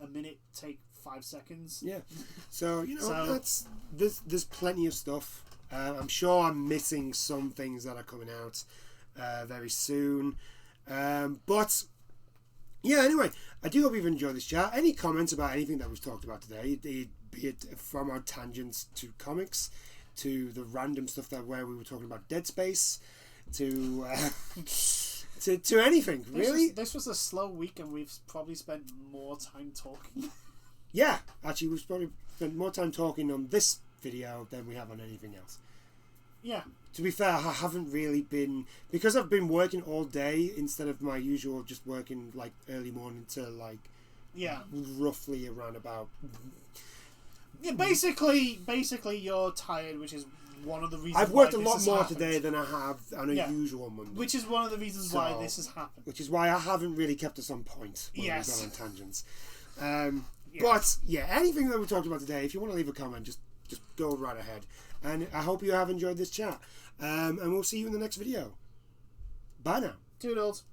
a minute take 5 seconds. Yeah. So there's plenty of stuff. I'm sure I'm missing some things that are coming out very soon. But yeah, anyway, I do hope you've enjoyed this chat. Any comments about anything that we've talked about today, be it from our tangents to comics, to the random stuff where we were talking about Dead Space, to anything, really. This was a slow week and we've probably spent more time talking. Yeah, actually we've probably spent more time talking on this video than we have on anything else. Yeah. To be fair, I haven't really been, because I've been working all day instead of my usual just working early morning to roughly around about. Yeah, basically you're tired, which is one of the reasons. I've worked a lot more today than I have on a usual Monday. Which is one of the reasons why this has happened. Which is why I haven't really kept us on point when we've gone on tangents. Yeah. But yeah, anything that we talked about today, if you want to leave a comment, just go right ahead. And I hope you have enjoyed this chat. And we'll see you in the next video. Bye now. Toodles.